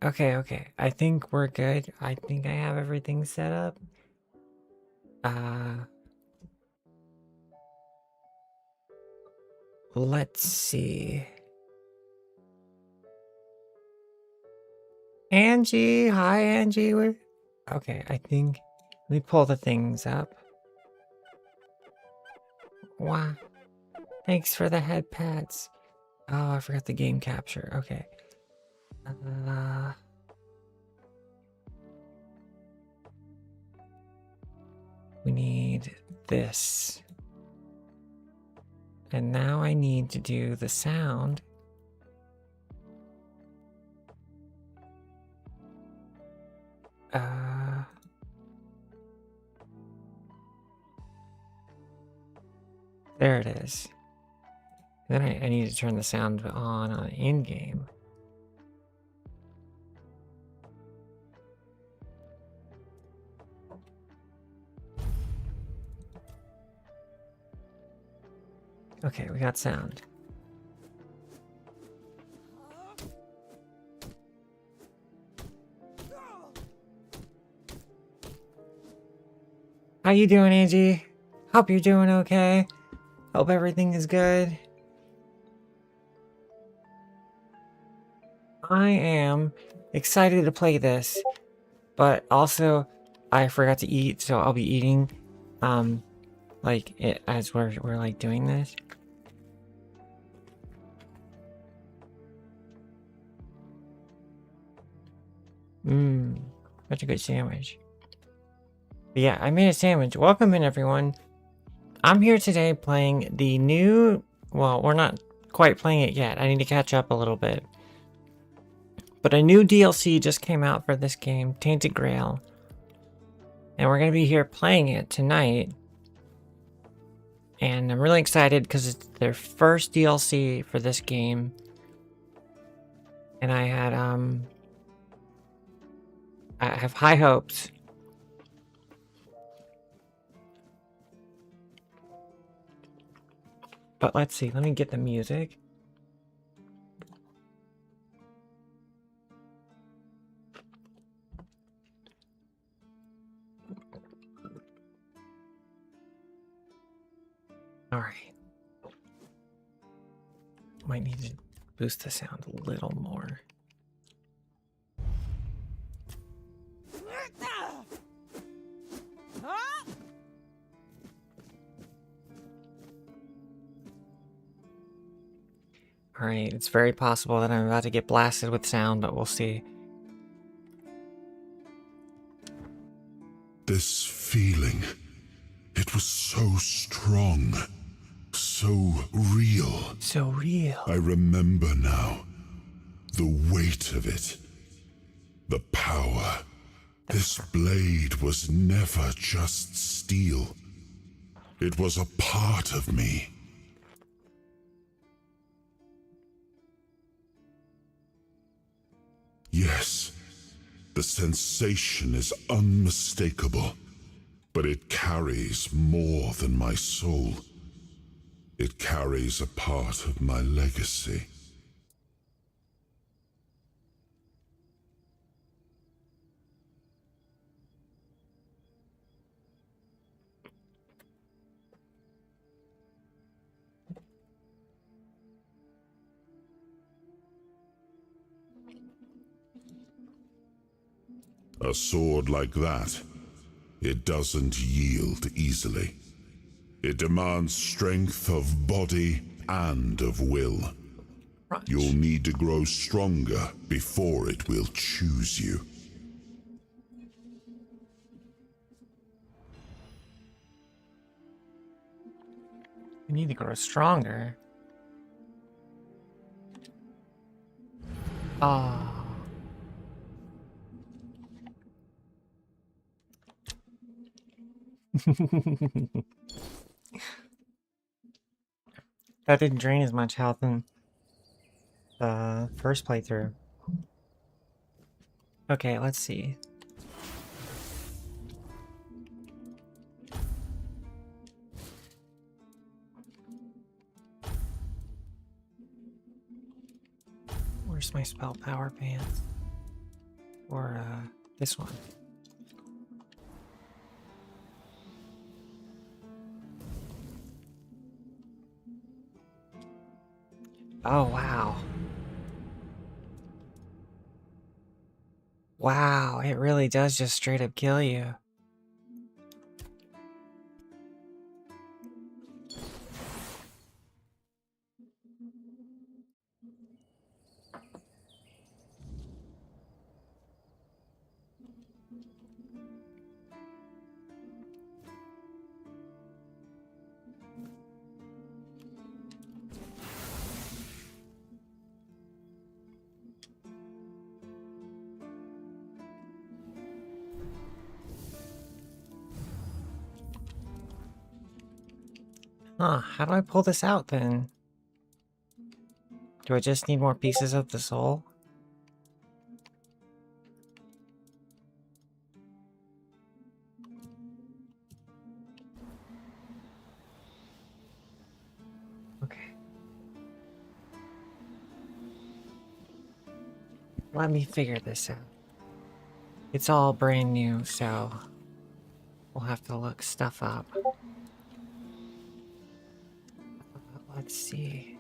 Okay, okay. I think we're good. I think I have everything set up. Uh, let's see. Angie, hi Angie. Okay, I think let me pull the things up. Wow. Thanks for the head pads. Oh, I forgot the game capture. Okay. Uh, we need this. And now I need to do the sound. There it is. Then I need to turn the sound on in-game. Okay, we got sound. How you doing, Angie? Hope you're doing okay. Hope everything is good. I am excited to play this, but also I forgot to eat, so I'll be eating, like it as we're like doing this. Such a good sandwich. But yeah, I made a sandwich. Welcome in, everyone. I'm here today playing the new, well, we're not quite playing it yet. I need to catch up a little bit. But a new DLC just came out for this game, Tainted Grail. And we're going to be here playing it tonight. And I'm really excited because it's their first DLC for this game. And I have high hopes. But let's see, let me get the music. Alright. Might need to boost the sound a little more. Alright, it's very possible that I'm about to get blasted with sound, but we'll see. This feeling, it was so strong, so real. So real. I remember now, the weight of it, the power. This blade was never just steel. It was a part of me. Yes, the sensation is unmistakable, but it carries more than my soul. It carries a part of my legacy. A sword like that, it doesn't yield easily. It demands strength of body and of will. Right. You'll need to grow stronger before it will choose you. You need to grow stronger. Ah. That didn't drain as much health in the first playthrough. Okay, let's see. Where's my spell power pants? Or, this one. Oh, wow. Wow, it really does just straight up kill you. Huh, how do I pull this out then? Do I just need more pieces of the soul? Okay. Let me figure this out. It's all brand new, so we'll have to look stuff up. Let's see.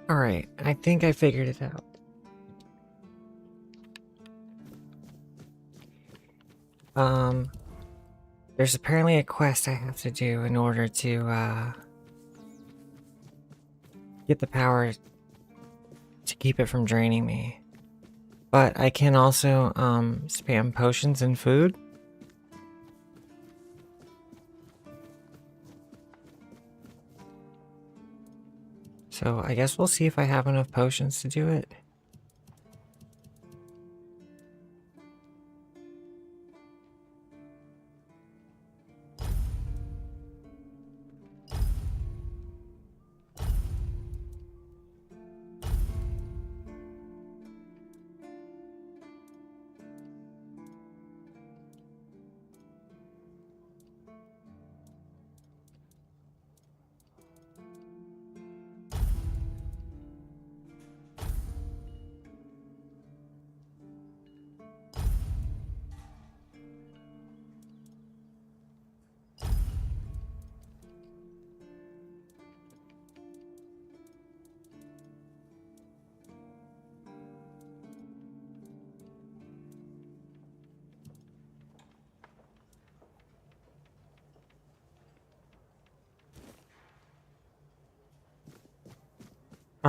Alright, I think I figured it out. There's apparently a quest I have to do in order to, get the power to keep it from draining me. But I can also, spam potions and food. So I guess we'll see if I have enough potions to do it.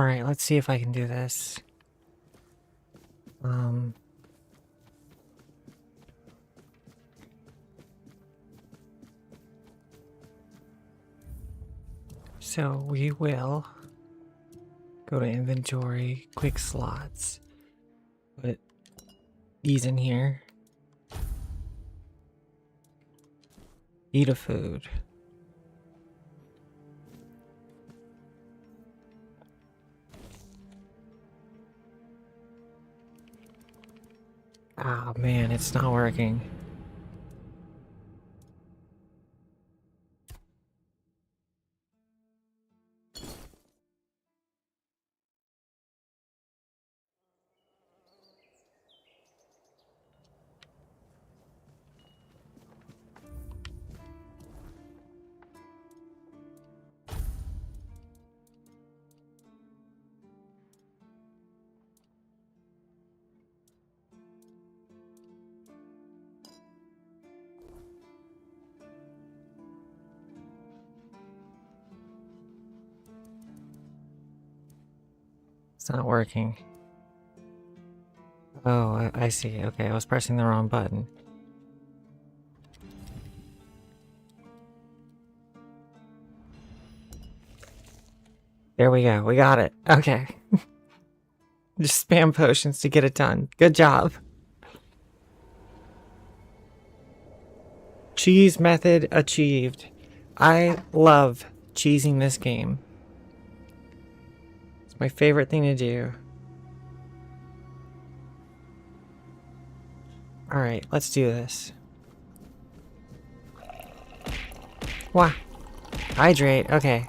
Alright, let's see if I can do this. So we will go to inventory, quick slots, put these in here, eat a food. Oh man, it's not working. It's not working. Oh, I see. Okay, I was pressing the wrong button. There we go. We got it. Okay. Just spam potions to get it done. Good job. Cheese method achieved. I love cheesing this game. It's my favorite thing to do. Alright, let's do this. Wow. Hydrate, okay.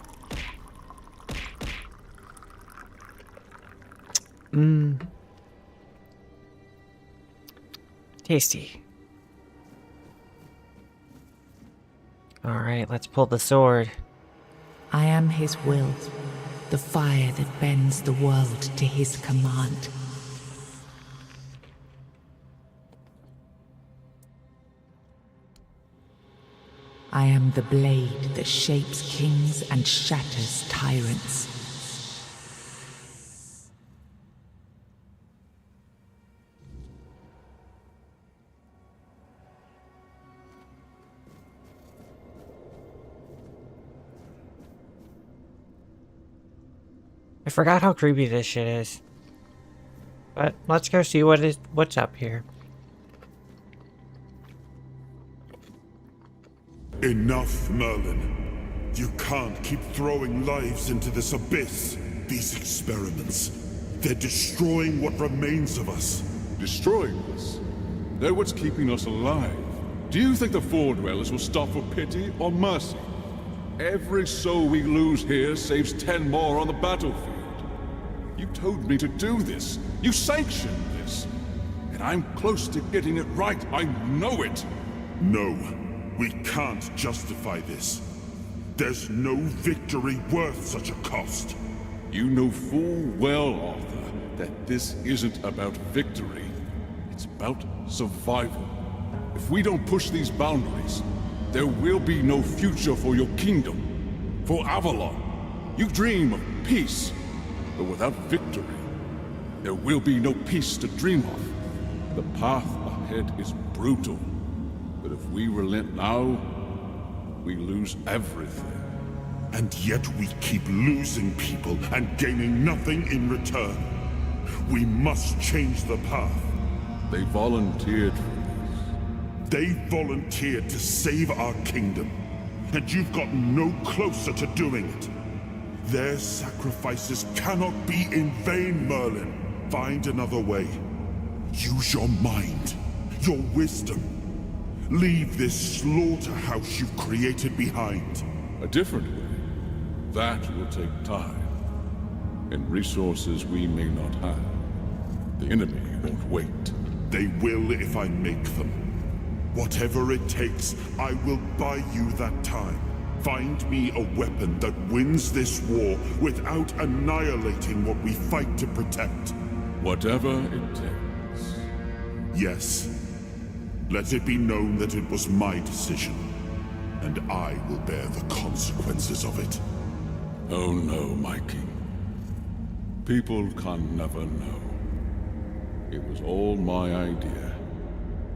Tasty. Alright, let's pull the sword. I am his will, the fire that bends the world to his command. I am the blade that shapes kings and shatters tyrants. I forgot how creepy this shit is. But let's go see what's up here. Enough, Merlin. You can't keep throwing lives into this abyss. These experiments, they're destroying what remains of us. Destroying us? They're what's keeping us alive. Do you think the Four Dwellers will stop for pity or mercy? Every soul we lose here saves 10 more on the battlefield. You told me to do this. You sanctioned this. And I'm close to getting it right. I know it. No, we can't justify this. There's no victory worth such a cost. You know full well, Arthur, that this isn't about victory. It's about survival. If we don't push these boundaries, there will be no future for your kingdom, for Avalon. You dream of peace, but without victory, there will be no peace to dream of. The path ahead is brutal, but if we relent now, we lose everything. And yet we keep losing people and gaining nothing in return. We must change the path. They volunteered for this. They volunteered to save our kingdom, and you've gotten no closer to doing it. Their sacrifices cannot be in vain, Merlin. Find another way. Use your mind, your wisdom. Leave this slaughterhouse you've created behind. A different way. That will take time, and resources we may not have. The enemy won't wait. They will if I make them. Whatever it takes, I will buy you that time. Find me a weapon that wins this war without annihilating what we fight to protect. Whatever it takes. Yes. Let it be known that it was my decision, and I will bear the consequences of it. Oh no, my king. People can never know. It was all my idea,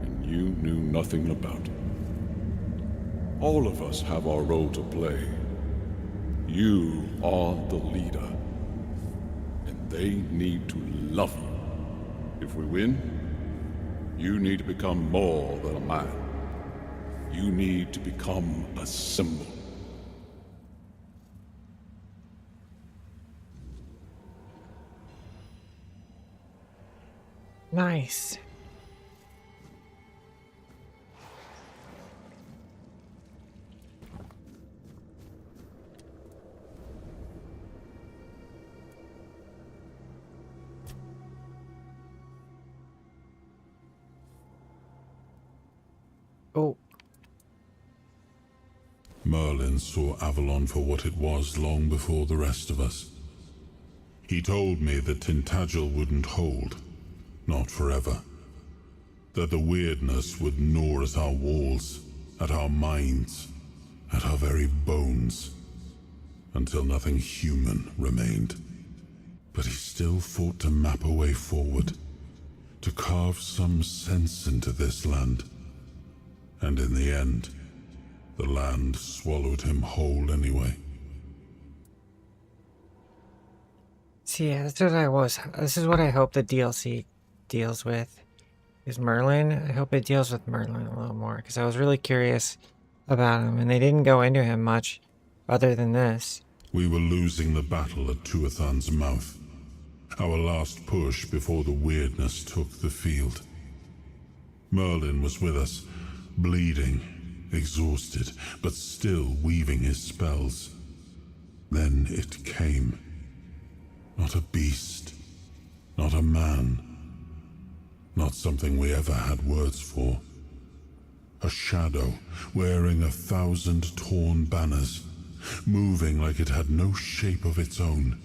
and you knew nothing about it. All of us have our role to play. You are the leader, and they need to love you. If we win, you need to become more than a man. You need to become a symbol. Nice. Oh. Merlin saw Avalon for what it was long before the rest of us. He told me that Tintagel wouldn't hold, not forever. That the weirdness would gnaw at our walls, at our minds, at our very bones, until nothing human remained. But he still fought to map a way forward, to carve some sense into this land. And in the end, the land swallowed him whole anyway. See, yeah, this is what I hope the DLC deals with, is Merlin. I hope it deals with Merlin a little more, because I was really curious about him, and they didn't go into him much other than this. We were losing the battle at Tuathan's mouth, our last push before the weirdness took the field. Merlin was with us, bleeding, exhausted, but still weaving his spells. Then it came. Not a beast, not a man, not something we ever had words for. A shadow, wearing 1,000 torn banners, moving like it had no shape of its own.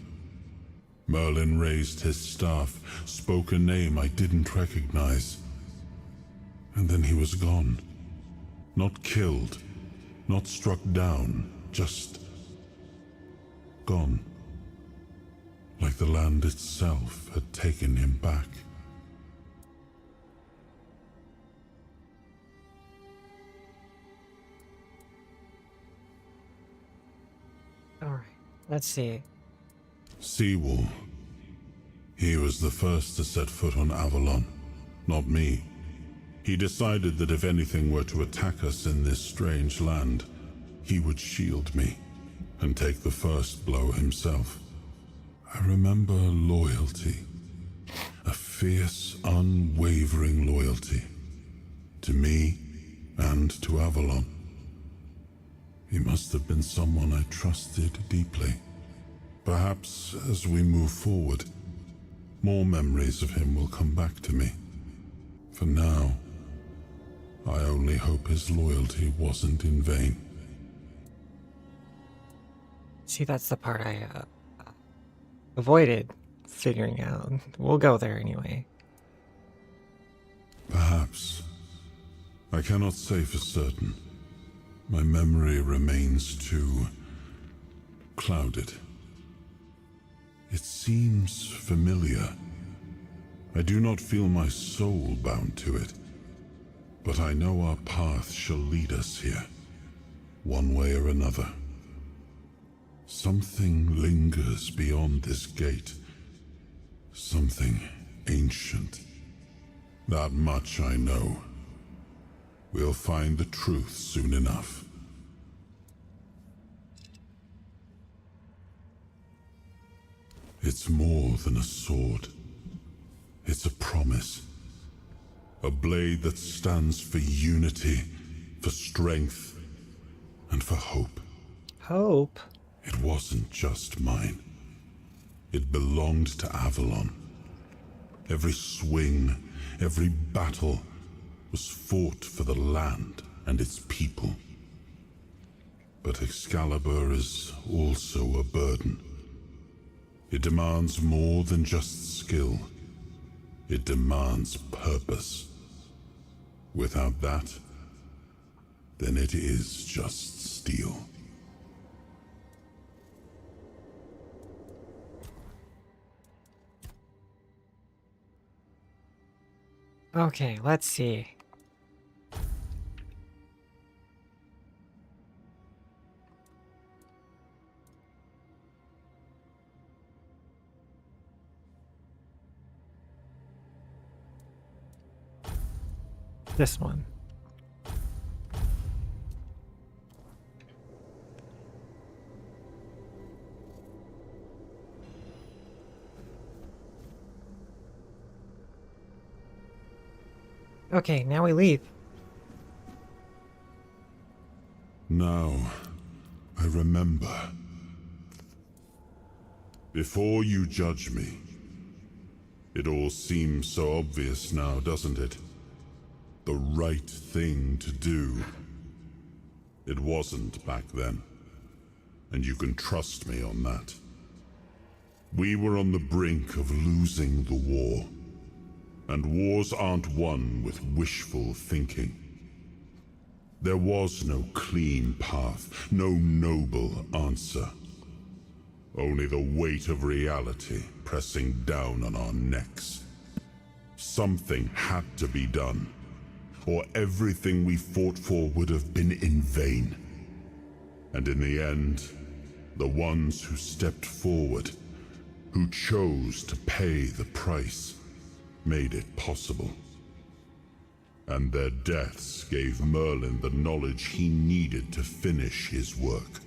Merlin raised his staff, spoke a name I didn't recognize. And then he was gone. Not killed, not struck down, just gone. Like the land itself had taken him back. Alright, let's see. Seawall. He was the first to set foot on Avalon, not me. He decided that if anything were to attack us in this strange land, he would shield me and take the first blow himself. I remember loyalty, a fierce, unwavering loyalty, to me and to Avalon. He must have been someone I trusted deeply. Perhaps as we move forward, more memories of him will come back to me. For now, I only hope his loyalty wasn't in vain. See, that's the part I avoided figuring out. We'll go there anyway. Perhaps. I cannot say for certain. My memory remains too clouded. It seems familiar. I do not feel my soul bound to it, but I know our path shall lead us here, one way or another. Something lingers beyond this gate, something ancient. That much I know. We'll find the truth soon enough. It's more than a sword. It's a promise. A blade that stands for unity, for strength, and for hope. Hope? It wasn't just mine. It belonged to Avalon. Every swing, every battle was fought for the land and its people. But Excalibur is also a burden. It demands more than just skill. It demands purpose. Without that, then it is just steel. Okay, let's see. This one. Okay, now we leave. Now, I remember. Before you judge me, it all seems so obvious now, doesn't it? The right thing to do. It wasn't back then, and you can trust me on that. We were on the brink of losing the war, and wars aren't won with wishful thinking. There was no clean path, no noble answer. Only the weight of reality pressing down on our necks. Something had to be done, or everything we fought for would have been in vain. And in the end, the ones who stepped forward, who chose to pay the price, made it possible. And their deaths gave Merlin the knowledge he needed to finish his work.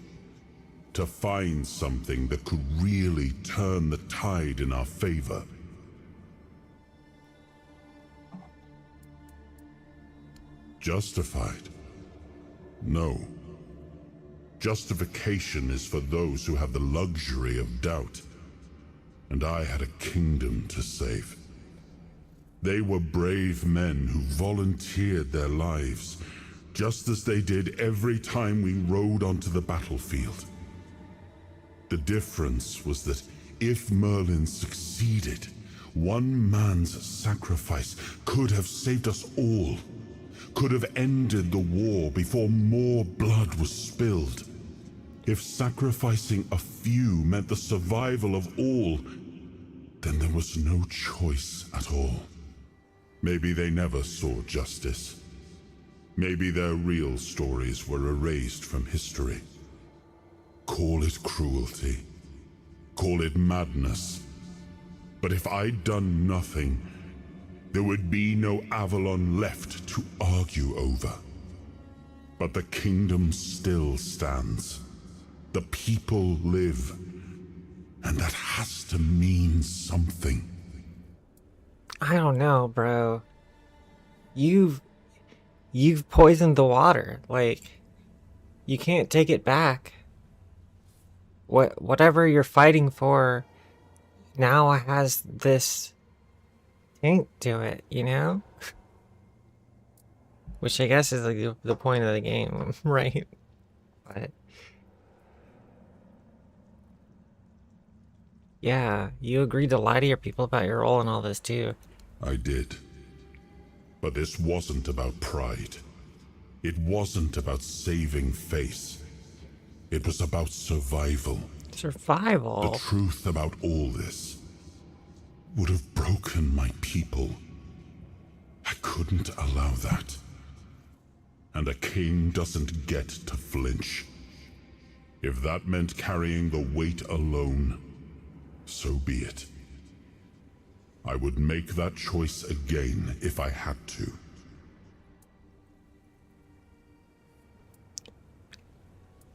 To find something that could really turn the tide in our favor. Justified? No. Justification is for those who have the luxury of doubt. And I had a kingdom to save. They were brave men who volunteered their lives, just as they did every time we rode onto the battlefield. The difference was that if Merlin succeeded, one man's sacrifice could have saved us all, could have ended the war before more blood was spilled. If sacrificing a few meant the survival of all, then there was no choice at all. Maybe they never saw justice. Maybe their real stories were erased from history. Call it cruelty. Call it madness. But if I'd done nothing, there would be no Avalon left to argue over. But the kingdom still stands. The people live. And that has to mean something. I don't know, bro. You've poisoned the water. Like, you can't take it back. Whatever you're fighting for now has this taint to it, you know? Which I guess is like the point of the game, right? But yeah, you agreed to lie to your people about your role in all this too. I did. But this wasn't about pride. It wasn't about saving face. It was about survival. Survival? The truth about all this would have broken my people. I couldn't allow that. And a king doesn't get to flinch. If that meant carrying the weight alone, so be it. I would make that choice again if I had to.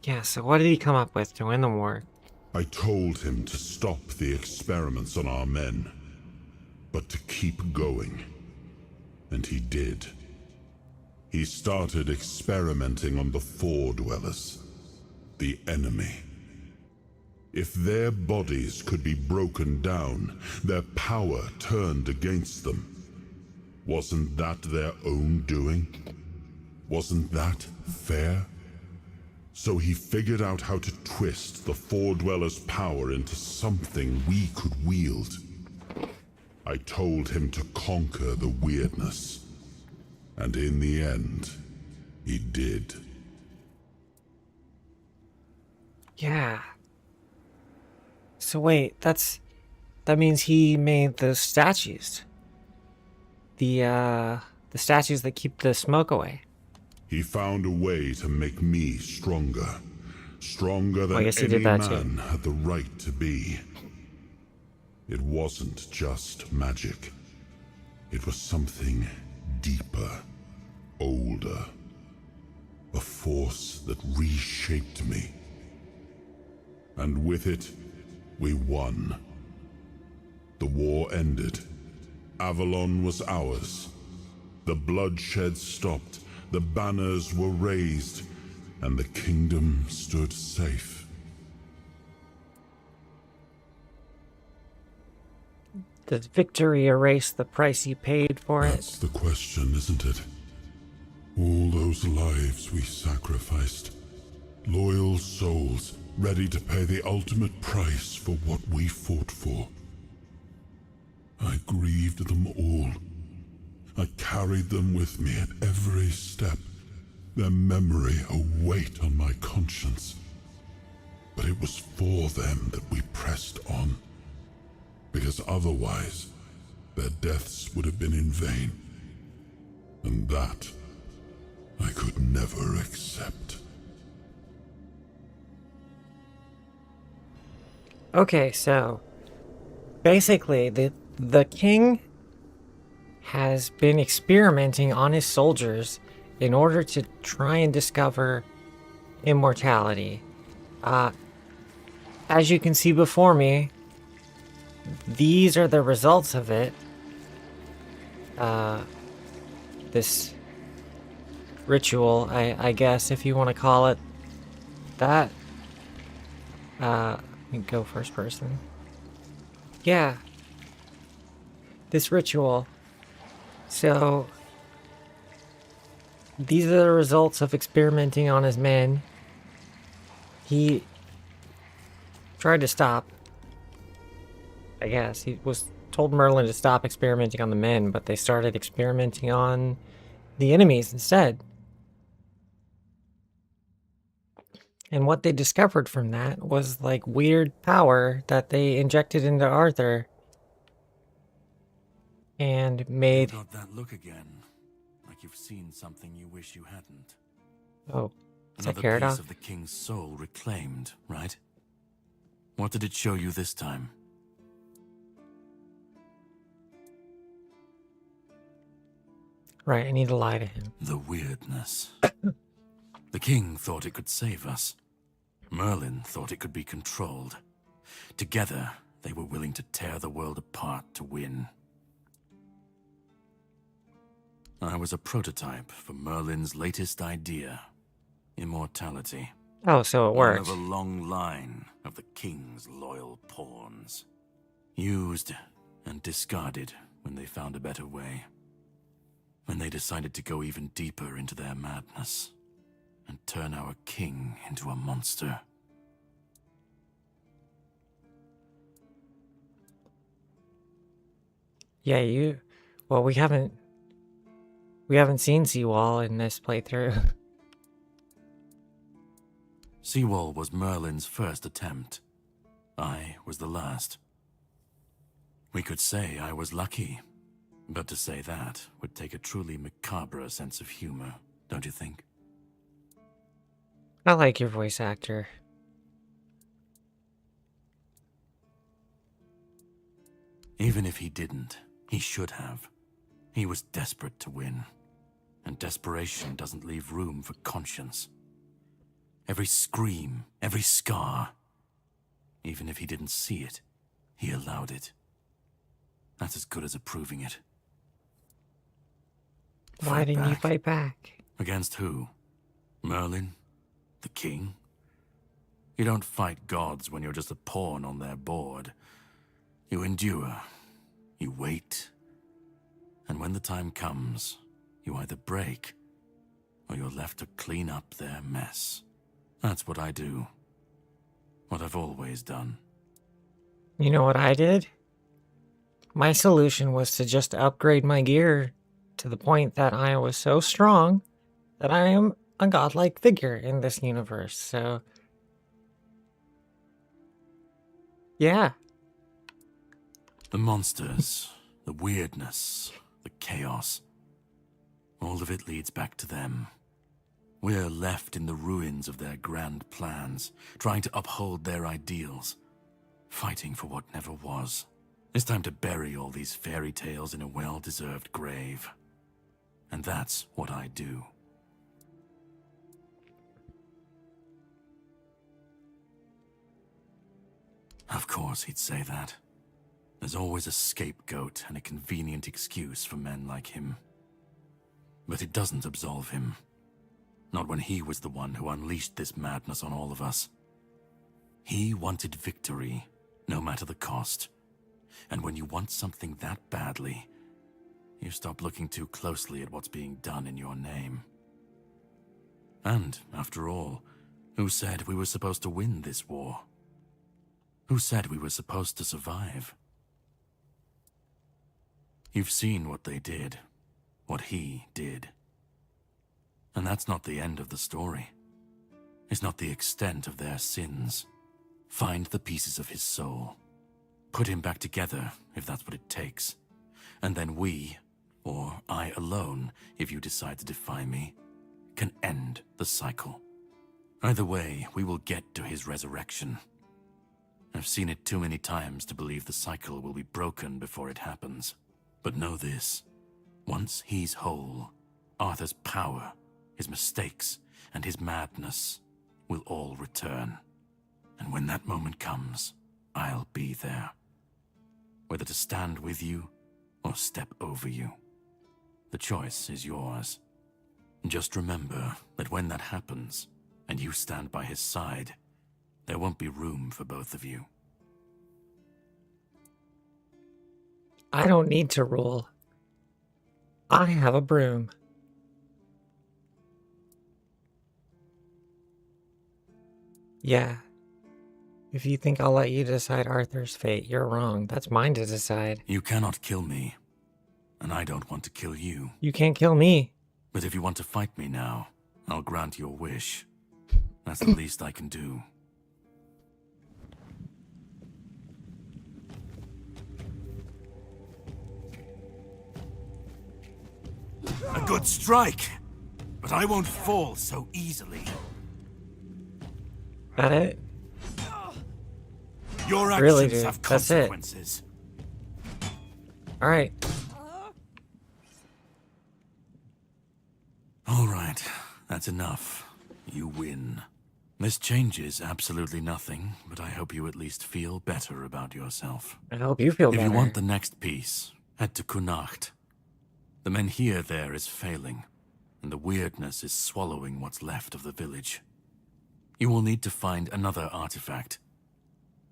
Yeah, so what did he come up with to win the war? I told him to stop the experiments on our men, but to keep going. And he did. He started experimenting on the Four Dwellers, the enemy. If their bodies could be broken down, their power turned against them, wasn't that their own doing? Wasn't that fair? So he figured out how to twist the Four Dwellers' power into something we could wield. I told him to conquer the weirdness. And in the end, he did. Yeah. So wait, that means he made those statues the statues that keep the smoke away. He found a way to make me stronger. Stronger than I guess he any did that man too. had the right to be. It wasn't just magic. It was something deeper, older. A force that reshaped me. And with it, we won. The war ended. Avalon was ours. The bloodshed stopped. The banners were raised. And the kingdom stood safe. Does victory erase the price you paid for That's it? the question, isn't it? All those lives we sacrificed. Loyal souls, ready to pay the ultimate price for what we fought for. I grieved them all. I carried them with me at every step. Their memory a weight on my conscience. But it was for them that we pressed on. Because otherwise, their deaths would have been in vain. And that, I could never accept. Okay, so basically the king has been experimenting on his soldiers in order to try and discover immortality. As you can see before me, these are the results of it. This ritual, I guess, if you want to call it that. Let me go first person. Yeah. This ritual. So, these are the results of experimenting on his men. He tried to stop. I guess he was told Merlin to stop experimenting on the men, but they started experimenting on the enemies instead. And what they discovered from that was like weird power that they injected into Arthur and made. You got that look again, like you've seen something you wish you hadn't. Oh, is that Another piece Caradoc? of the king's soul reclaimed, right? What did it show you this time? Right, I need to lie to him. The weirdness. The king thought it could save us. Merlin thought it could be controlled. Together, they were willing to tear the world apart to win. I was a prototype for Merlin's latest idea, immortality. Oh, so it One worked. of a long line of the king's loyal pawns. Used and discarded when they found a better way. When they decided to go even deeper into their madness and turn our king into a monster. Yeah, well, we haven't seen Seawall in this playthrough. Seawall was Merlin's first attempt. I was the last. We could say I was lucky, but to say that would take a truly macabre sense of humor, don't you think? I like your voice actor. Even if he didn't, he should have. He was desperate to win. And desperation doesn't leave room for conscience. Every scream, every scar. Even if he didn't see it, he allowed it. That's as good as approving it. Why didn't you fight back? Against who? Merlin? The king? You don't fight gods when you're just a pawn on their board. You endure. You wait. And when the time comes, you either break, or you're left to clean up their mess. That's what I do. What I've always done. You know what I did? My solution was to just upgrade my gear to the point that I was so strong that I am a godlike figure in this universe, so... yeah. The monsters, the weirdness, the chaos. All of it leads back to them. We're left in the ruins of their grand plans, trying to uphold their ideals, fighting for what never was. It's time to bury all these fairy tales in a well-deserved grave. And that's what I do. Of course he'd say that. There's always a scapegoat and a convenient excuse for men like him. But it doesn't absolve him. Not when he was the one who unleashed this madness on all of us. He wanted victory, no matter the cost. And when you want something that badly, you stop looking too closely at what's being done in your name. And, after all, who said we were supposed to win this war? Who said we were supposed to survive? You've seen what they did, what he did. And that's not the end of the story. It's not the extent of their sins. Find the pieces of his soul. Put him back together, if that's what it takes. And then we, or I alone, if you decide to defy me, can end the cycle. Either way, we will get to his resurrection. I've seen it too many times to believe the cycle will be broken before it happens. But know this, once he's whole, Arthur's power, his mistakes, and his madness will all return. And when that moment comes, I'll be there. Whether to stand with you or step over you. The choice is yours. Just remember that when that happens, and you stand by his side, there won't be room for both of you. I don't need to rule. I have a broom. Yeah. If you think I'll let you decide Arthur's fate, you're wrong. That's mine to decide. You cannot kill me, and I don't want to kill you. You can't kill me. But if you want to fight me now, I'll grant your wish. That's the least I can do. A good strike, but I won't fall so easily. That it? Your actions Really, dude. have That's it. consequences. Alright. All right, that's enough. You win. This changes absolutely nothing, but I hope you at least feel better about yourself. I hope you feel If better. you want the next piece, head to Connacht. The men here there is failing, and the weirdness is swallowing what's left of the village. You will need to find another artifact.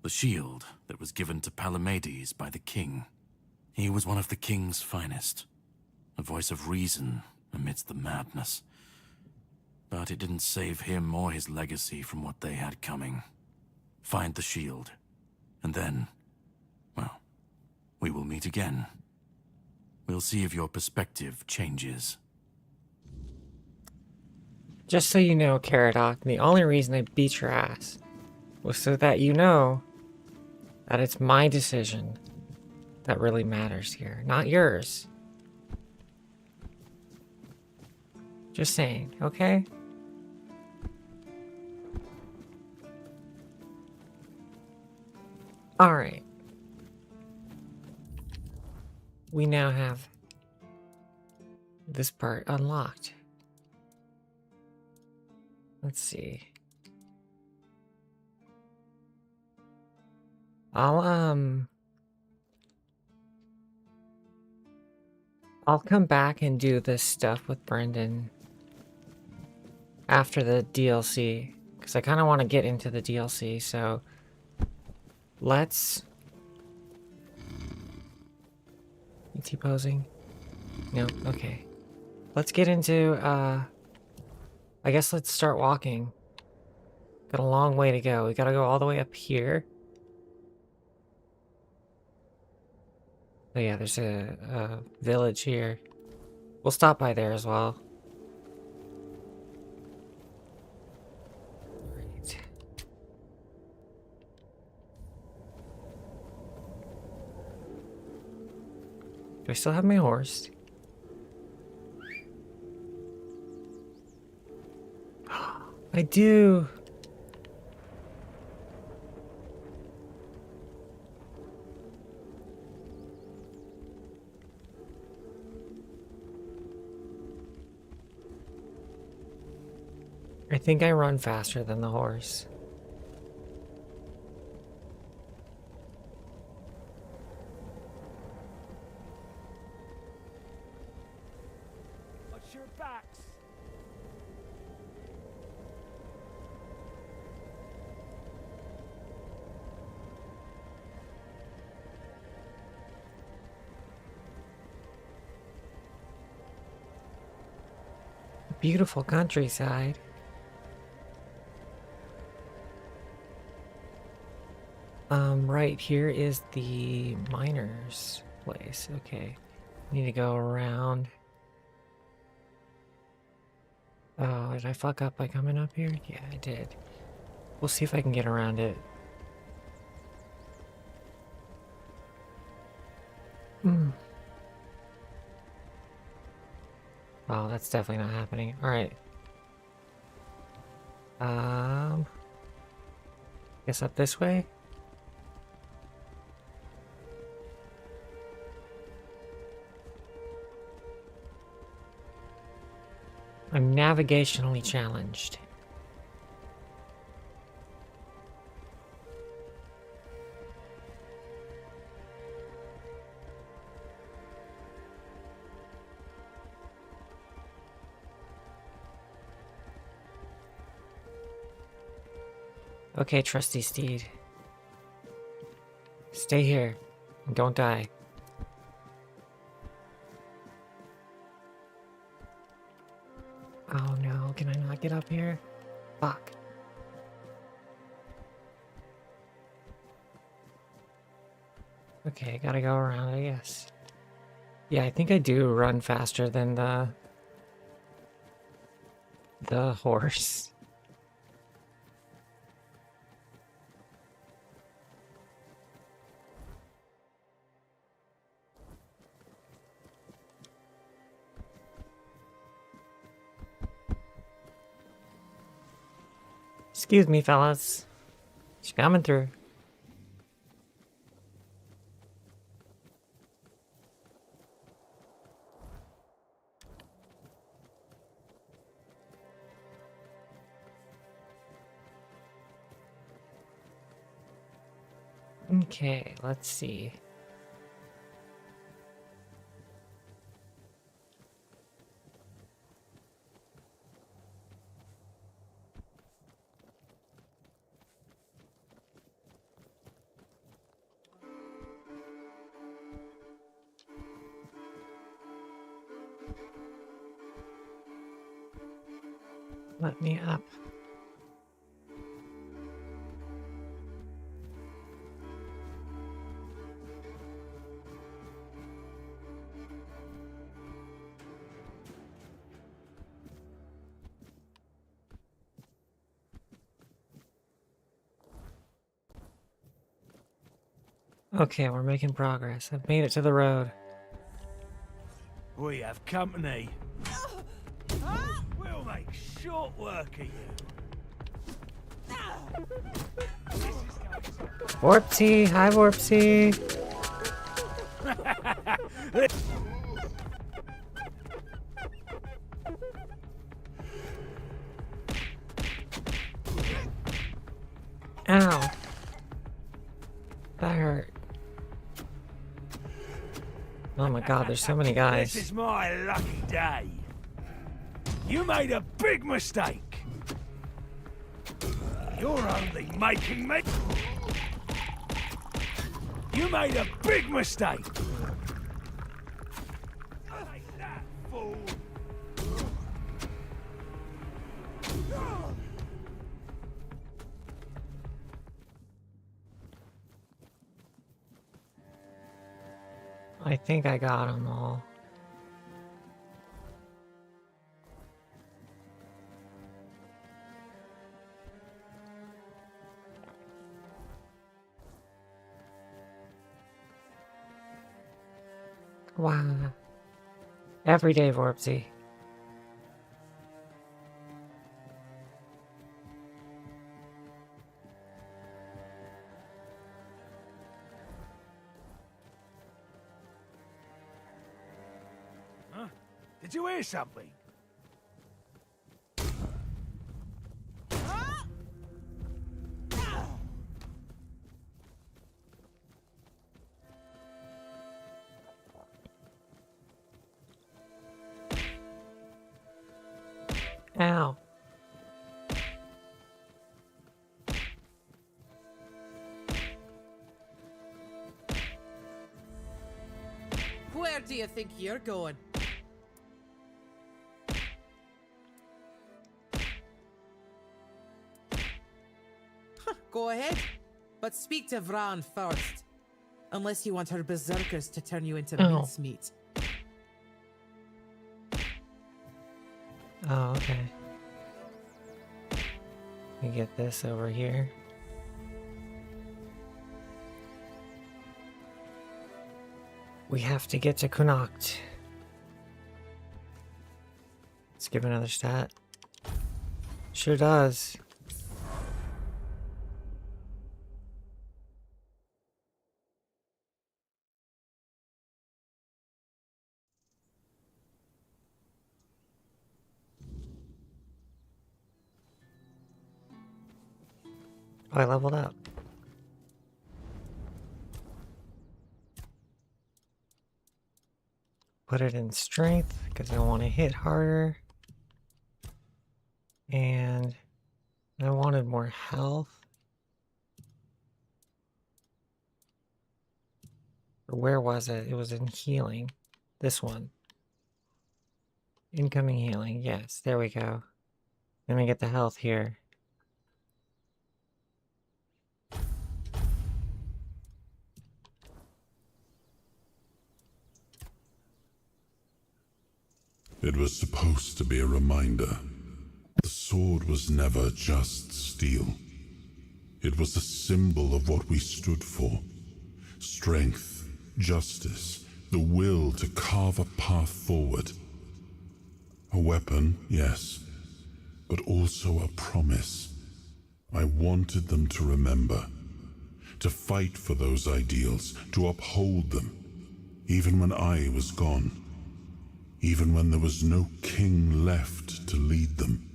The shield that was given to Palamedes by the king. He was one of the king's finest. A voice of reason amidst the madness. But it didn't save him or his legacy from what they had coming. Find the shield, and then, well, we will meet again. We'll see if your perspective changes. Just so you know, Caradoc, the only reason I beat your ass was so that you know that it's my decision that really matters here, not yours. Just saying, okay? Alright. We now have this part unlocked. Let's see. I'll come back and do this stuff with Brendan after the DLC, because I kind of want to get into the DLC, so let's... You T-posing? No? Okay. Let's get into, I guess let's start walking. Got a long way to go. We gotta go all the way up here. Oh yeah, there's a village here. We'll stop by there as well. Right. Do I still have my horse? I do. I think I run faster than the horse. Watch your backs. Beautiful countryside. Right here is the miner's place. Okay. Need to go around. Oh, did I fuck up by coming up here? Yeah, I did. We'll see if I can get around it. Oh, that's definitely not happening. Alright. Guess up this way? I'm navigationally challenged. Okay, trusty steed. Stay here and don't die. Oh no, can I not get up here? Fuck. Okay, gotta go around, I guess. Yeah, I think I do run faster than the horse. Excuse me, fellas. She's coming through. Okay, let's see. Let me up. Okay, we're making progress. I've made it to the road. We have company. We'll make short work of you. Warpsy! Hi, Warpsy! Ow. That hurt. Oh my god, there's so many guys. This is my lucky day. You made a big mistake. You're only making me. You made a big mistake. Take that, fool. I think I got them all. Wow. Every day, Vorpsy. Did you hear something? Ow. Where do you think you're going? Go ahead, but speak to Vran first. Unless you want her berserkers to turn you into mincemeat. Oh, okay. Let me get this over here. We have to get to Connacht. Let's give another stat. Sure does. Oh, I leveled up. Put it in strength because I want to hit harder. And I wanted more health. Or where was it? It was in healing. This one. Incoming healing. Yes, there we go. Let me get the health here. It was supposed to be a reminder. The sword was never just steel. It was a symbol of what we stood for. Strength, justice, the will to carve a path forward. A weapon, yes, but also a promise. I wanted them to remember, to fight for those ideals, to uphold them, even when I was gone. Even when there was no king left to lead them.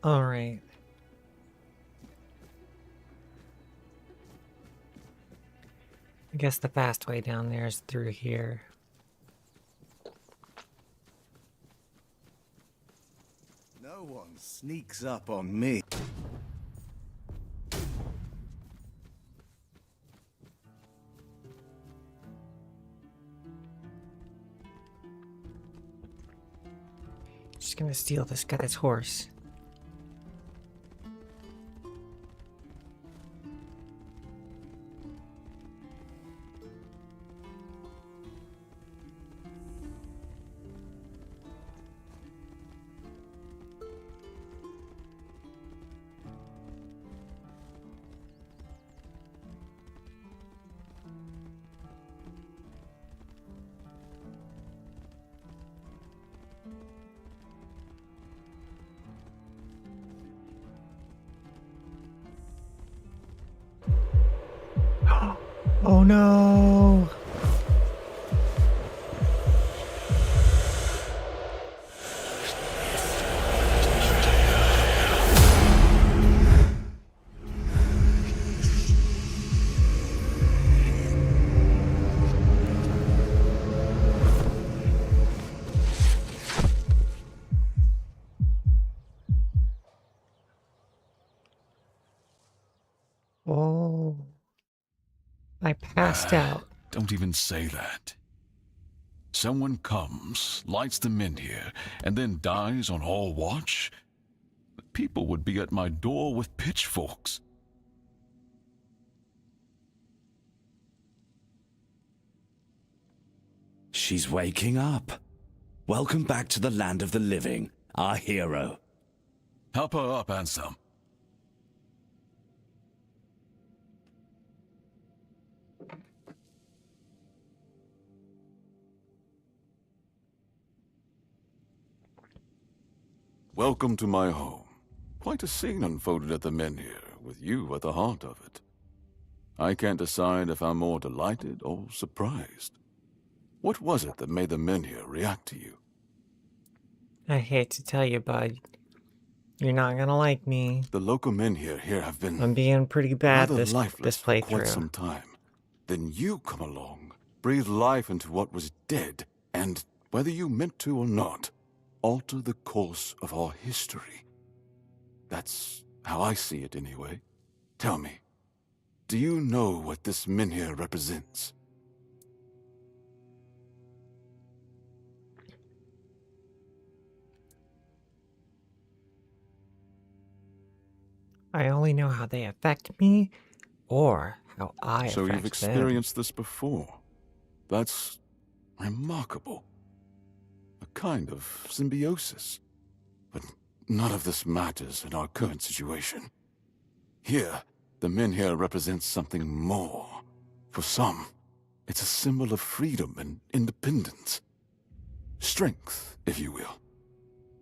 All right. I guess the fast way down there is through here. No one sneaks up on me. Just gonna steal this guy's horse. Oh no! Oh. I passed out. Don't even say that. Someone comes, lights them in here, and then dies on our watch? The people would be at my door with pitchforks. She's waking up. Welcome back to the land of the living, our hero. Help her up, Ansem. Welcome to my home. Quite a scene unfolded at the Menhir, with you at the heart of it. I can't decide if I'm more delighted or surprised. What was it that made the Menhir react to you? I hate to tell you, bud. You're not gonna like me. The local Menhir here have been I'm being pretty bad rather this lifeless for quite playthrough. some time. Then you come along, breathe life into what was dead, and, whether you meant to or not, alter the course of our history. That's how I see it anyway. Tell me, do you know what this Menhir represents? I only know how they affect me, or how I So affect you've experienced this before. That's remarkable. A kind of symbiosis. But none of this matters in our current situation. Here, the Menhir represents something more. For some, it's a symbol of freedom and independence. Strength, if you will.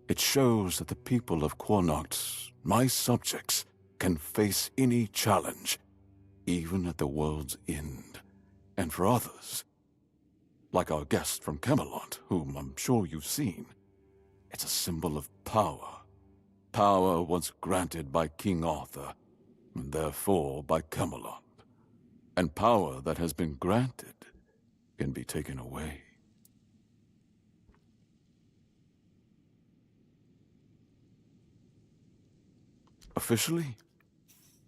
It shows that the people of Connacht, my subjects, can face any challenge, even at the world's end. And for others, like our guest from Camelot, whom I'm sure you've seen, it's a symbol of power. Power once granted by King Arthur, and therefore by Camelot. And power that has been granted can be taken away. Officially,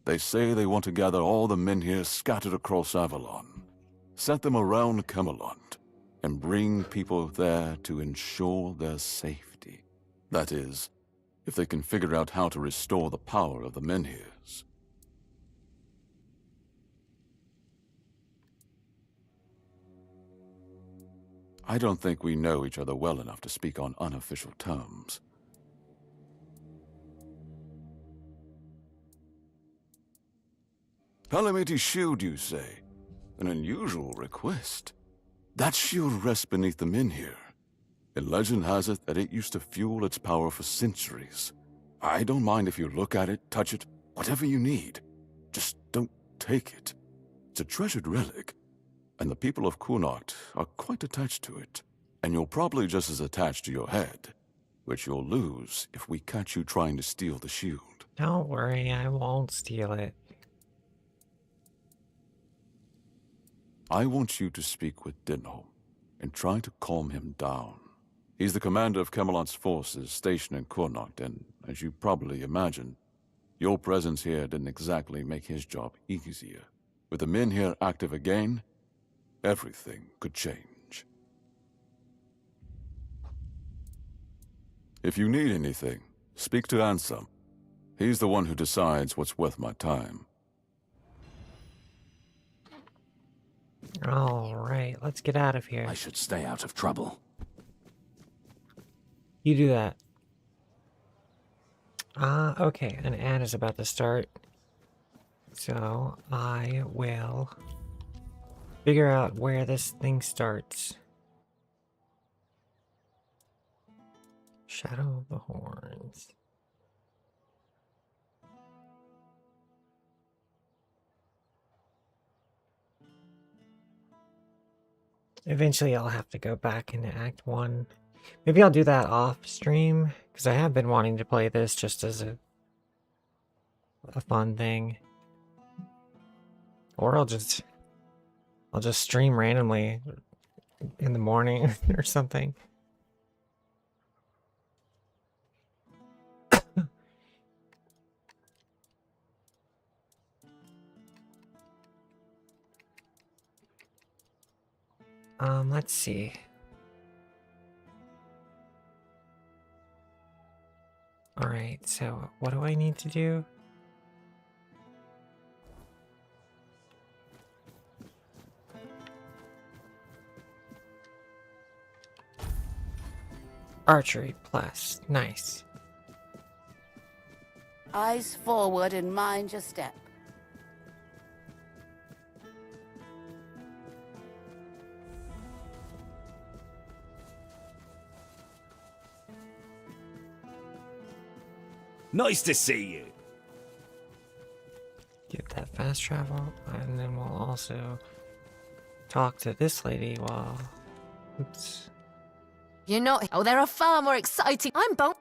they say they want to gather all the Menhir scattered across Avalon, set them around Camelot, and bring people there to ensure their safety. That is, if they can figure out how to restore the power of the Menhirs. I don't think we know each other well enough to speak on unofficial terms. Palamity shield, you say? An unusual request. That shield rests beneath the Menhir. And legend has it that it used to fuel its power for centuries. I don't mind if you look at it, touch it, whatever you need. Just don't take it. It's a treasured relic, and the people of Connacht are quite attached to it. And you're probably just as attached to your head, which you'll lose if we catch you trying to steal the shield. Don't worry, I won't steal it. I want you to speak with Denholm and try to calm him down. He's the commander of Camelot's forces stationed in Connacht, and as you probably imagine, your presence here didn't exactly make his job easier. With the Menhir active again, everything could change. If you need anything, speak to Ansem. He's the one who decides what's worth my time. Alright, let's get out of here. I should stay out of trouble. You do that. Okay, an ad is about to start. So, I will figure out where this thing starts. Shadow of the Horns. Eventually I'll have to go back into Act 1. Maybe I'll do that off stream, because I have been wanting to play this just as a fun thing. Or I'll just stream randomly in the morning or something. Let's see. Alright, so what do I need to do? Archery plus. Nice. Eyes forward and mind your step. Nice to see you. Get that fast travel, and then we'll also talk to this lady while... Oops. You're not. Oh, there are far more exciting. I'm bon.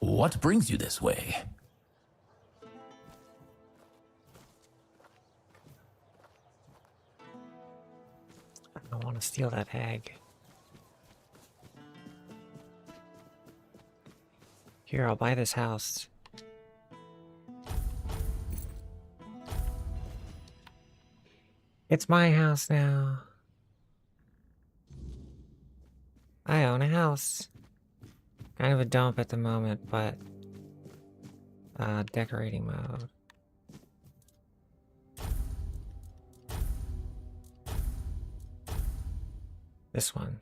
What brings you this way? I want to steal that hag. Here, I'll buy this house. It's my house now. I own a house. Kind of a dump at the moment, but decorating mode. This one.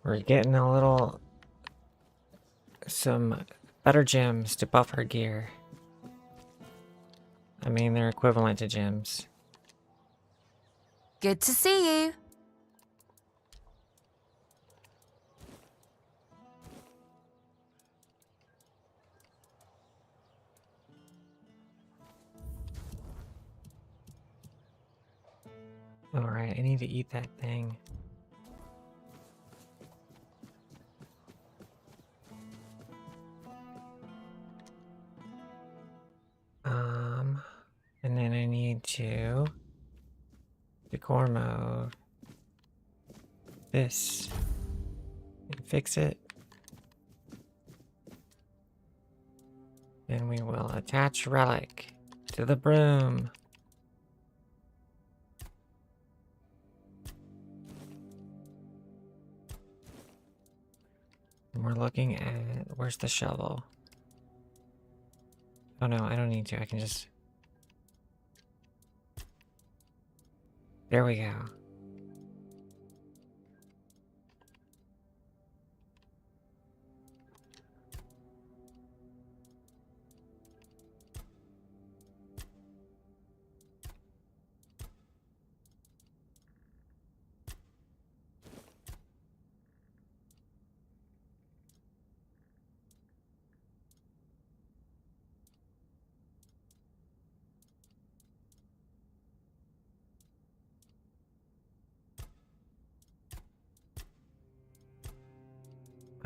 We're getting a little... some better gems to buff our gear. I mean, they're equivalent to gems. Good to see you. Alright, I need to eat that thing. And then I need to decor mode this and fix it. Then we will attach relic to the broom. And we're looking at, where's the shovel? Oh no, I don't need to, I can just... There we go.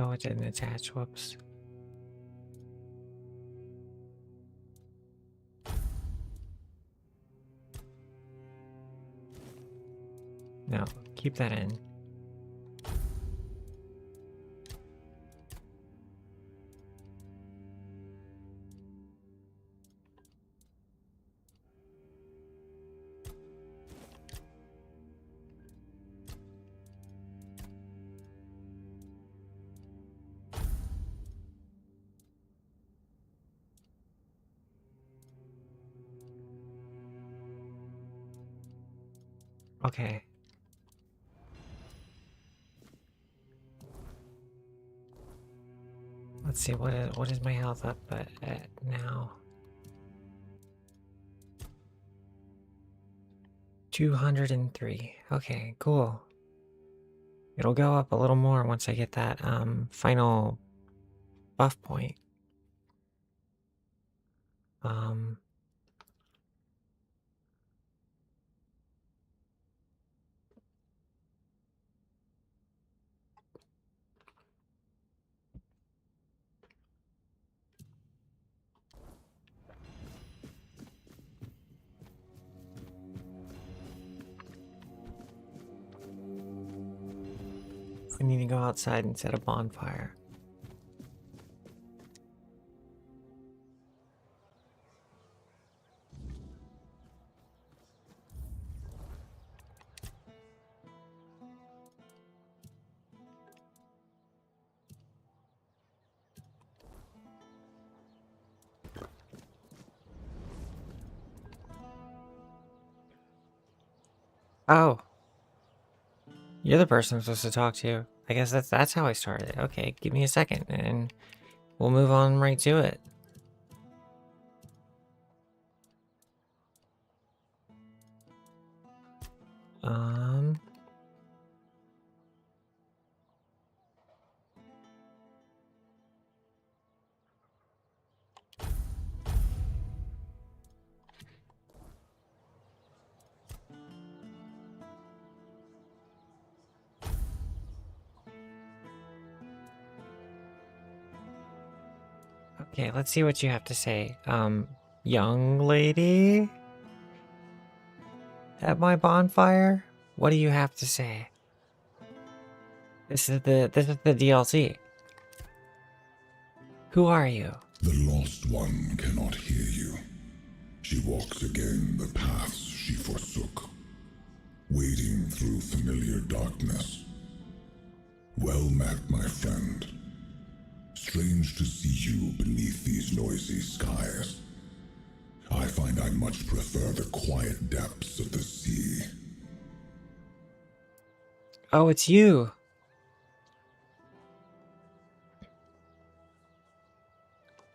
Oh, it didn't attach, whoops. No, keep that in. Okay. Let's see, what is my health up at now? 203. Okay, cool. It'll go up a little more once I get that final buff point. We need to go outside and set a bonfire. Oh. You're the person I'm supposed to talk to. I guess that's how I started. Okay, give me a second and we'll move on right to it. Okay, let's see what you have to say. Young lady? At my bonfire? What do you have to say? This is the DLC. Who are you? The lost one cannot hear you. She walks again the paths she forsook, wading through familiar darkness. Well met, my friend. Strange to see you beneath these noisy skies. I find I much prefer the quiet depths of the sea. Oh, it's you.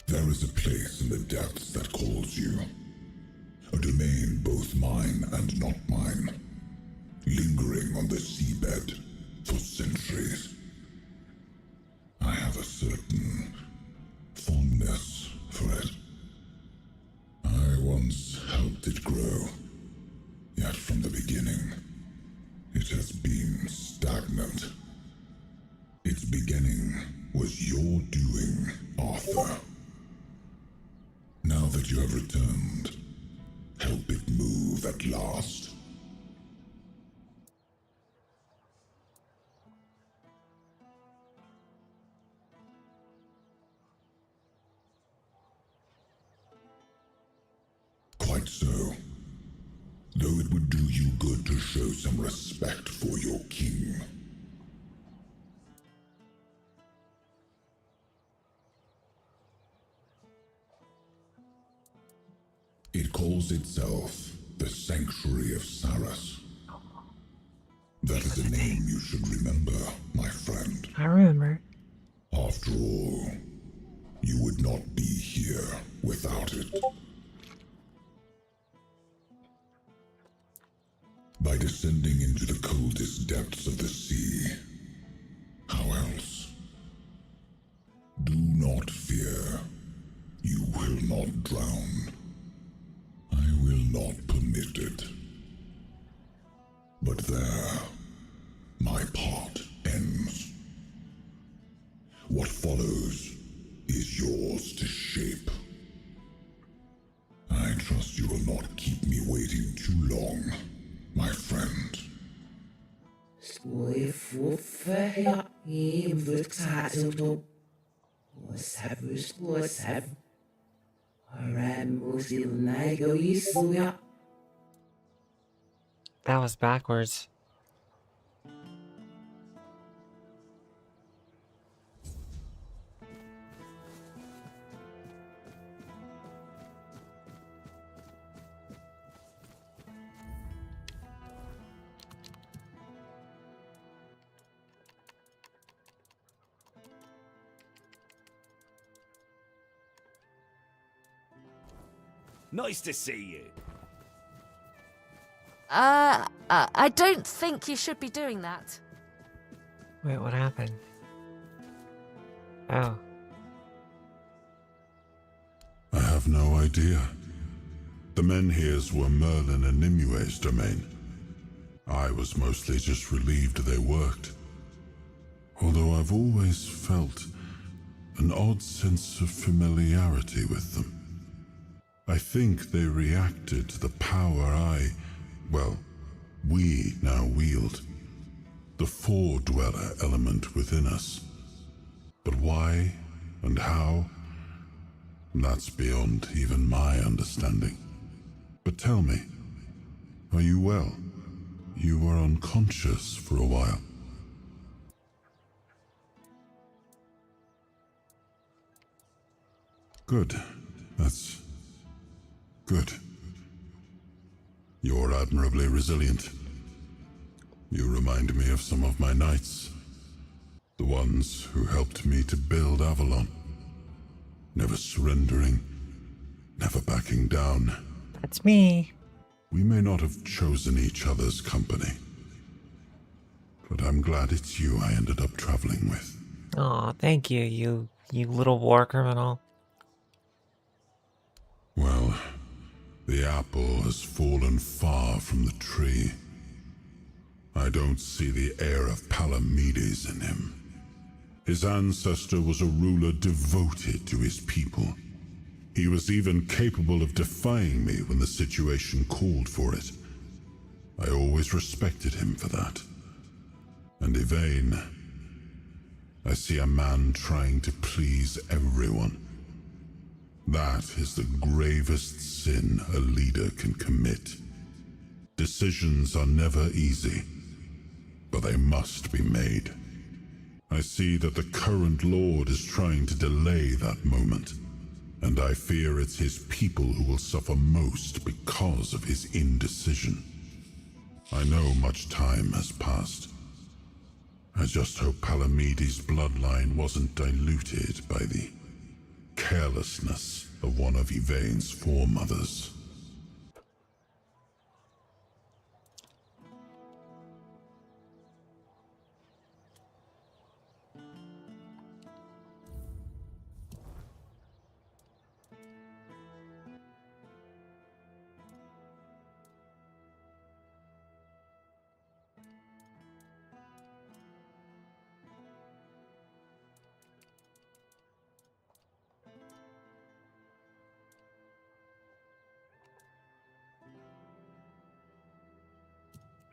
There is a place in the depths that calls you. A domain both mine and not mine, lingering on the seabed for centuries. I have a certain fondness for it. I once helped it grow, yet from the beginning, it has been stagnant. Its beginning was your doing, Arthur. Now that you have returned, help it move at last. Quite so. Though it would do you good to show some respect for your king. It calls itself the Sanctuary of Sarras. That is a name you should remember, my friend. I remember. After all, you would not be here without it. By descending into the coldest depths of the sea. How else? Do not fear. You will not drown. I will not permit it. But there, my part ends. What follows is yours to shape. I trust you will not keep me waiting too long, my friend. That was backwards. Nice to see you. I don't think you should be doing that. Wait, what happened? Oh. I have no idea. The menhirs were Merlin and Nimue's domain. I was mostly just relieved they worked. Although I've always felt an odd sense of familiarity with them. I think they reacted to the power we now wield. The Four-Dweller element within us. But why and how? That's beyond even my understanding. But tell me, are you well? You were unconscious for a while. Good. That's good. You're admirably resilient. You remind me of some of my knights. The ones who helped me to build Avalon. Never surrendering, never backing down. That's me. We may not have chosen each other's company, but I'm glad it's you I ended up traveling with. Aw, thank you, you little war criminal. Well, the apple has fallen far from the tree. I don't see the air of Palamedes in him. His ancestor was a ruler devoted to his people. He was even capable of defying me when the situation called for it. I always respected him for that. And Yvain, I see a man trying to please everyone. That is the gravest sin a leader can commit. Decisions are never easy, but they must be made. I see that the current Lord is trying to delay that moment, and I fear it's his people who will suffer most because of his indecision. I know much time has passed. I just hope Palamedes' bloodline wasn't diluted by the carelessness of one of Yvain's foremothers.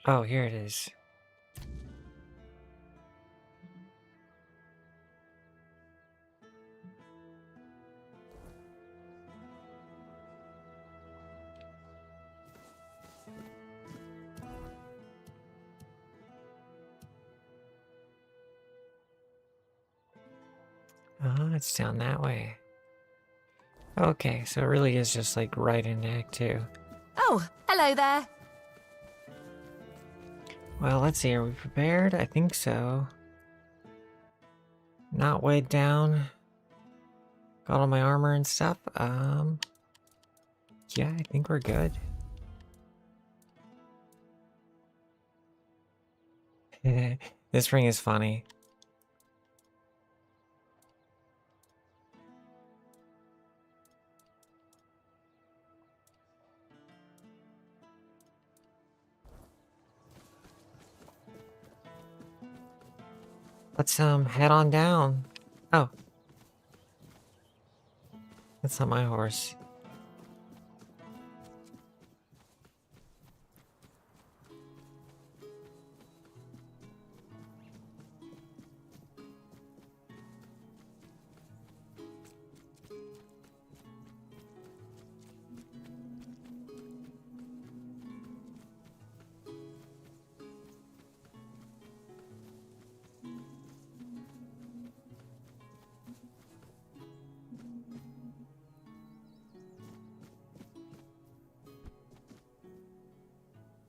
Oh, here it is. Oh, it's down that way. Okay, so it really is just like right in Act 2. Oh, hello there. Well, let's see, are we prepared? I think so. Not weighed down. Got all my armor and stuff. Yeah, I think we're good. This ring is funny. Let's head on down. Oh. That's not my horse.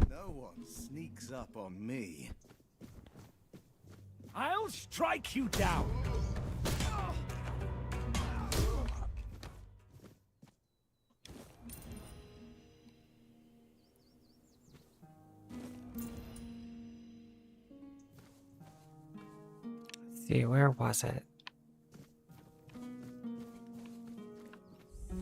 No one sneaks up on me. I'll strike you down. See, where was it? I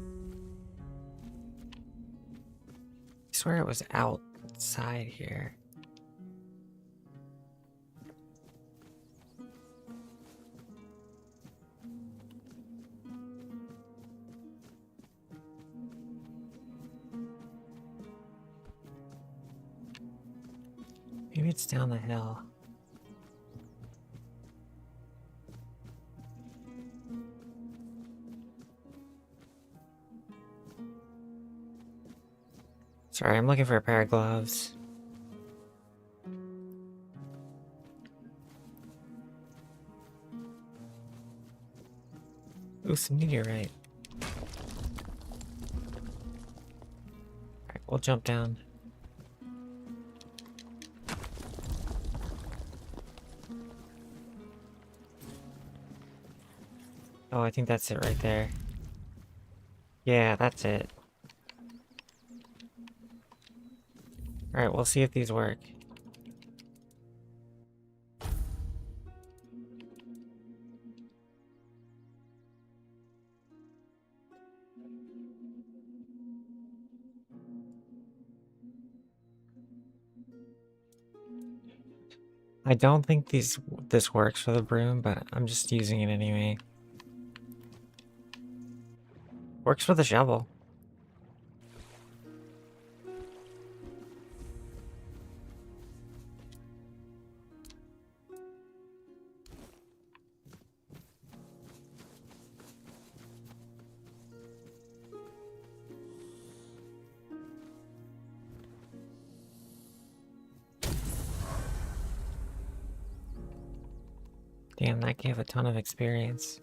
swear it was outside here. Maybe it's down the hill. Sorry, I'm looking for a pair of gloves. Ooh, some meteorite. Alright, we'll jump down. Oh, I think that's it right there. Yeah, that's it. Alright, we'll see if these work. I don't think this works for the broom, but I'm just using it anyway. Works for the shovel. Damn, that gave a ton of experience.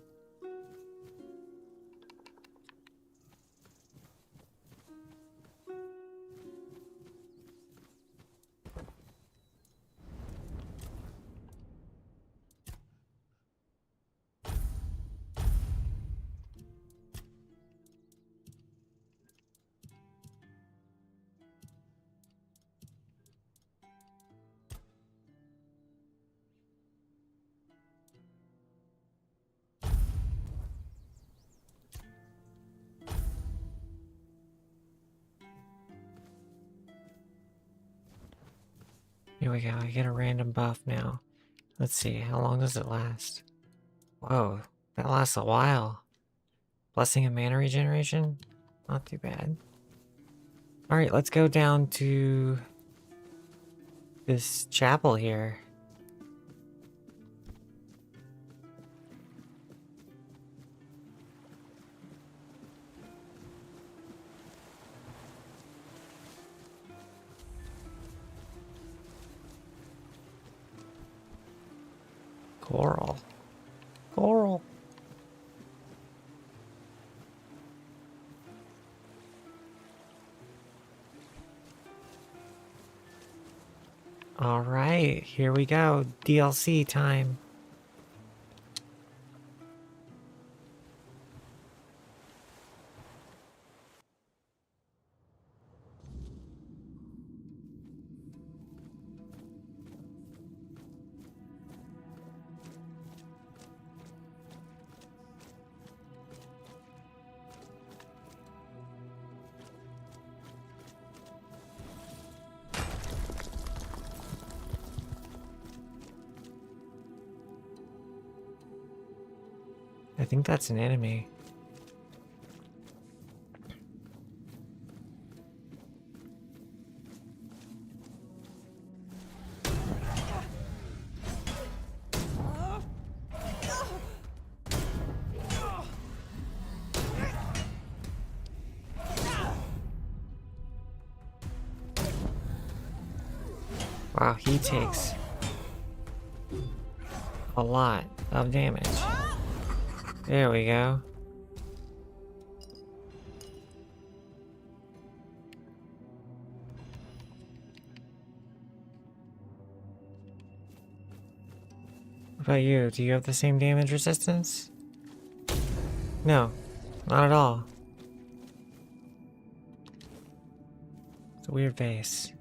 Here we go, I get a random buff now. Let's see, how long does it last? Whoa, that lasts a while. Blessing of mana regeneration? Not too bad. Alright, let's go down to this chapel here. Coral. Coral. Alright, here we go. DLC time. I think that's an enemy. Wow, he takes a lot of damage. There we go. What about you? Do you have the same damage resistance? No, not at all. It's a weird base.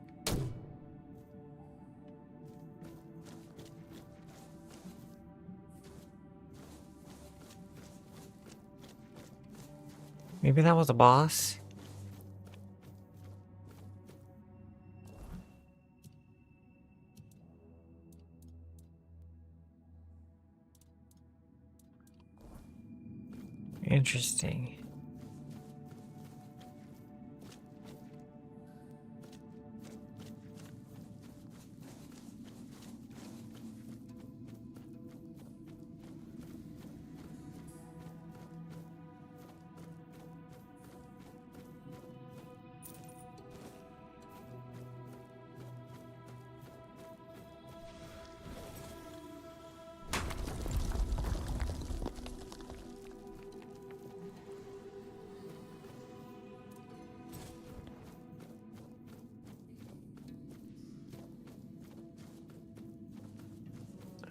Maybe that was a boss? Interesting.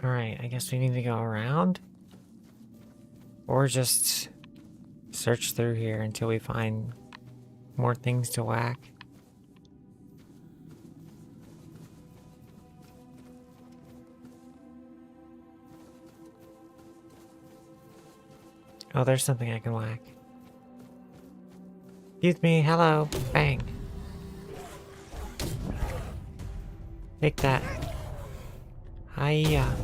Alright, I guess we need to go around. Or just search through here until we find more things to whack. Oh, there's something I can whack. Excuse me, hello, bang. Take that. Hiya.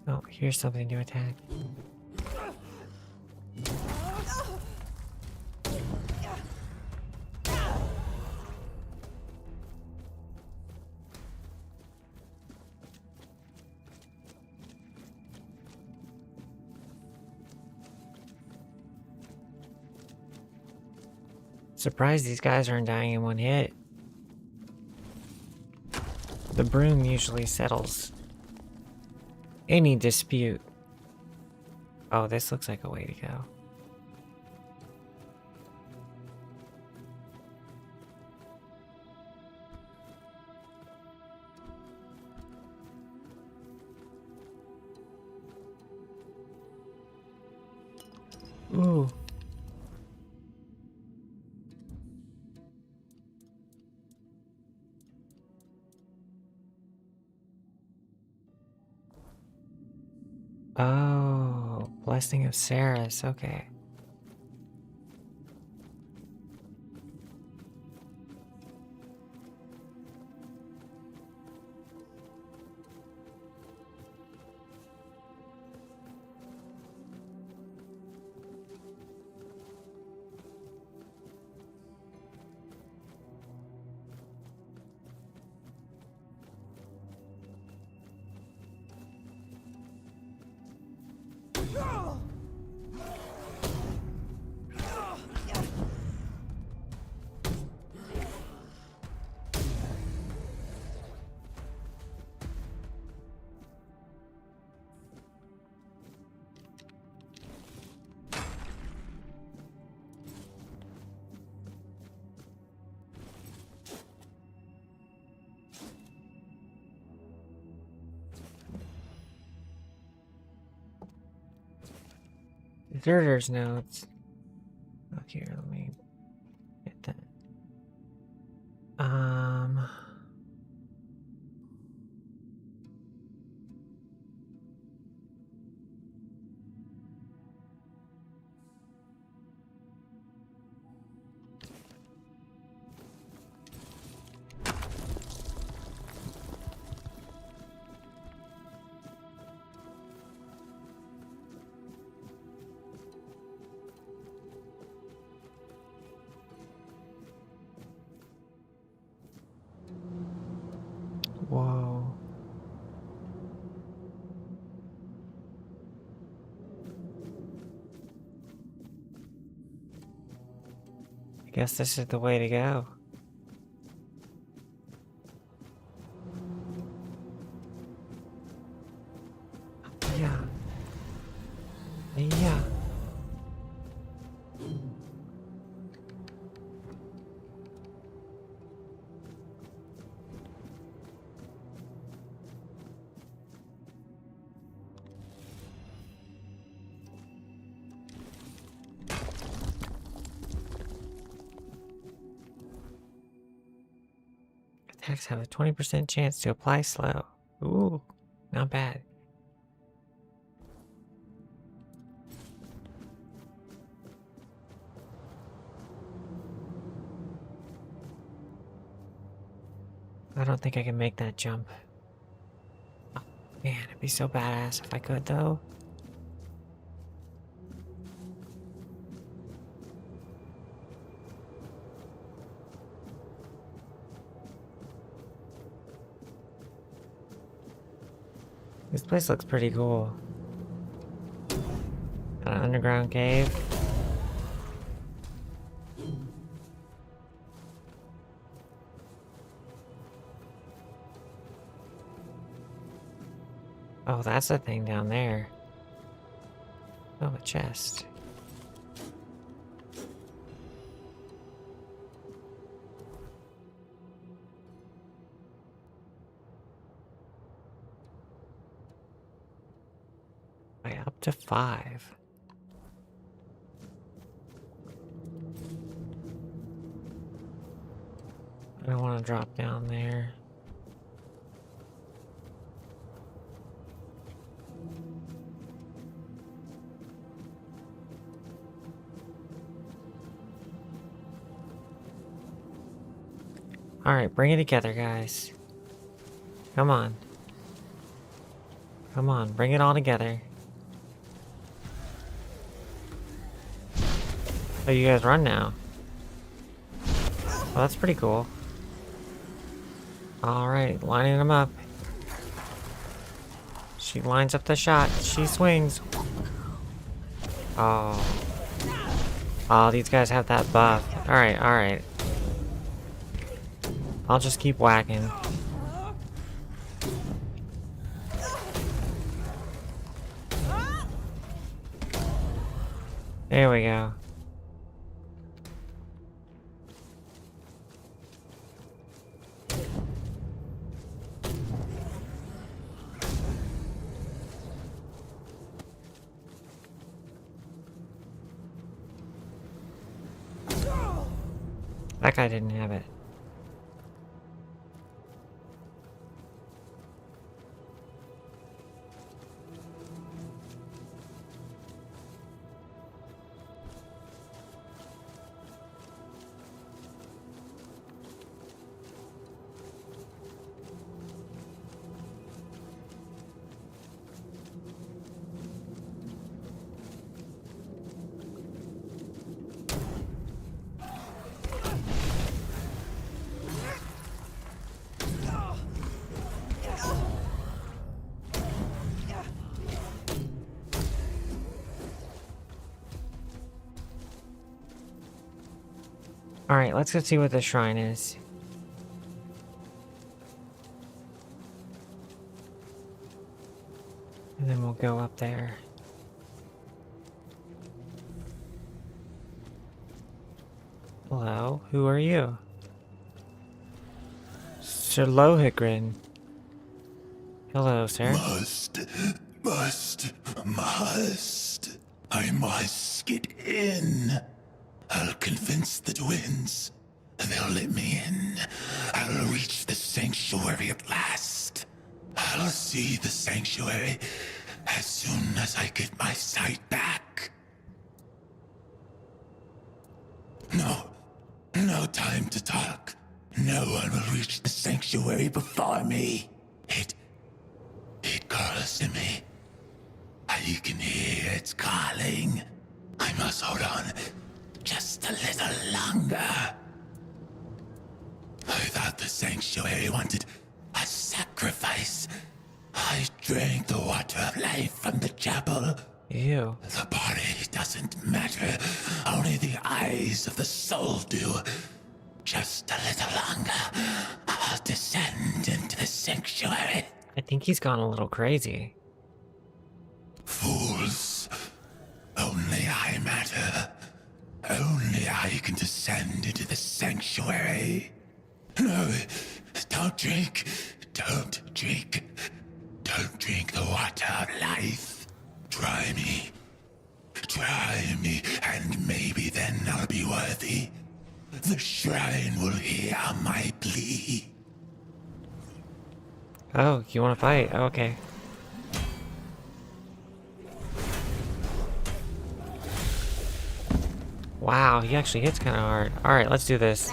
Oh, here's something to attack. Surprised these guys aren't dying in one hit. The broom usually settles any dispute. Oh, this looks like a way to go. Ooh. Oh, Blessing of Sarras, okay. Deserter's notes. Oh, here, let me get that. Whoa. I guess this is the way to go. Yeah. Yeah. Attacks have a 20% chance to apply slow. Ooh, not bad. I don't think I can make that jump. Oh, man, it'd be so badass if I could, though. This place looks pretty cool. Got an underground cave. Oh, that's the thing down there. Oh, a chest. By up to 5. I don't want to drop down there. Alright, bring it together, guys. Come on. Come on, bring it all together. Oh, you guys run now. Well, that's pretty cool. Alright, lining them up. She lines up the shot. She swings. Oh. Oh, these guys have that buff. Alright, alright. I'll just keep whacking. There we go. That guy didn't have it. Alright, let's go see what the shrine is. And then we'll go up there. Hello, who are you? Sir Lohengrin. Hello, sir. Must. I must get in. I'll convince the twins. They'll let me in. I'll reach the sanctuary at last. I'll see the sanctuary as soon as I get my sight back. No time to talk. No one will reach the sanctuary before me. It calls to me. I can hear its calling. I must hold on just a little longer. I thought the sanctuary wanted a sacrifice. I drank the water of life from the chapel. Ew. The body doesn't matter. Only the eyes of the soul do. Just a little longer. I'll descend into the sanctuary. I think he's gone a little crazy. Fools. Only I matter. Only I can descend into the sanctuary. No, don't drink. Don't drink. Don't drink the water of life. Try me, and maybe then I'll be worthy. The shrine will hear my plea. Oh, you want to fight? Oh, okay. Wow, he actually hits kind of hard. Alright, let's do this.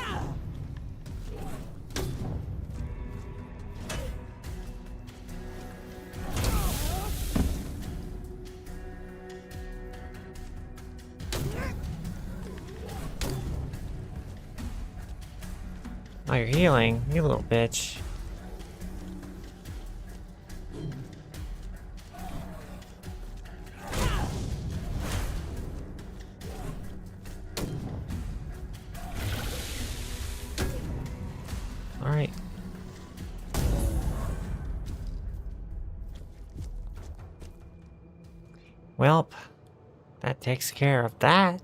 Oh, you're healing, you little bitch. Alright. Welp, that takes care of that.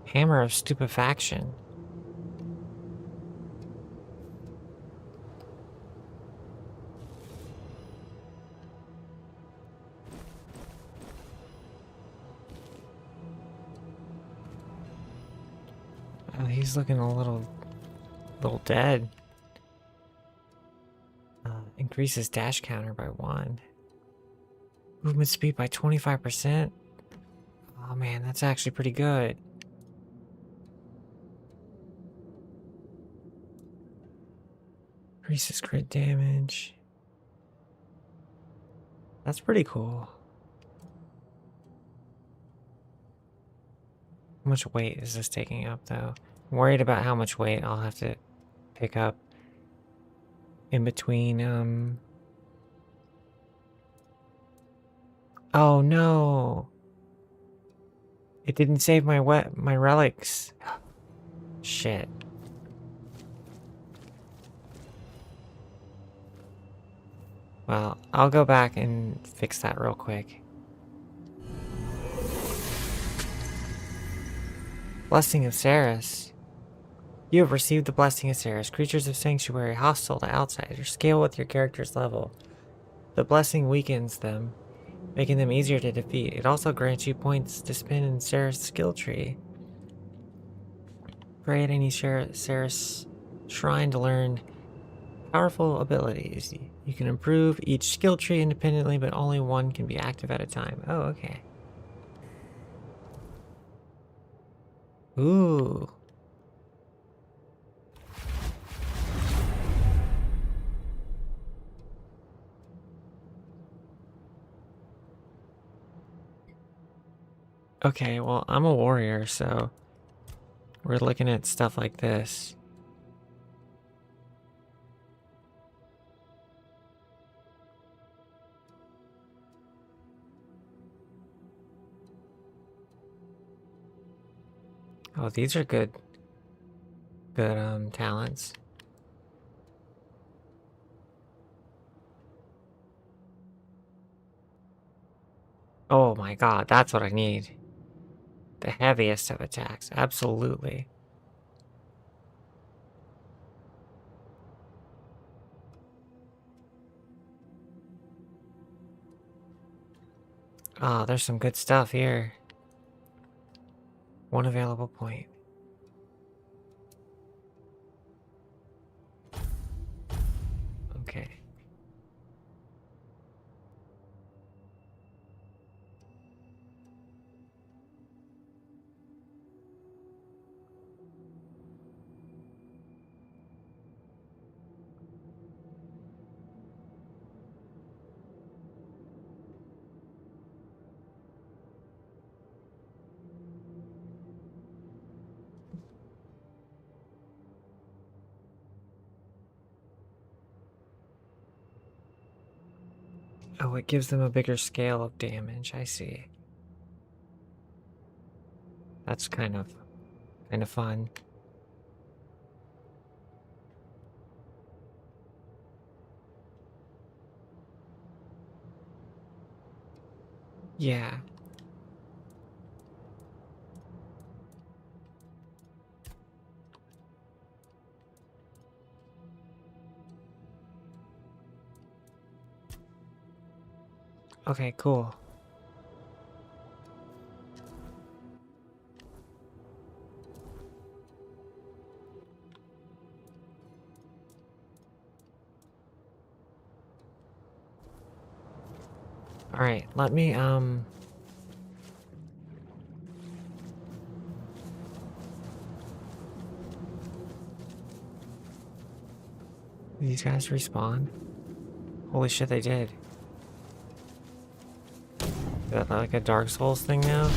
Hammer of Stupefaction. Oh, he's looking a little dead. Increases dash counter by 1. Movement speed by 25%. Oh man, that's actually pretty good. Increases crit damage. That's pretty cool. How much weight is this taking up though? I'm worried about how much weight I'll have to pick up in between, Oh no! It didn't save my relics. Shit. Well, I'll go back and fix that real quick. Blessing of Sarras. You have received the Blessing of Sarras. Creatures of Sanctuary hostile to outsiders. Scale with your character's level. The blessing weakens them, making them easier to defeat. It also grants you points to spend in Sarras' skill tree. Pray at any Sarras shrine to learn powerful abilities. You can improve each skill tree independently, but only one can be active at a time. Oh, okay. Ooh. Okay, well, I'm a warrior, so we're looking at stuff like this. Oh, these are good talents. Oh my god, that's what I need. The heaviest of attacks, absolutely. Oh, there's some good stuff here. One available point. Okay. Oh, it gives them a bigger scale of damage, I see. That's kind of fun. Yeah. Okay, cool. Alright, let me, these guys respawn? Holy shit, they did. Is that like a Dark Souls thing now?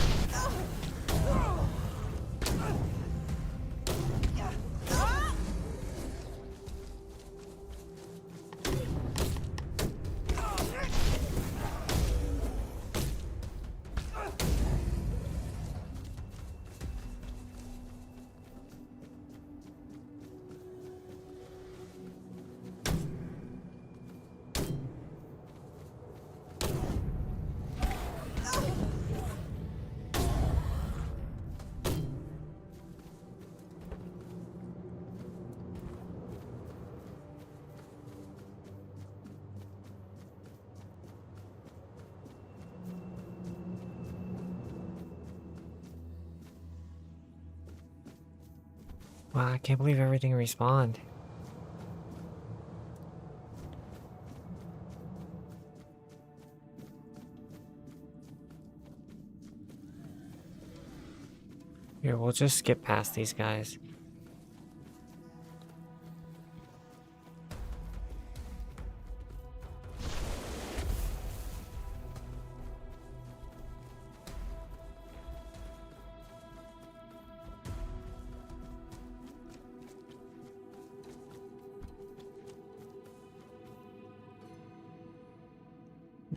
Wow, I can't believe everything respawned. Here, we'll just skip past these guys.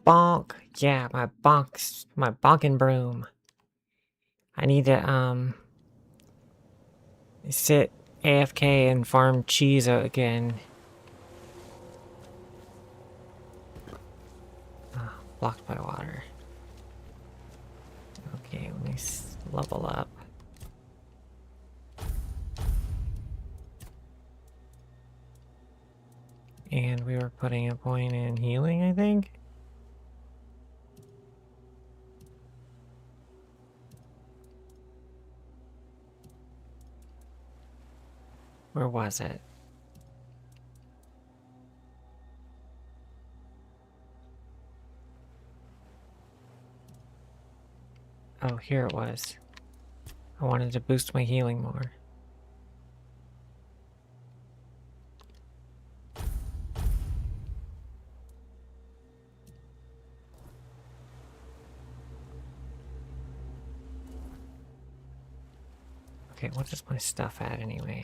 Bonk! Yeah, my bonking broom. I need to, sit AFK and farm cheese again. Oh, blocked by water. Okay, let me level up. And we were putting a point in healing, I think? Where was it? Oh, here it was. I wanted to boost my healing more. Okay, what does my stuff add anyway?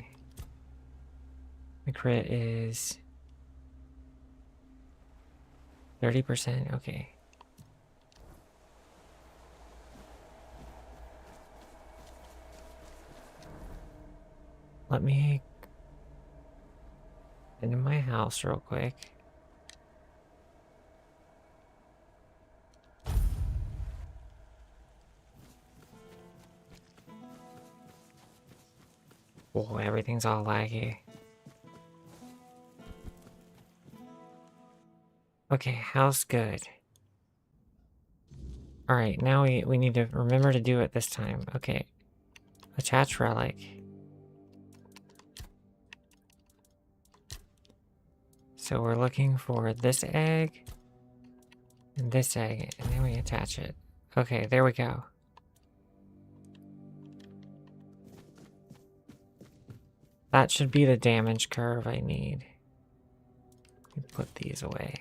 My crit is 30%, okay. Let me get into my house real quick. Oh, everything's all laggy. Okay, house good. Alright, now we need to remember to do it this time. Okay. Attach relic. So we're looking for this egg and this egg, and then we attach it. Okay, there we go. That should be the damage curve I need. Let me put these away.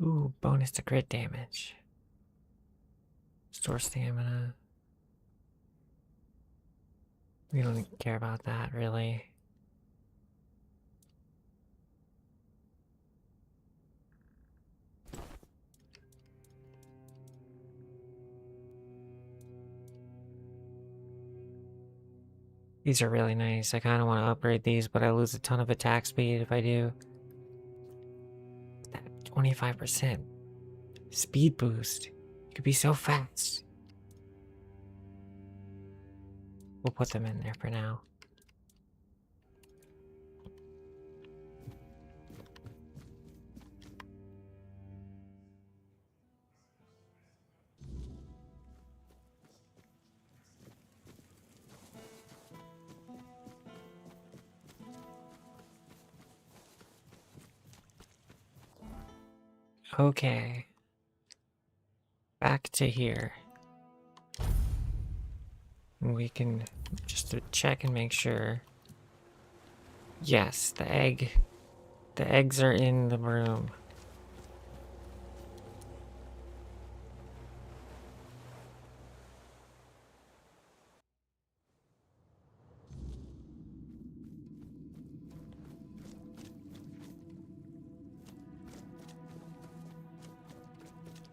Ooh, bonus to crit damage. Store stamina. We don't care about that, really. These are really nice. I kind of want to upgrade these, but I lose a ton of attack speed if I do. That 25% speed boost. You could be so fast. We'll put them in there for now. Okay. Back to here. We can just check and make sure. Yes, the eggs are in the room.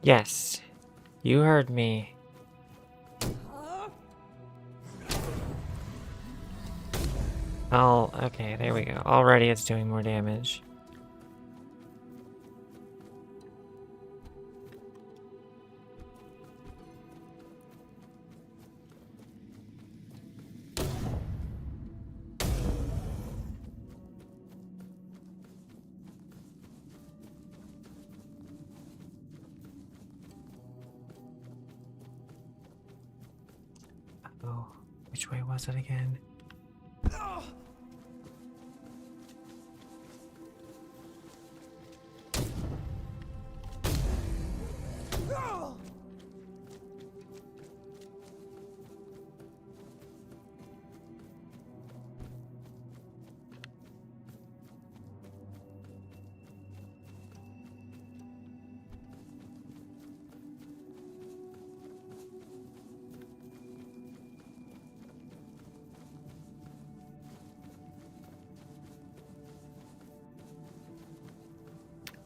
Yes, you heard me. Okay, there we go. Already it's doing more damage. Oh, which way was it again?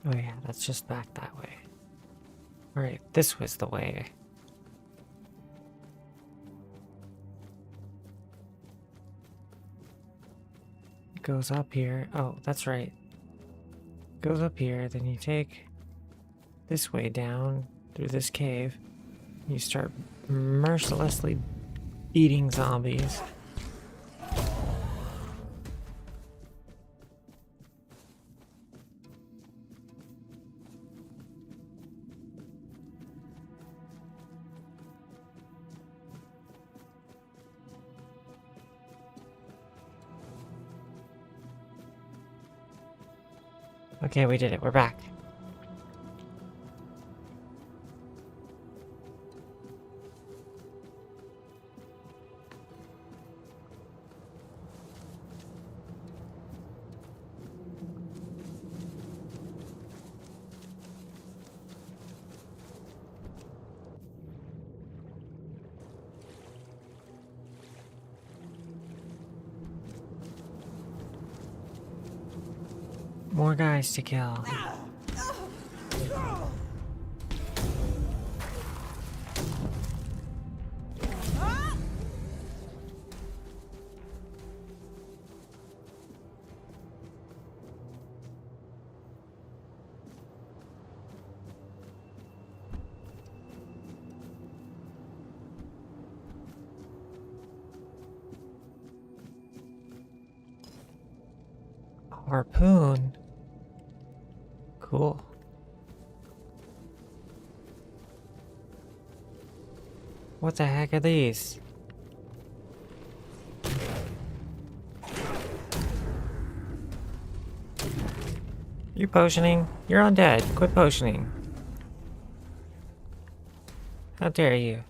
Oh yeah, that's just back that way. Alright, this was the way. It goes up here. Oh, that's right. Goes up here, then you take this way down through this cave. You start mercilessly beating zombies. Okay, we did it. We're back. More guys to kill. Harpoon. Cool. What the heck are these? You potioning? You're undead. Quit potioning. How dare you?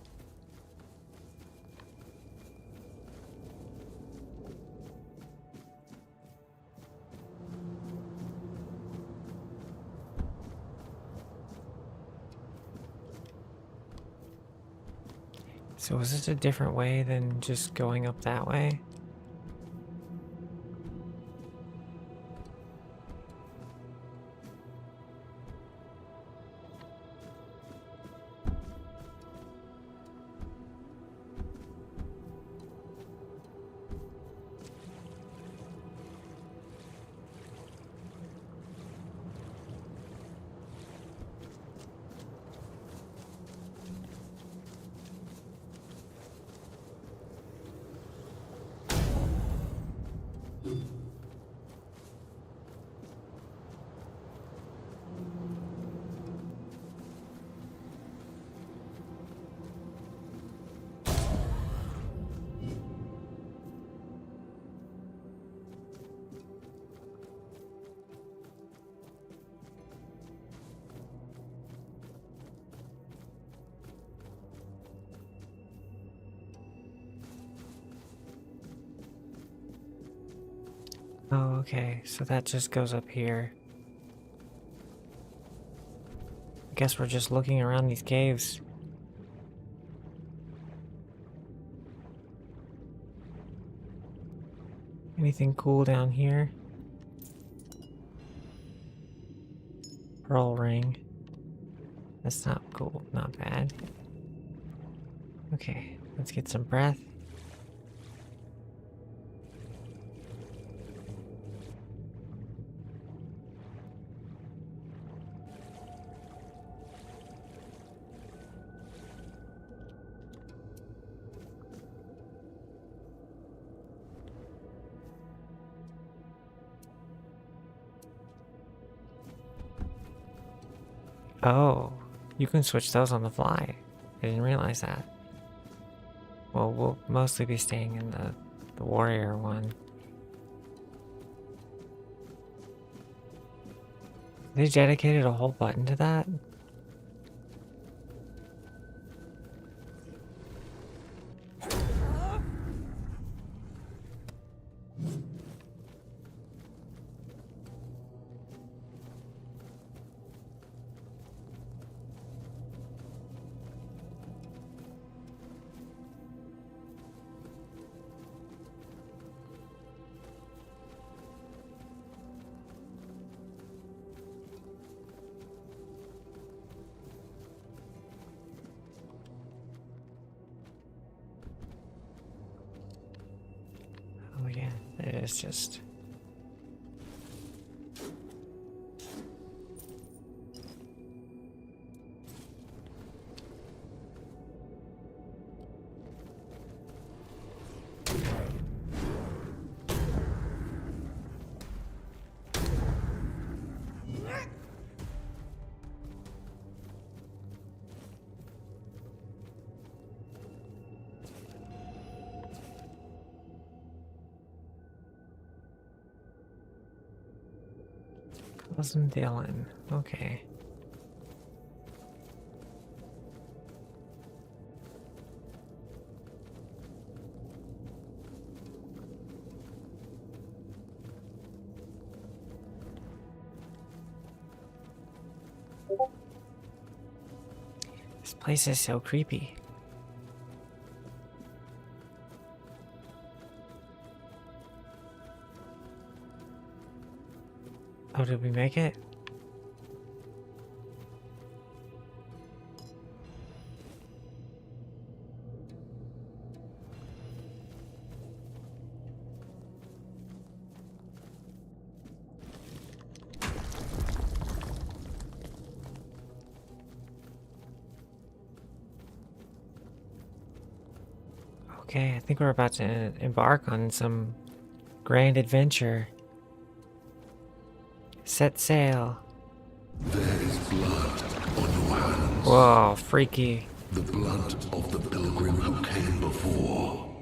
So is this a different way than just going up that way? Oh, okay. So that just goes up here. I guess we're just looking around these caves. Anything cool down here? Pearl ring. That's not cool. Not bad. Okay, let's get some breath. Oh, you can switch those on the fly. I didn't realize that. Well, we'll mostly be staying in the warrior one. They dedicated a whole button to that? Oh yeah, it's just... Cousin Dylan. Okay. This place is so creepy. Oh, did we make it? Okay, I think we're about to embark on some grand adventure. Set sail. There is blood on your hands. Whoa, freaky. The blood of the pilgrim who came before.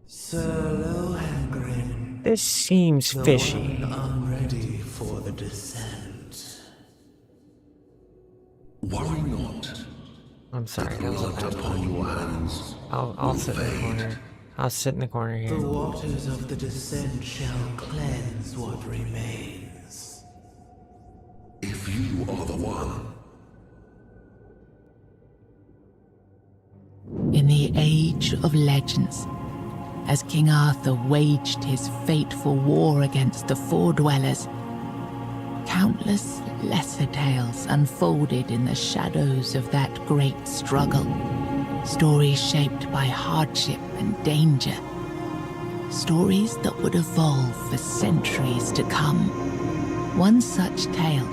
Sir Lohengrin. This seems fishy. I'm ready for the descent. Worry not. I'm sorry. The blood upon your hands. I'll sit in the corner. I'll sit in the corner here. The waters of the descent shall cleanse what remains. If you are the one. In the Age of Legends, as King Arthur waged his fateful war against the Four-Dwellers, countless lesser tales unfolded in the shadows of that great struggle. Stories shaped by hardship and danger. Stories that would evolve for centuries to come. One such tale,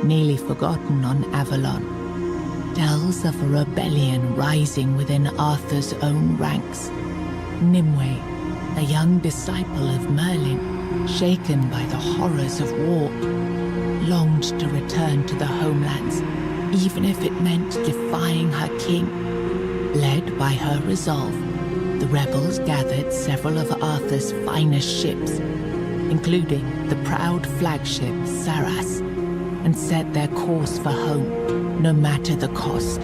nearly forgotten on Avalon, tells of a rebellion rising within Arthur's own ranks. Nimue, a young disciple of Merlin, shaken by the horrors of war, longed to return to the homelands, even if it meant defying her king. Led by her resolve, the rebels gathered several of Arthur's finest ships, including the proud flagship Sarras, and set their course for home, no matter the cost.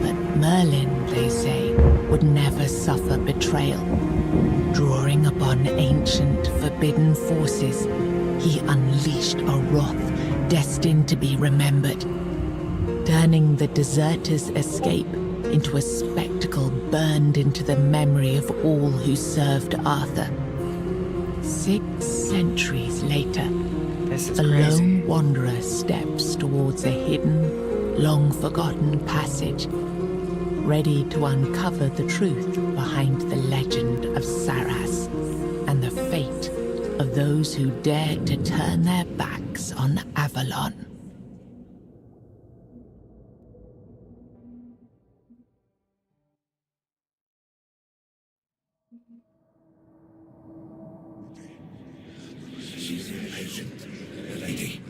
But Merlin, they say, would never suffer betrayal. Drawing upon upon ancient, forbidden forces, he unleashed a wrath destined to be remembered, turning the deserters' escape into a spectacle burned into the memory of all who served Arthur. 6 centuries later, a lone wanderer steps towards a hidden, long-forgotten passage, ready to uncover the truth behind the legend of Sarras and the fate of those who dared to turn their backs on Avalon. She's impatient, the lady.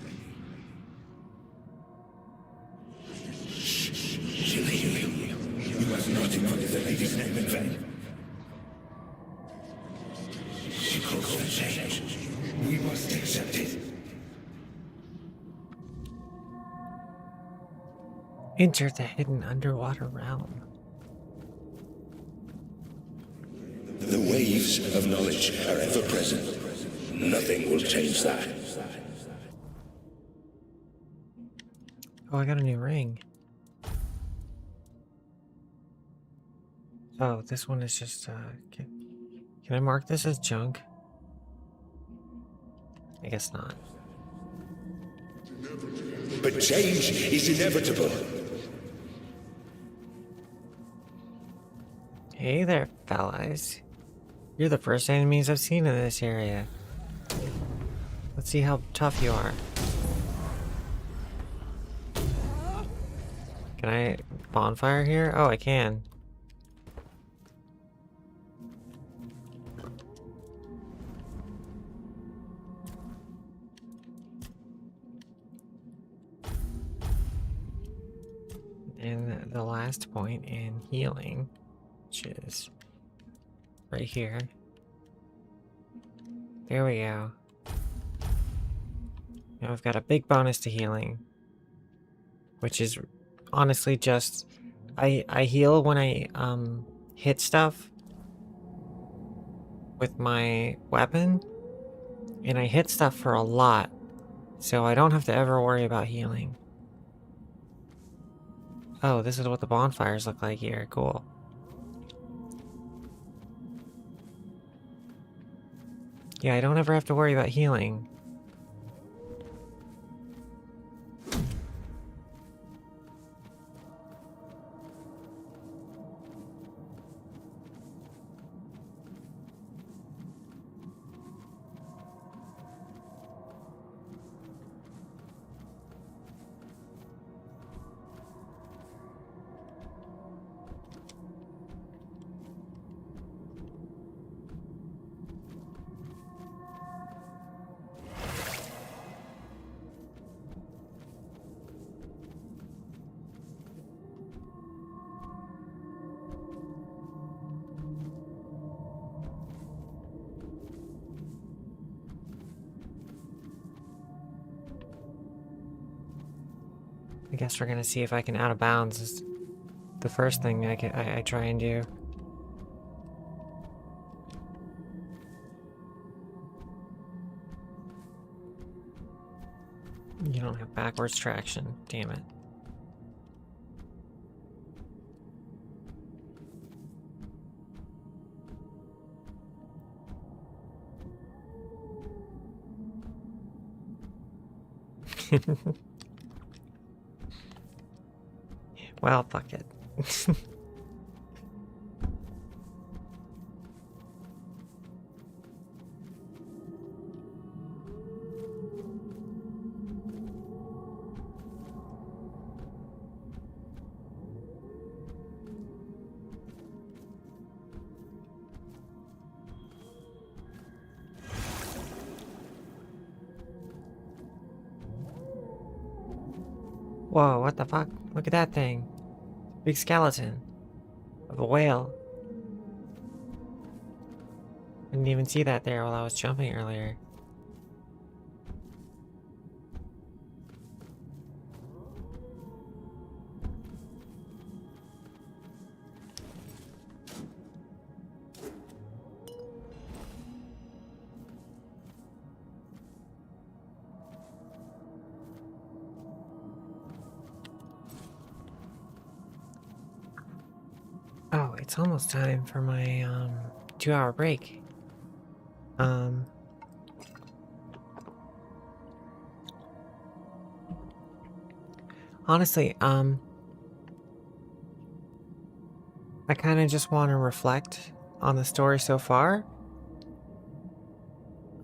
She'll hear you. You must not invoke the lady's name in vain. She calls for change. We must accept it. Enter the hidden underwater realm. The waves of knowledge are ever present. Nothing will change that. Oh, I got a new ring. Oh, this one is just, can I mark this as junk? I guess not. But change is inevitable. Hey there, fellas. You're the first enemies I've seen in this area. Let's see how tough you are. Can I bonfire here? Oh, I can. And the last point in healing, which is right here. There we go. Now I've got a big bonus to healing, which is honestly just I heal when I hit stuff with my weapon, and I hit stuff for a lot, so I don't have to ever worry about healing. Oh, this is what the bonfires look like here. Cool. Yeah, I don't ever have to worry about healing. I guess we're gonna see if I can out of bounds. Is the first thing I try and do. You don't have backwards traction. Damn it. Well, fuck it. Whoa, what the fuck? Look at that thing. Big skeleton of a whale. Didn't even see that there while I was jumping earlier. it's almost time for my 2-hour break. Honestly, I kind of just want to reflect on the story so far.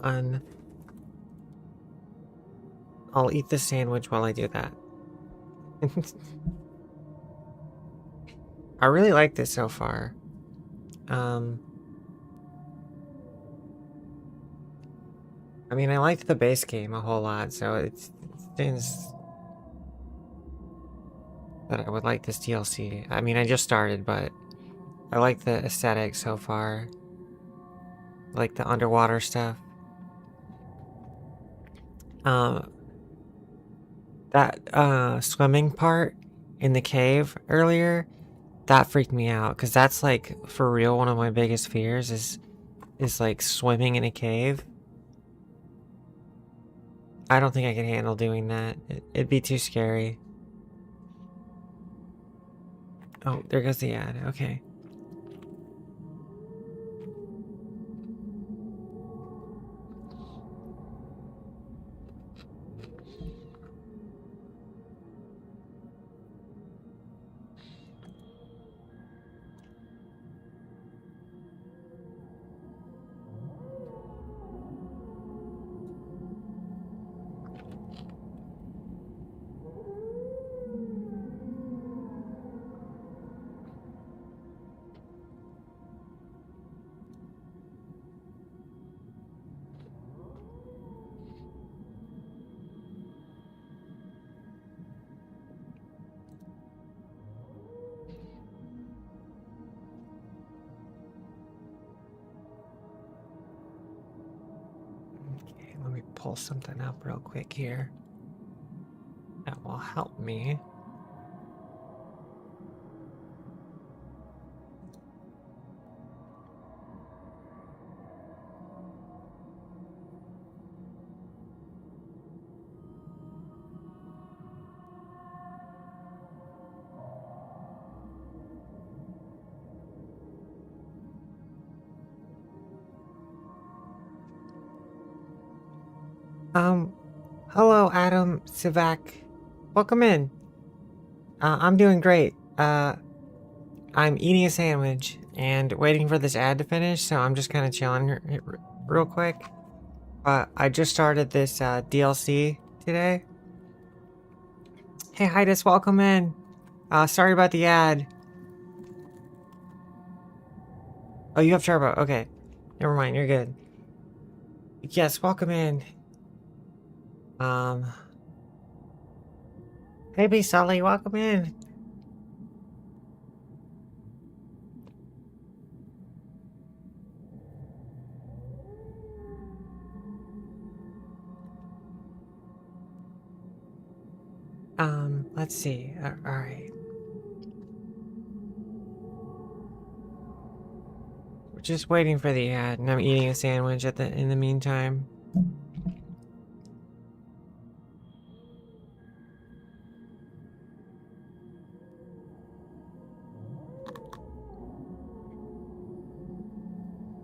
And I'll eat the sandwich while I do that. I really like this so far. I mean, I liked the base game a whole lot, so it's things that I would like this DLC. I mean, I just started, but I like the aesthetic so far. I like the underwater stuff. That swimming part in the cave earlier, that freaked me out, because that's like for real one of my biggest fears is like swimming in a cave. I don't think I can handle doing that. It'd be too scary. Oh, there goes the ad. Okay. Let me pull something up real quick here. That will help me. Hello, Adam Sivak. Welcome in. I'm doing great. I'm eating a sandwich and waiting for this ad to finish, so I'm just kind of chilling real quick. I just started this DLC today. Hey, Hydus, welcome in. Sorry about the ad. Oh, you have turbo. Okay. Never mind, you're good. Yes, welcome in. Hey, B Sully, welcome in. Let's see. All right. We're just waiting for the ad, and I'm eating a sandwich in the meantime.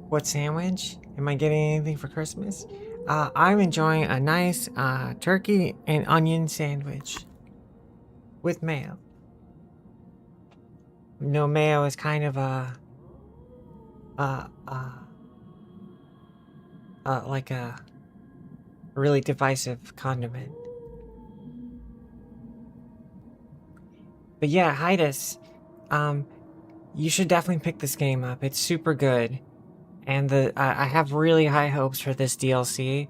What sandwich? Am I getting anything for Christmas? I'm enjoying a nice turkey and onion sandwich with mayo. No, mayo is kind of like a really divisive condiment. But yeah, Hydus, you should definitely pick this game up. It's super good. And I have really high hopes for this DLC,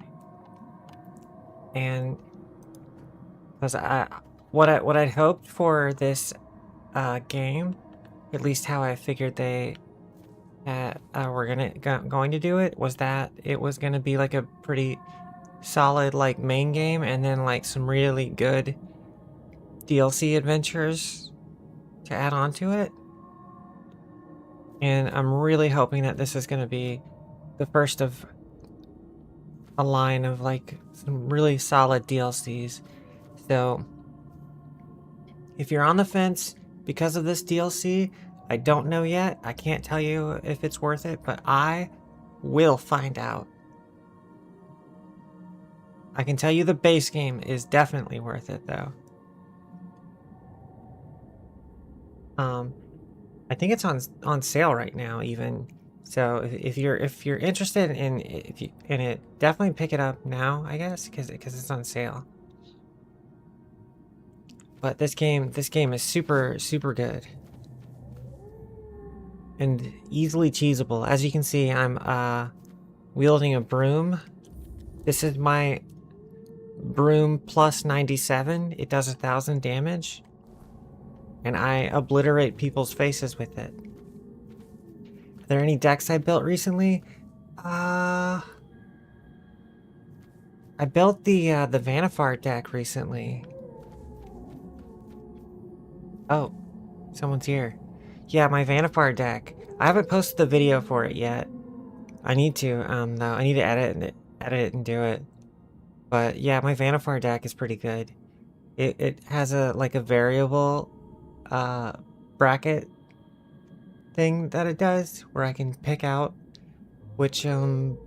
and because what I'd hoped for this game, at least how I figured they were going to do it, was that it was gonna be like a pretty solid like main game, and then like some really good DLC adventures to add on to it. And I'm really hoping that this is going to be the first of a line of like some really solid DLCs. So if you're on the fence because of this DLC, I don't know yet. I can't tell you if it's worth it, but I will find out. I can tell you the base game is definitely worth it, though. I think it's on sale right now, even. So if you're interested in it, definitely pick it up now, I guess, because it's on sale. But this game is super good and easily cheesable. As you can see, I'm wielding a broom. This is my broom plus 97. It does 1,000 damage, and I obliterate people's faces with it. Are there any decks I built recently? I built the Vanifar deck recently. Oh, someone's here. Yeah, my Vanifar deck. I haven't posted the video for it yet. I need to, though. I need to edit it and do it. But yeah, my Vanifar deck is pretty good. It has a variable bracket thing that it does, where I can pick out which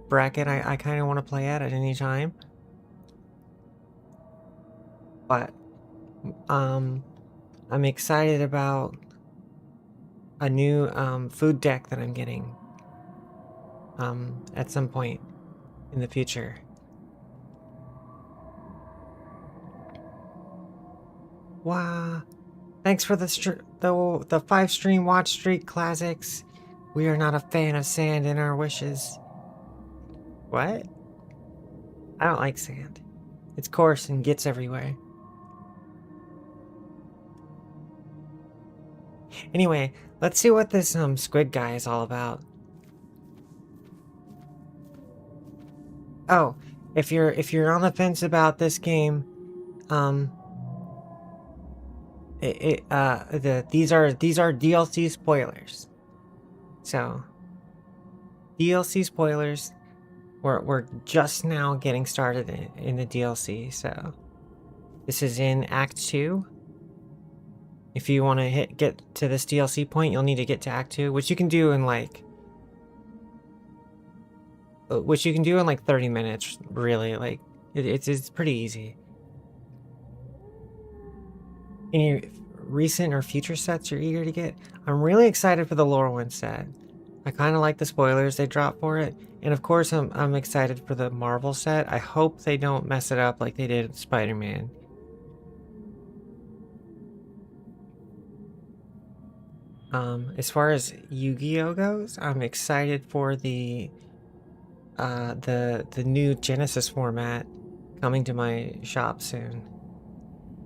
bracket I kind of want to play at any time. But I'm excited about a new food deck that I'm getting at some point in the future. Wow. Thanks for the 5 stream watch streak, classics. We are not a fan of sand in our wishes. What? I don't like sand. It's coarse and gets everywhere. Anyway, let's see what this squid guy is all about. Oh, if you're on the fence about this game, these are DLC spoilers. So, DLC spoilers. We're just now getting started in the DLC. So, this is in Act 2. If you want to get to this DLC point, you'll need to get to Act 2, which you can do in like 30 minutes, really. Like, it's pretty easy. Any recent or future sets you're eager to get? I'm really excited for the Lorwyn set. I kind of like the spoilers they dropped for it. And of course, I'm excited for the Marvel set. I hope they don't mess it up like they did with Spider-Man. As far as Yu-Gi-Oh goes, I'm excited for the new Genesis format coming to my shop soon.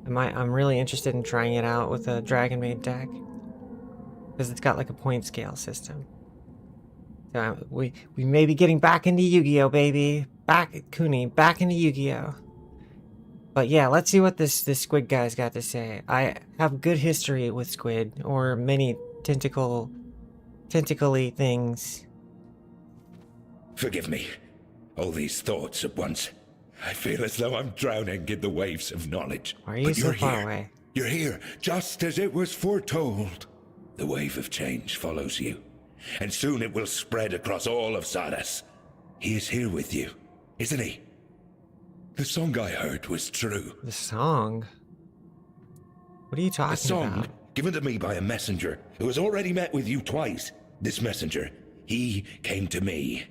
I'm really interested in trying it out with a Dragon Maid deck, because it's got like a point scale system. So we may be getting back into Yu-Gi-Oh, baby. Back into Yu-Gi-Oh. But yeah, let's see what this squid guy's got to say. I have good history with squid, or many tentacly things. Forgive me. All these thoughts at once. I feel as though I'm drowning in the waves of knowledge. Why are you so far away? You're here, just as it was foretold. The wave of change follows you, and soon it will spread across all of Sarras. He is here with you, isn't he? The song I heard was true. The song? What are you talking about? A song given to me by a messenger who has already met with you twice. This messenger, he came to me.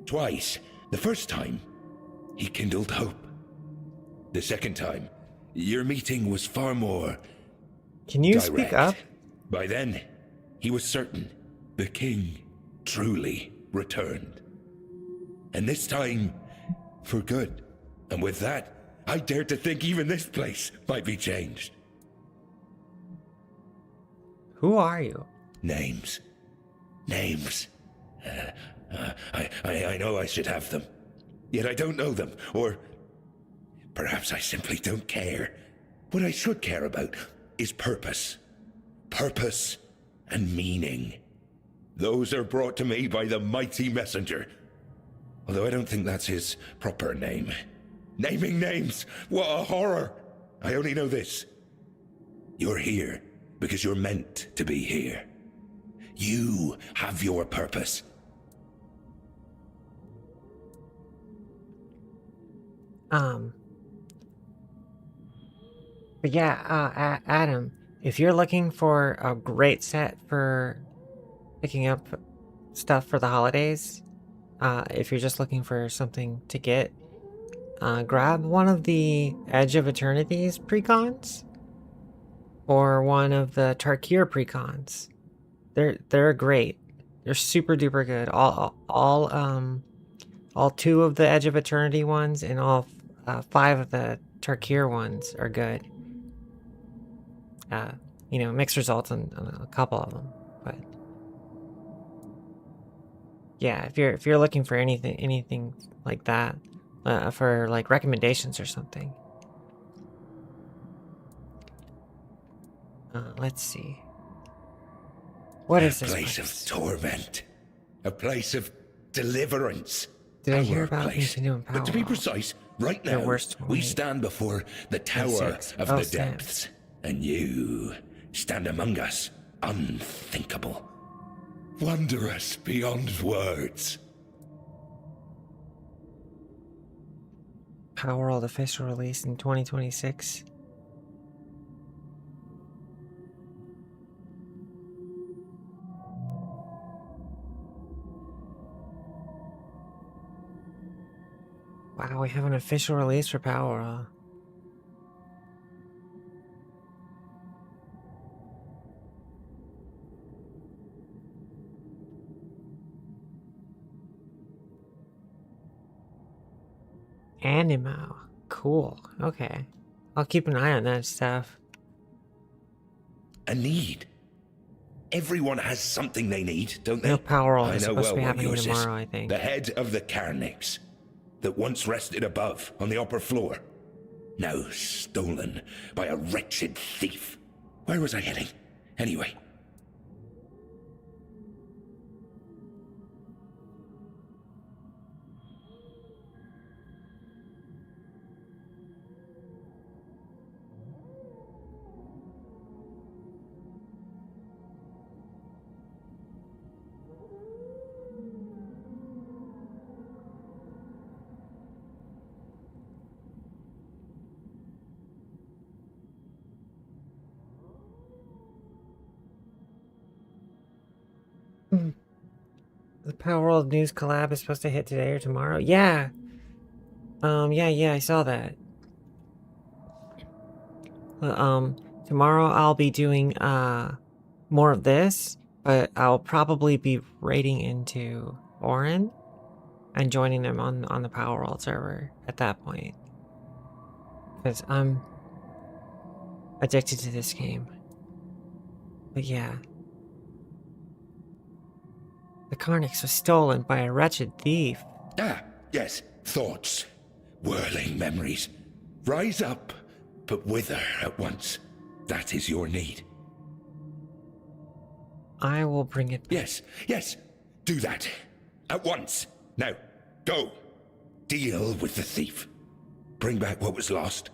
Twice. The first time, he kindled hope. The second time, your meeting was far more Can you direct. speak up? By then, he was certain the king truly returned. And this time, for good. And with that, I dared to think even this place might be changed. Who are you? Names. Names. I know I should have them. Yet I don't know them, or perhaps I simply don't care. What I should care about is purpose. Purpose and meaning. Those are brought to me by the mighty messenger. Although I don't think that's his proper name. Naming names! What a horror! I only know this. You're here because you're meant to be here. You have your purpose. But yeah, Adam, if you're looking for a great set for picking up stuff for the holidays, if you're just looking for something to get, grab one of the Edge of Eternity's precons or one of the Tarkir precons. They're great. They're super duper good. All 2 of the Edge of Eternity ones and all 5 of the Tarkir ones are good. You know, mixed results on a couple of them, but yeah, if you're looking for anything like that, for like recommendations or something. Let's see. What is this place of torment, a place of deliverance. Did I Our hear about place. Continue and Power? But to be precise, right now we stand before the Tower of the Depths, and you stand among us, unthinkable, wondrous beyond words. Power World official release in 2026. Wow, we have an official release for Power World. Animo. Cool. Okay. I'll keep an eye on that stuff. A need. Everyone has something they need, don't they? No, Power World is I know supposed to be well what happening yours tomorrow, is. I think. The head of the Carnix that once rested above on the upper floor, now stolen by a wretched thief. Where was I heading? Anyway. The Power World News collab is supposed to hit today or tomorrow? Yeah. Yeah, I saw that. Tomorrow I'll be doing, more of this, but I'll probably be raiding into Orin and joining them on the Power World server at that point. Because I'm addicted to this game. But yeah. The Carnix was stolen by a wretched thief. Ah, yes, thoughts, whirling memories. Rise up, but wither at once. That is your need. I will bring it back. Yes, do that. At once. Now, go. Deal with the thief. Bring back what was lost.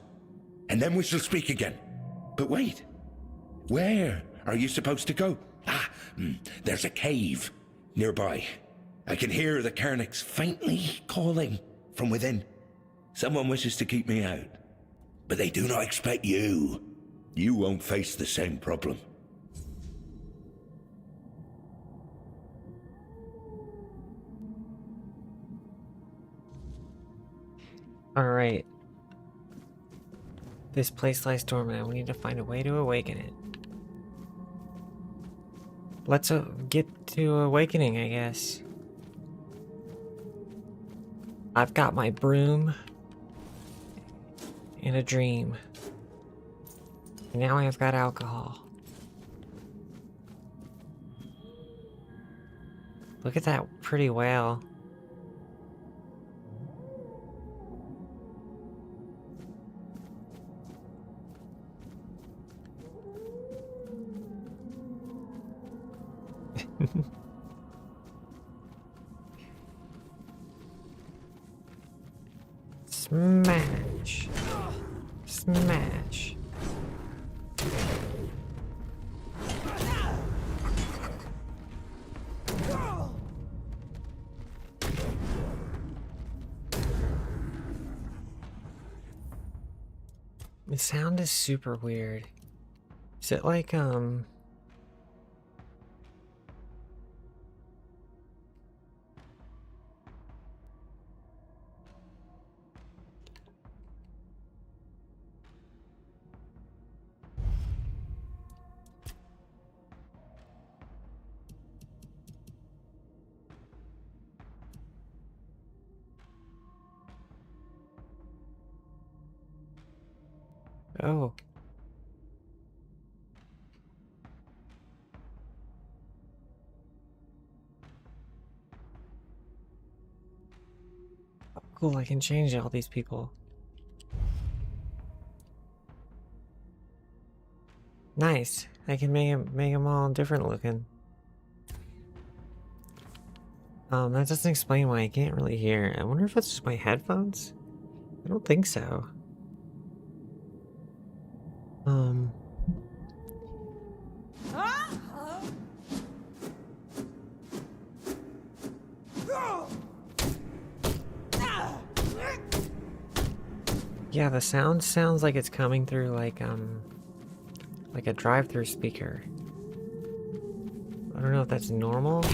And then we shall speak again. But wait. Where are you supposed to go? There's a cave nearby. I can hear the Carnix faintly calling from within. Someone wishes to keep me out. But they do not expect you. You won't face the same problem. Alright. This place lies dormant. We need to find a way to awaken it. Let's get to awakening, I guess. I've got my broom and a dream. And now I've got alcohol. Look at that pretty whale. Smash. Smash. The sound is super weird. Is it like, oh. Oh, cool, I can change all these people. Nice. I can make them all different looking. That doesn't explain why I can't really hear. I wonder if it's just my headphones? I don't think so. Yeah, the sound sounds like it's coming through like a drive-through speaker. I don't know if that's normal.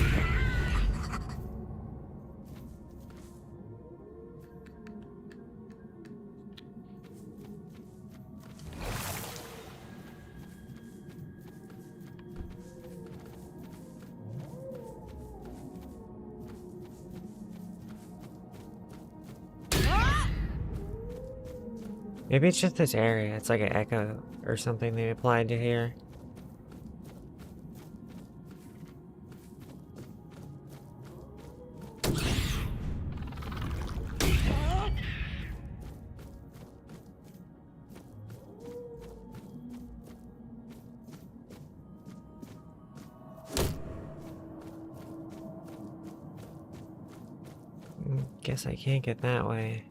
Maybe it's just this area. It's like an echo or something they applied to here. Guess I can't get that way.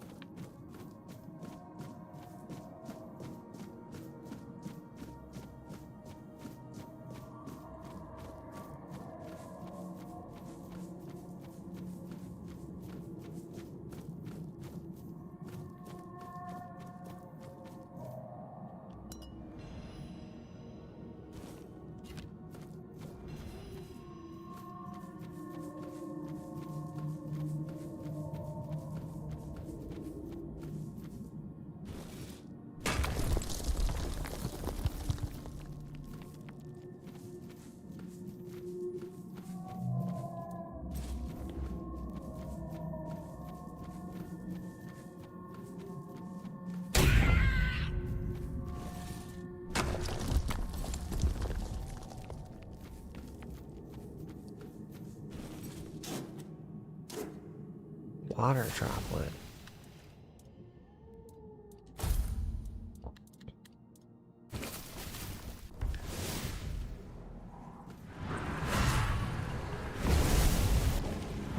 Water droplet.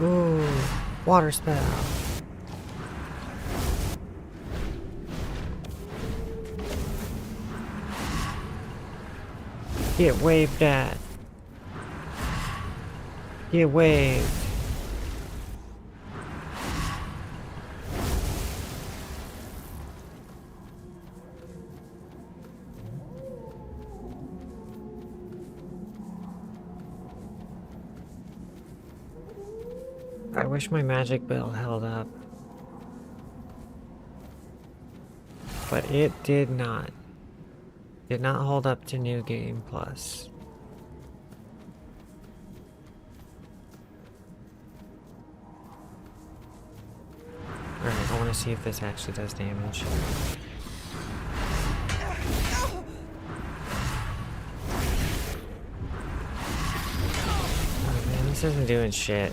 Ooh, water spell. Get waved at. Get waved. I wish my magic bill held up. But it did not. Did not hold up to New Game Plus. Alright, I want to see if this actually does damage. Oh man, this isn't doing shit.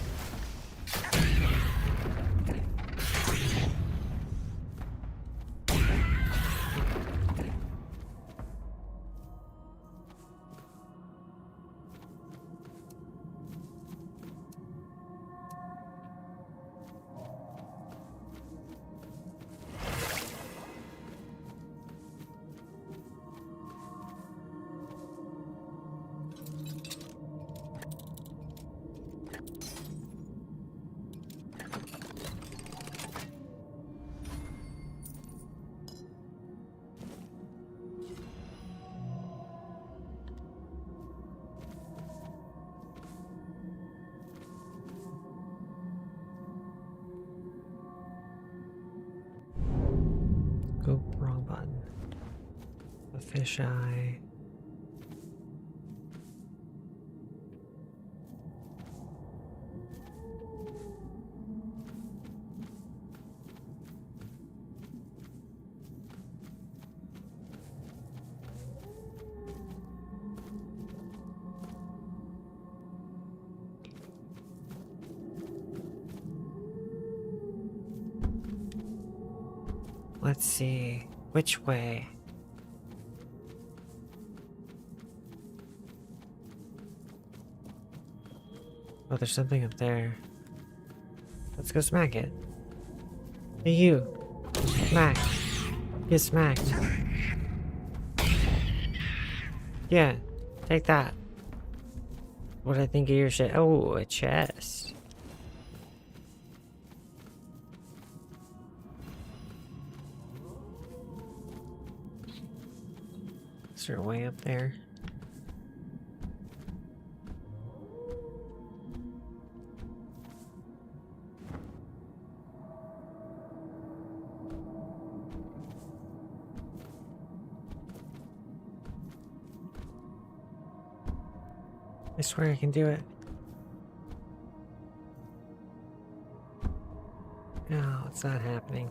Go wrong button. A fisheye. Let's see, which way? Oh, there's something up there. Let's go smack it. Hey, you. Smack. Get smacked. Yeah, take that. What do I think of your shit? Oh, a chest. Is there a way up there? I swear I can do it. No, it's not happening.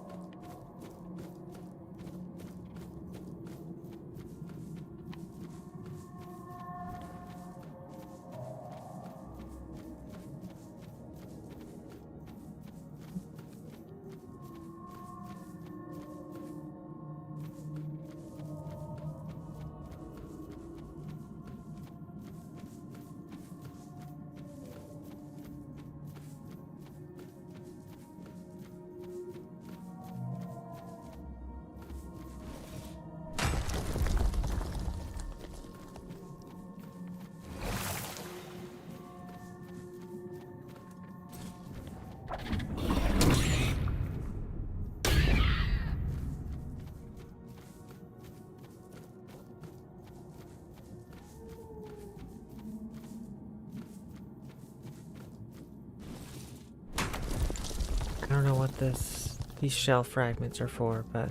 I don't know what these shell fragments are for, but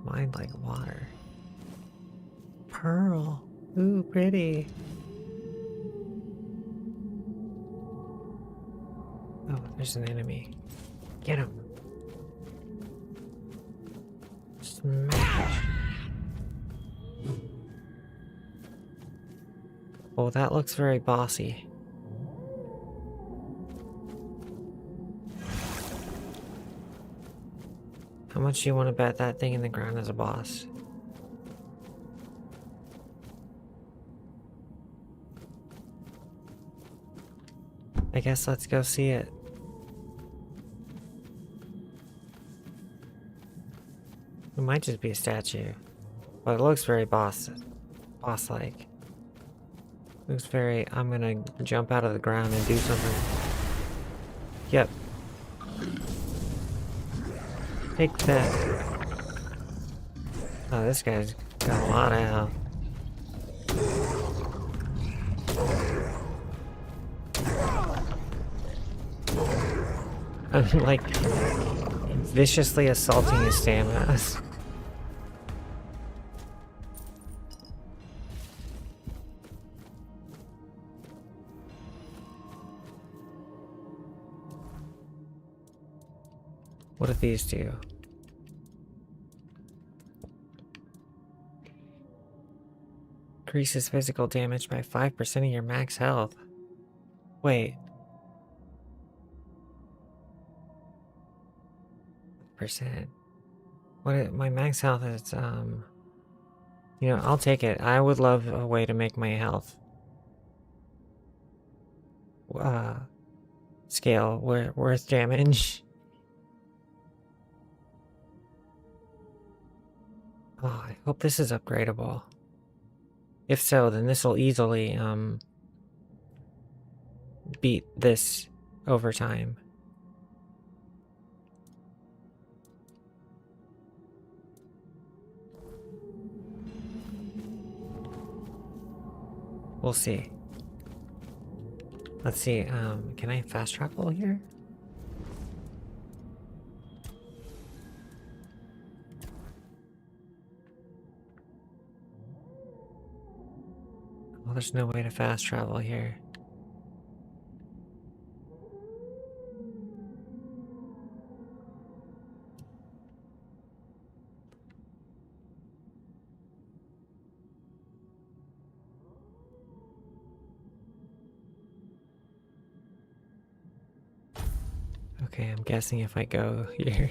mine like water. Pearl. Ooh, pretty. Oh, there's an enemy. Get him. Smash. Oh, that looks very bossy. How much do you want to bet that thing in the ground is a boss? I guess let's go see it. It might just be a statue. But it looks very boss-like. Looks very, I'm gonna jump out of the ground and do something. Yep. Take that. Oh, this guy's got a lot of health. I'm like viciously assaulting his stamina. What do these do? Increases physical damage by 5% of your max health. Wait. Percent. My max health is, you know, I'll take it. I would love a way to make my health scale worth damage. Oh, I hope this is upgradable. If so, then this will easily beat this over time. We'll see. Let's see, can I fast travel here? there's no way to fast travel here. Okay, I'm guessing if I go here.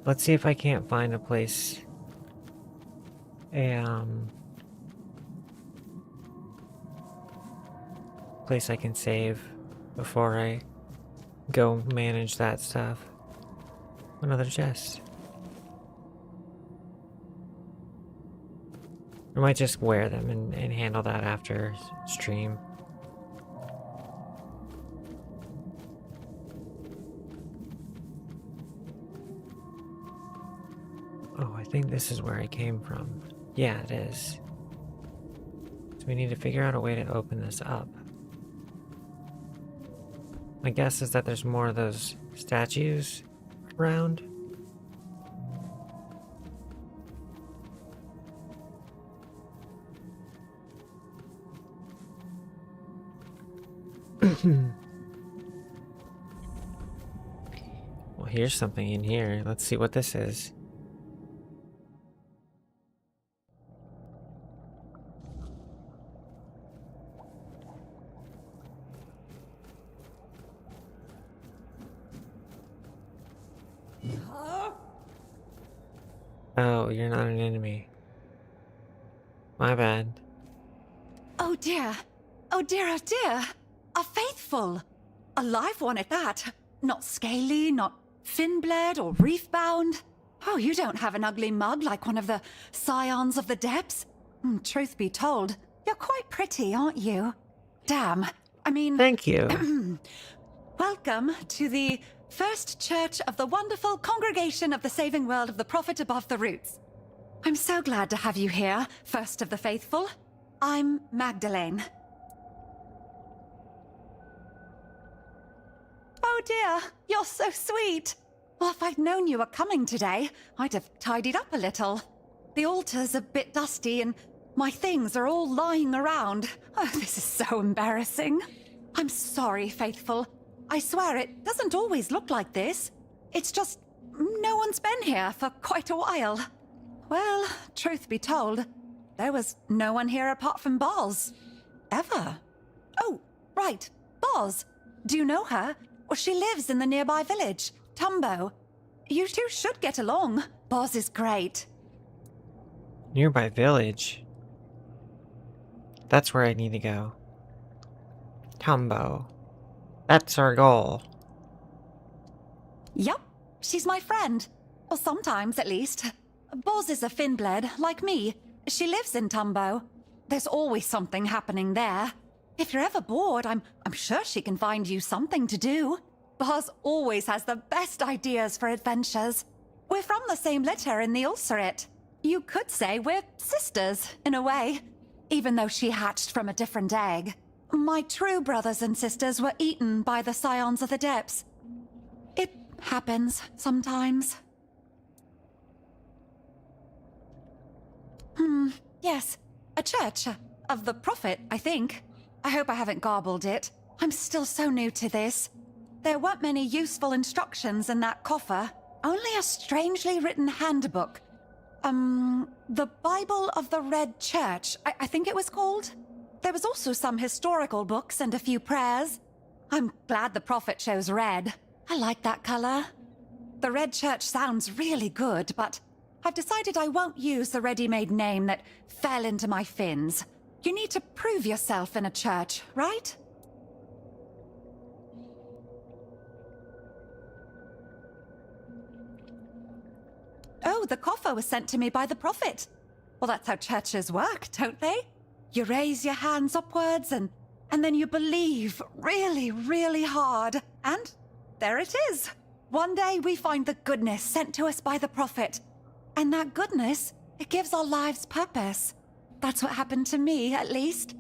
Let's see if I can't find a place. Place I can save before I go manage that stuff. Another chest. I might just wear them and handle that after stream. Oh, I think this is where I came from. Yeah, it is. So we need to figure out a way to open this up. My guess is that there's more of those statues around. Well, here's something in here. Let's see what this is. Oh, you're not an enemy. My bad. Oh dear. Oh dear, oh dear. A faithful. A live one at that. Not scaly, not fin-bled or reef-bound. Oh, you don't have an ugly mug like one of the scions of the depths. Truth be told, you're quite pretty, aren't you? Damn. I mean... Thank you. Welcome to the First Church of the wonderful Congregation of the Saving World of the Prophet Above the Roots. I'm so glad to have you here, First of the Faithful. I'm Magdalene. Oh dear, you're so sweet. Well, if I'd known you were coming today, I'd have tidied up a little. The altar's a bit dusty and my things are all lying around. Oh, this is so embarrassing. I'm sorry, Faithful. I swear it doesn't always look like this. It's just no one's been here for quite a while. Well, truth be told, there was no one here apart from Boz. Ever. Oh, right, Boz. Do you know her? Well, she lives in the nearby village, Tumbo. You two should get along. Boz is great. Nearby village? That's where I need to go. Tumbo. That's our goal. Yup, she's my friend. Well, sometimes at least. Boz is a Finbled, like me. She lives in Tumbo. There's always something happening there. If you're ever bored, I'm sure she can find you something to do. Boz always has the best ideas for adventures. We're from the same litter in the Ulcerate. You could say we're sisters, in a way, even though she hatched from a different egg. My true brothers and sisters were eaten by the scions of the depths. It happens sometimes. Yes, a church of the Prophet, I think. I hope I haven't garbled it. I'm still so new to this. There weren't many useful instructions in that coffer. Only a strangely written handbook. The Bible of the Red Church, I think it was called. There was also some historical books and a few prayers. I'm glad the Prophet chose red. I like that color. The Red Church sounds really good, but I've decided I won't use the ready-made name that fell into my fins. You need to prove yourself in a church, right? Oh, the coffer was sent to me by the Prophet. Well, that's how churches work, don't they? You raise your hands upwards and then you believe really, really hard. And there it is. One day we find the goodness sent to us by the Prophet. And that goodness, it gives our lives purpose. That's what happened to me, at least.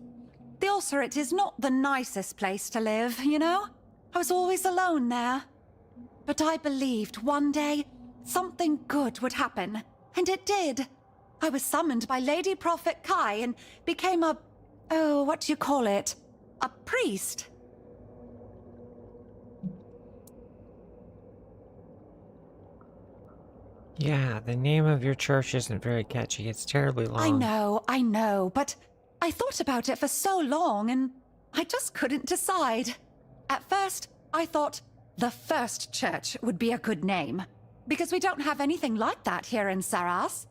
The Ulcerate is not the nicest place to live, you know? I was always alone there. But I believed one day something good would happen. And it did. I was summoned by Lady Prophet Kai and became what do you call it? A priest. Yeah, the name of your church isn't very catchy. It's terribly long. I know, but I thought about it for so long and I just couldn't decide. At first, I thought the First Church would be a good name, because we don't have anything like that here in Sarras.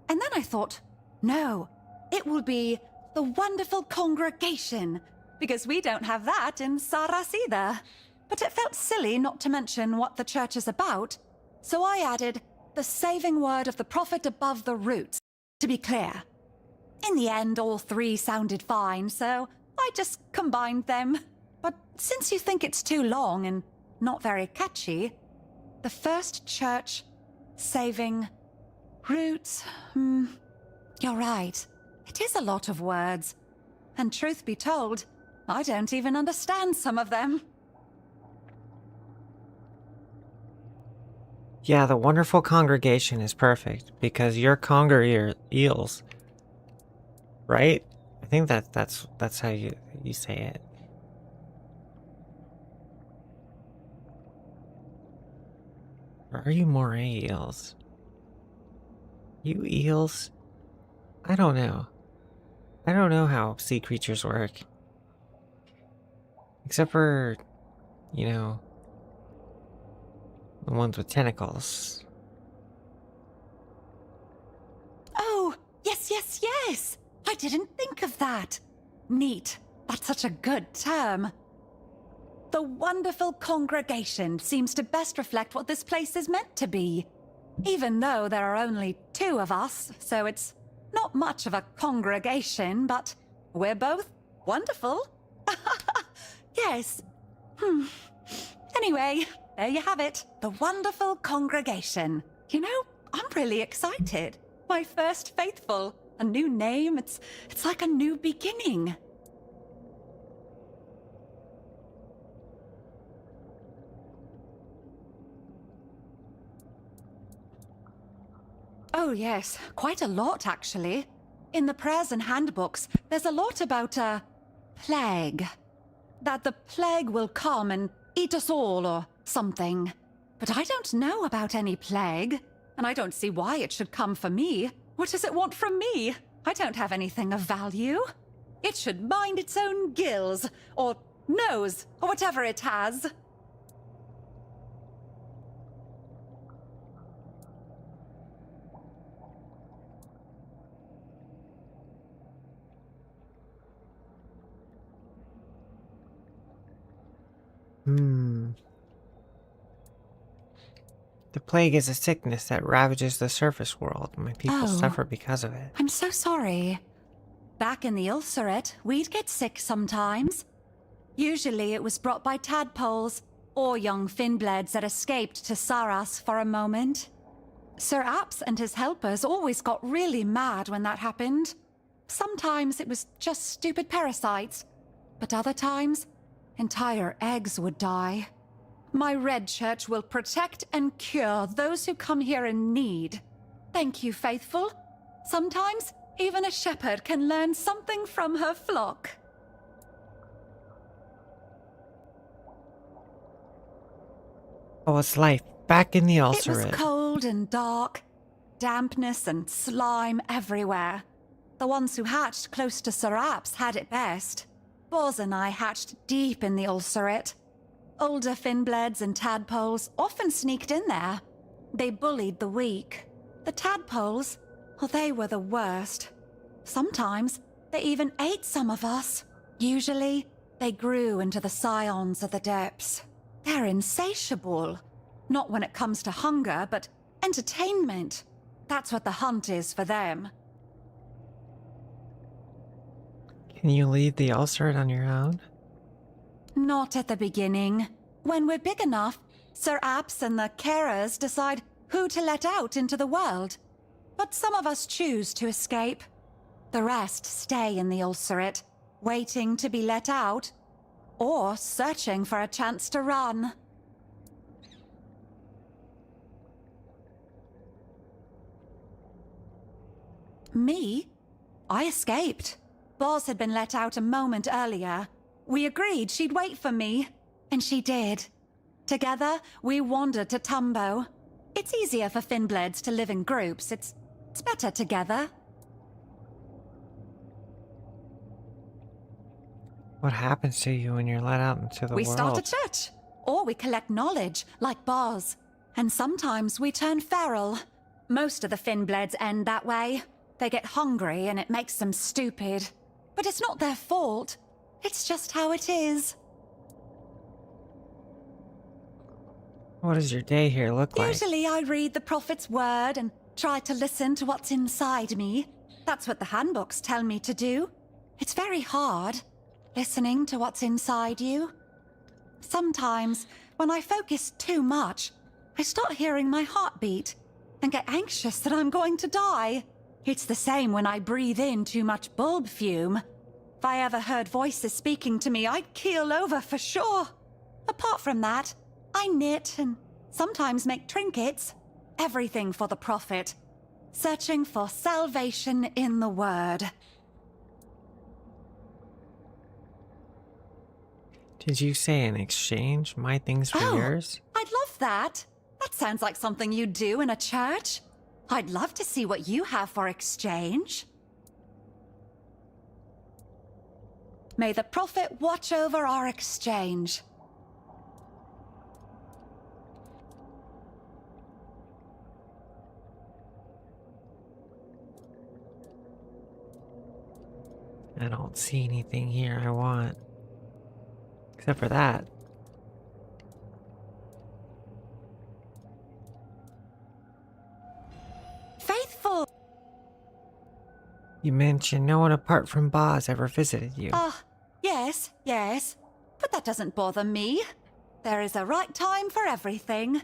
And then I thought, no, it will be the Wonderful Congregation, because we don't have that in Sarras either. But it felt silly not to mention what the church is about, so I added the saving word of the prophet above the roots, to be clear. In the end, all three sounded fine, so I just combined them. But since you think it's too long and not very catchy, the First Church, saving, roots, you're right. It is a lot of words. And truth be told, I don't even understand some of them. Yeah, the Wonderful Congregation is perfect because you're conger eels, right? I think that's how you say it. Or are you moray eels? You eels? I don't know. I don't know how sea creatures work. Except for, you know, the ones with tentacles. Oh, yes! I didn't think of that. Neat. That's such a good term. The Wonderful Congregation seems to best reflect what this place is meant to be. Even though there are only two of us, so it's not much of a congregation, but we're both wonderful. Yes. Anyway, there you have it. The Wonderful Congregation. You know, I'm really excited. My first faithful. A new name. It's like a new beginning. Oh yes, quite a lot actually. In the prayers and handbooks, there's a lot about a plague. That the plague will come and eat us all or something. But I don't know about any plague, and I don't see why it should come for me. What does it want from me? I don't have anything of value. It should mind its own gills, or nose, or whatever it has. The plague is a sickness that ravages the surface world. My people Oh. suffer because of it. I'm so sorry. Back in the Ulcerate, we'd get sick sometimes. Usually it was brought by tadpoles or young finbleds that escaped to Sarras for a moment. Sir Apps and his helpers always got really mad when that happened. Sometimes it was just stupid parasites, but other times, entire eggs would die. My Red Church will protect and cure those who come here in need. Thank you, faithful. Sometimes, even a shepherd can learn something from her flock. Oh, it's life back in the It was Ulcerate. cold and dark, dampness and slime everywhere. The ones who hatched close to Sir Apps had it best. Boz and I hatched deep in the Ulcerate. Older finbleds and tadpoles often sneaked in there. They bullied the weak. The tadpoles, well, they were the worst. Sometimes, they even ate some of us. Usually, they grew into the scions of the depths. They're insatiable. Not when it comes to hunger, but entertainment. That's what the hunt is for them. Can you leave the Ulcerate on your own? Not at the beginning. When we're big enough, Sir Apps and the carers decide who to let out into the world. But some of us choose to escape. The rest stay in the Ulcerate, waiting to be let out, or searching for a chance to run. me? I escaped. Boz had been let out a moment earlier. We agreed she'd wait for me, and she did. Together, we wandered to Tumbo. It's easier for Finnblades to live in groups. It's better together. What happens to you when you're let out into the world? We start a church, or we collect knowledge, like Boz. And sometimes we turn feral. Most of the Finnblades end that way. They get hungry and it makes them stupid. But it's not their fault. It's just how it is. What does your day here look like? Usually I read the Prophet's word and try to listen to what's inside me. That's what the handbooks tell me to do. It's very hard, listening to what's inside you. Sometimes, when I focus too much, I start hearing my heartbeat and get anxious that I'm going to die. It's the same when I breathe in too much bulb fume. If I ever heard voices speaking to me, I'd keel over for sure. Apart from that, I knit and sometimes make trinkets. Everything for the Prophet. Searching for salvation in the Word. Did you say in exchange my things for yours? I'd love that. That sounds like something you'd do in a church. I'd love to see what you have for exchange. May the Prophet watch over our exchange. I don't see anything here I want. Except for that. Faithful! You mentioned no one apart from Boz ever visited you. Yes. But that doesn't bother me. There is a right time for everything.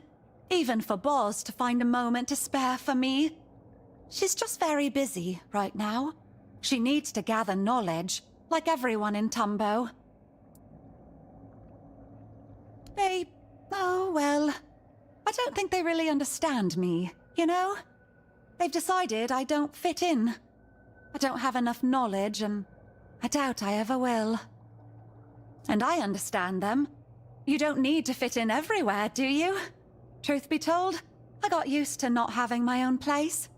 Even for Boz to find a moment to spare for me. She's just very busy right now. She needs to gather knowledge, like everyone in Tumbo. I don't think they really understand me, you know? They've decided I don't fit in. I don't have enough knowledge, and I doubt I ever will. And I understand them. You don't need to fit in everywhere, do you? Truth be told, I got used to not having my own place.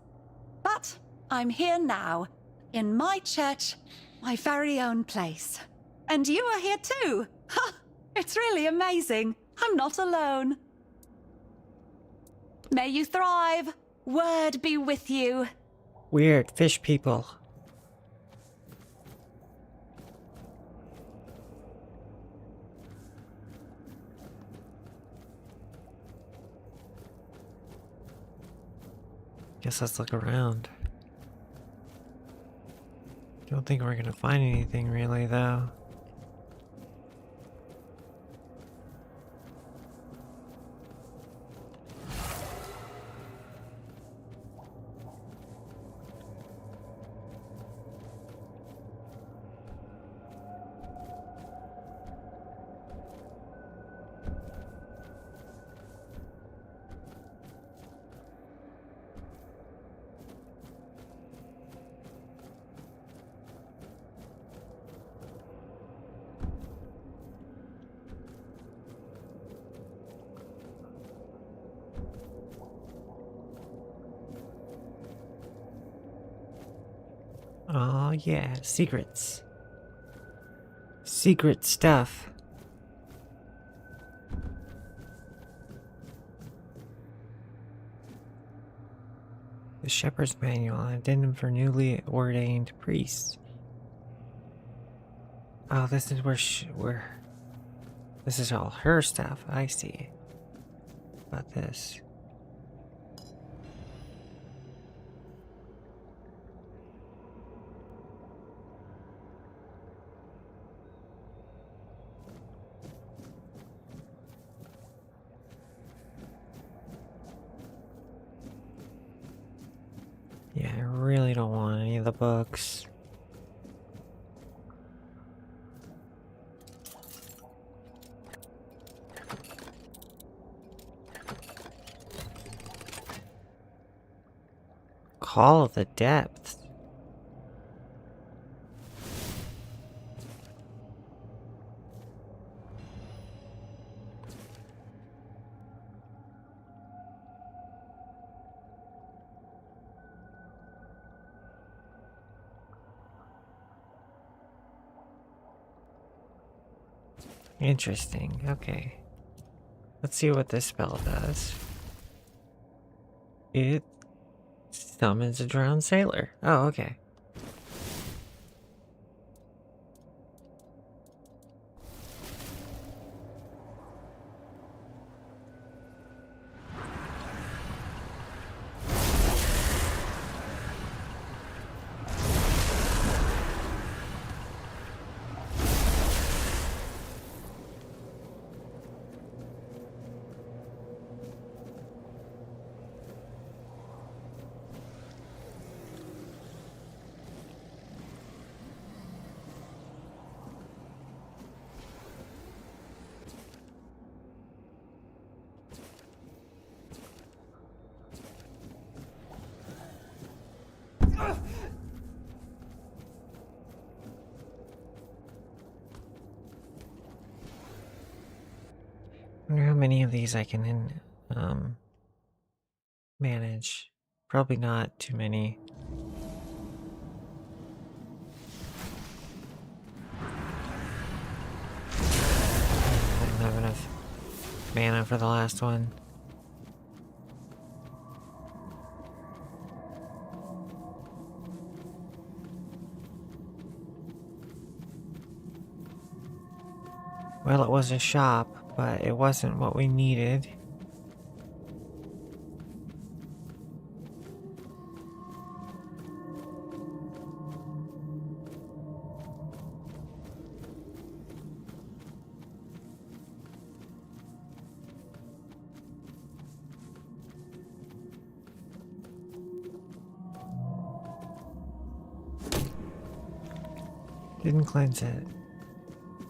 But I'm here now, in my church, my very own place. And you are here too! Ha! It's really amazing. I'm not alone. May you thrive. Word be with you. Weird fish people. Guess let's look around. Don't think we're gonna find anything really, though. Oh yeah, secrets. Secret stuff. The Shepherd's Manual, an addendum for newly ordained priests. Oh, this is where this is all her stuff. I see. About this. Yeah, I really don't want any of the books. Call of the Depths. Interesting. Okay. Let's see what this spell does. It summons a drowned sailor. Oh, okay. I wonder how many of these I can manage. Probably not too many. I didn't have enough mana for the last one. Well, it was a shop, but it wasn't what we needed. Didn't cleanse it.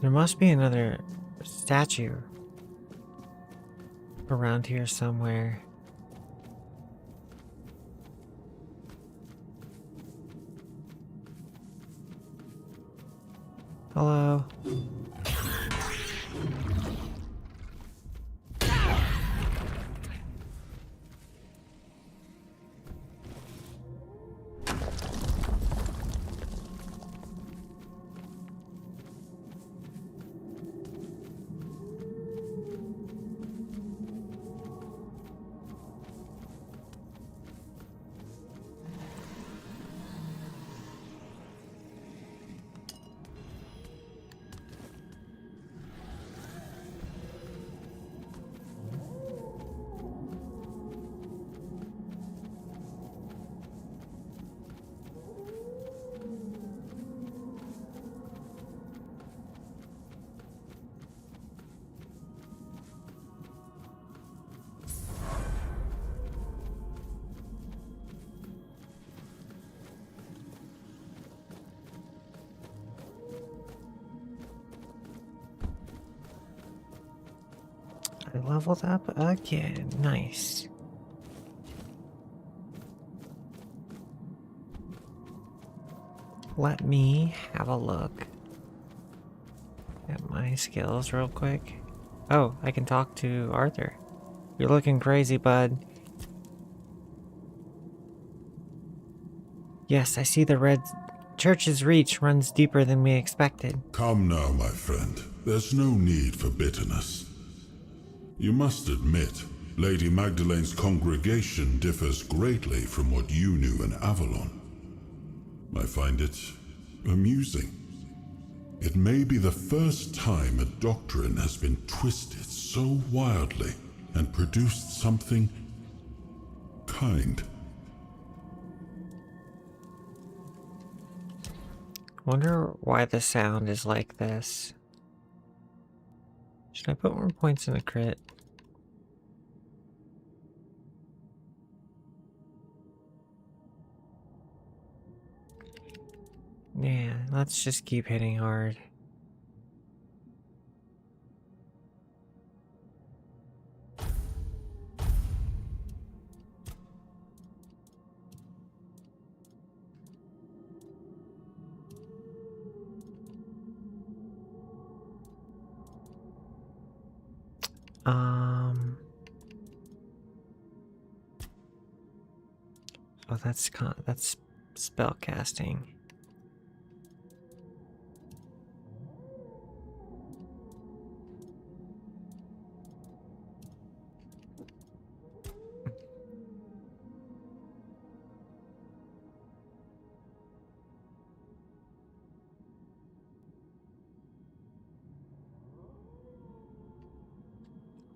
There must be another statue around here somewhere. Hello. I leveled up again. Nice. Let me have a look at my skills real quick. Oh, I can talk to Arthur. You're looking crazy, bud. Yes, I see the red church's reach runs deeper than we expected. Come now, my friend. There's no need for bitterness. You must admit, Lady Magdalene's congregation differs greatly from what you knew in Avalon. I find it amusing. It may be the first time a doctrine has been twisted so wildly and produced something kind. Wonder why the sound is like this. Should I put more points in the crit? Yeah, let's just keep hitting hard. Oh, that's spell casting.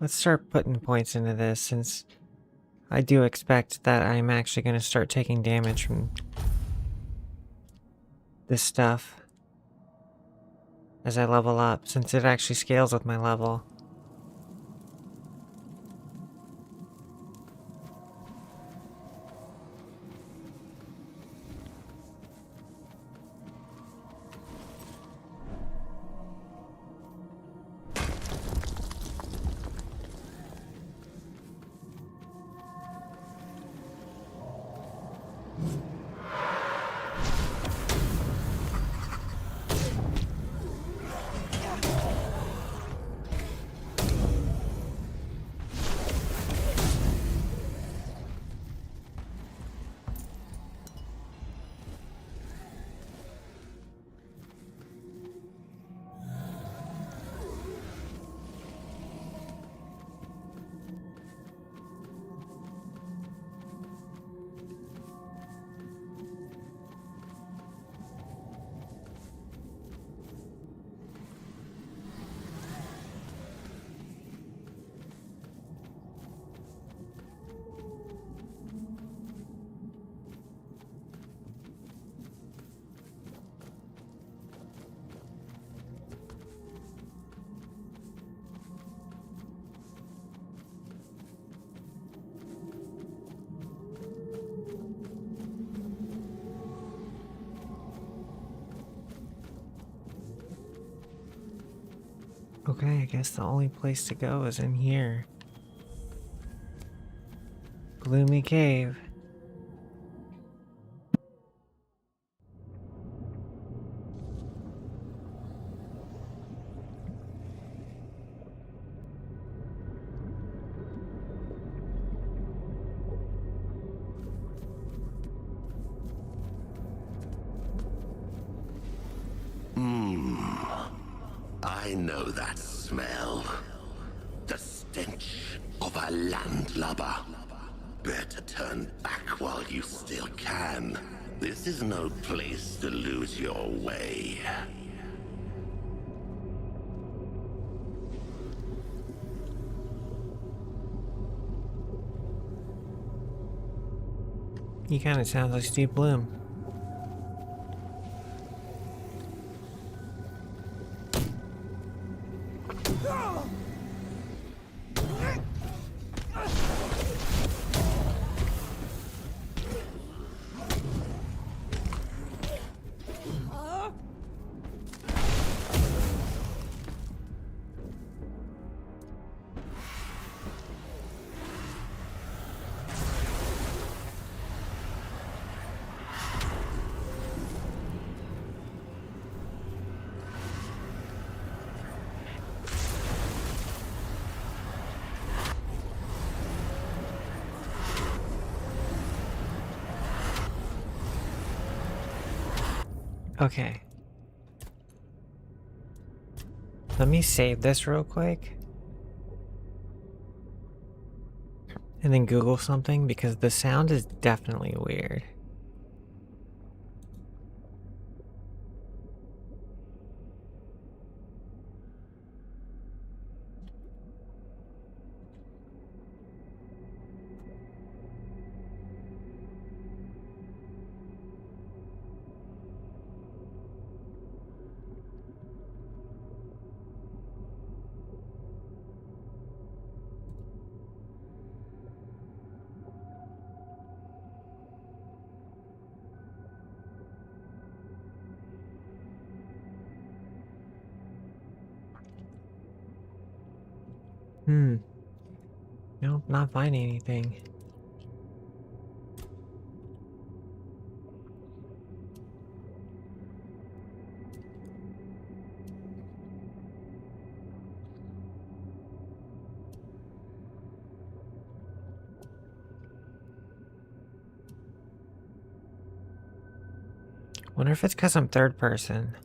let's start putting points into this, since I do expect that I'm actually going to start taking damage from this stuff as I level up, since it actually scales with my level. Okay, I guess the only place to go is in here. Gloomy cave. I know that smell. The stench of a landlubber. Better turn back while you still can. This is no place to lose your way. He kind of sounds like Steve Bloom. Okay. Let me save this real quick. And then Google something, because the sound is definitely weird. Nope, not finding anything. Wonder if it's because I'm third person.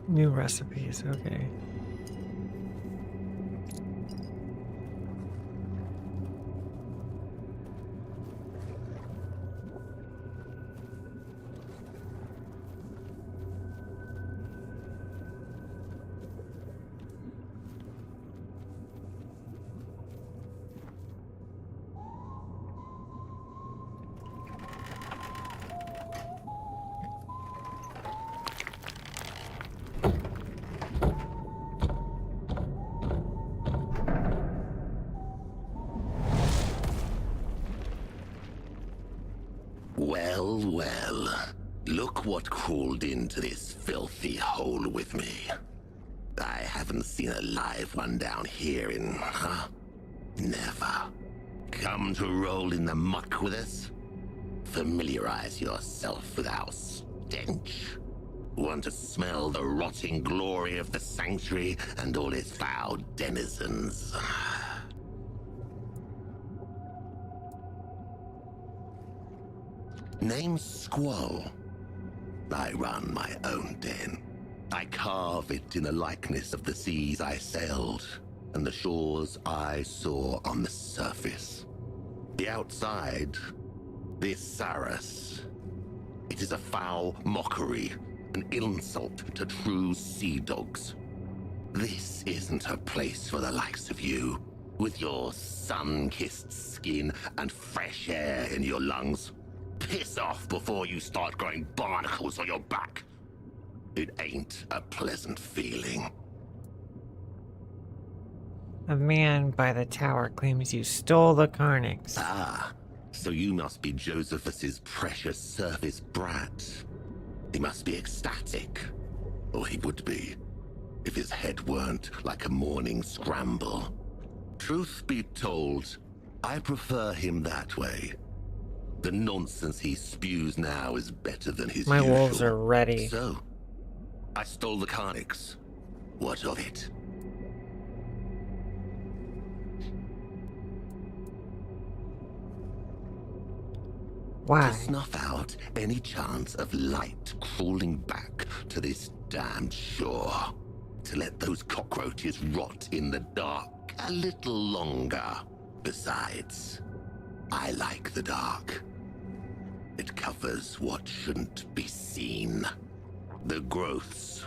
New recipes, okay. Well, well. Look what crawled into this filthy hole with me. I haven't seen a live one down here in, never. Come to roll in the muck with us? Familiarize yourself with our stench. Want to smell the rotting glory of the sanctuary and all its foul denizens? Name's Squall. I run my own den. I carve it in the likeness of the seas I sailed and the shores I saw on the surface. The outside, this Sarras. It is a foul mockery, an insult to true sea dogs. This isn't a place for the likes of you, with your sun-kissed skin and fresh air in your lungs. Piss off before you start growing barnacles on your back. It ain't a pleasant feeling. A man by the tower claims you stole the Carnix. Ah, so you must be Josephus's precious service brat. He must be ecstatic, or he would be, if his head weren't like a morning scramble. Truth be told, I prefer him that way. The nonsense he spews now is better than his My usual. wolves are ready. So, I stole the Carnix. What of it? Why? To snuff out any chance of light crawling back to this damned shore. To let those cockroaches rot in the dark a little longer. Besides, I like the dark. It covers what shouldn't be seen. The growths,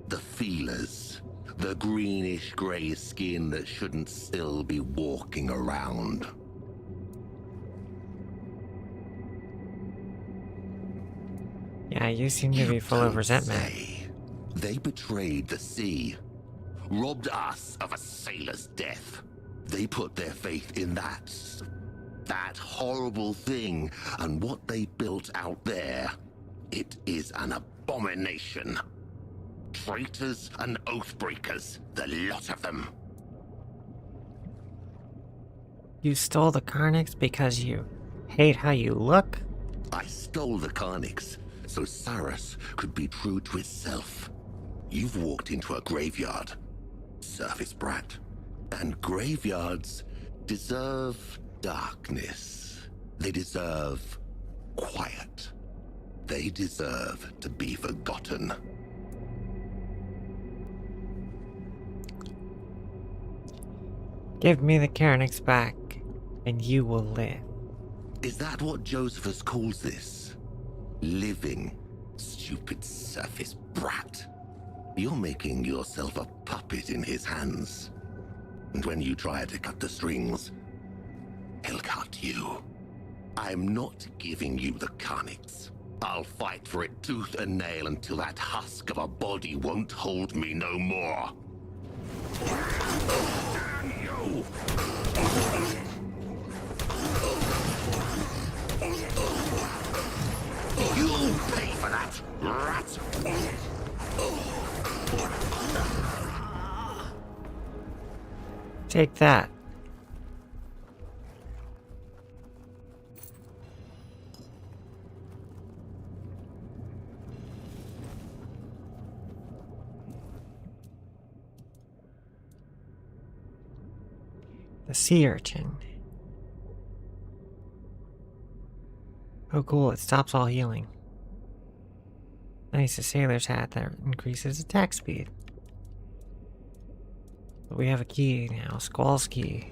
the feelers, the greenish-gray skin that shouldn't still be walking around. Yeah, you seem to be full of resentment. They betrayed the sea, robbed us of a sailor's death. They put their faith in that horrible thing, and what they built out there, it is an abomination. Traitors and oathbreakers, the lot of them. You stole the Carnix because you hate how you look? I stole the Carnix so Sarras could be true to itself. You've walked into a graveyard, surface brat. And graveyards deserve darkness. They deserve quiet. They deserve to be forgotten. Give me the Carnix back, and you will live. Is that what Josephus calls this? Living, stupid surface brat. You're making yourself a puppet in his hands. And when you try to cut the strings, he'll cut you. I'm not giving you the Carnix. I'll fight for it tooth and nail until that husk of a body won't hold me no more. Damn you! You'll pay for that, rat! Take that. The sea urchin. Oh cool, it stops all healing. Nice, a sailor's hat that increases attack speed. But we have a key now, Squall's key.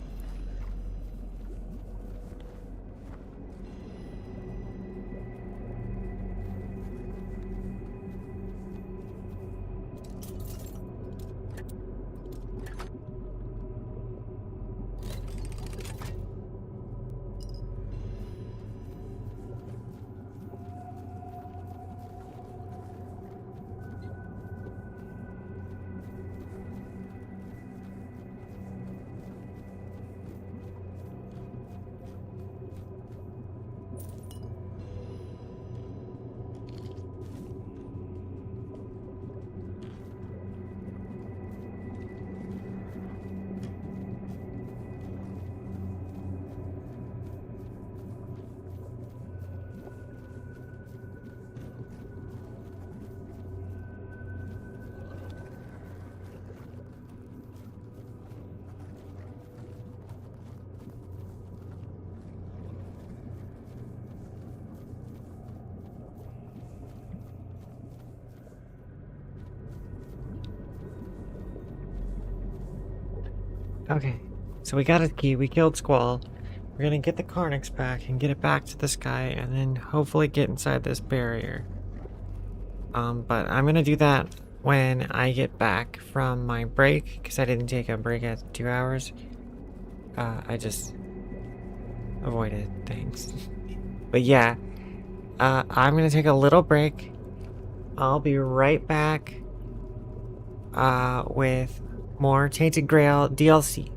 Okay, so we got a key, we killed Squall. We're gonna get the Carnix back and get it back to this guy and then hopefully get inside this barrier. But I'm gonna do that when I get back from my break, because I didn't take a break at 2 hours. I just avoided things. But yeah, I'm gonna take a little break. I'll be right back with more Tainted Grail DLC.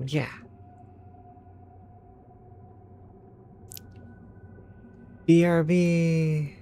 Yeah. BRB.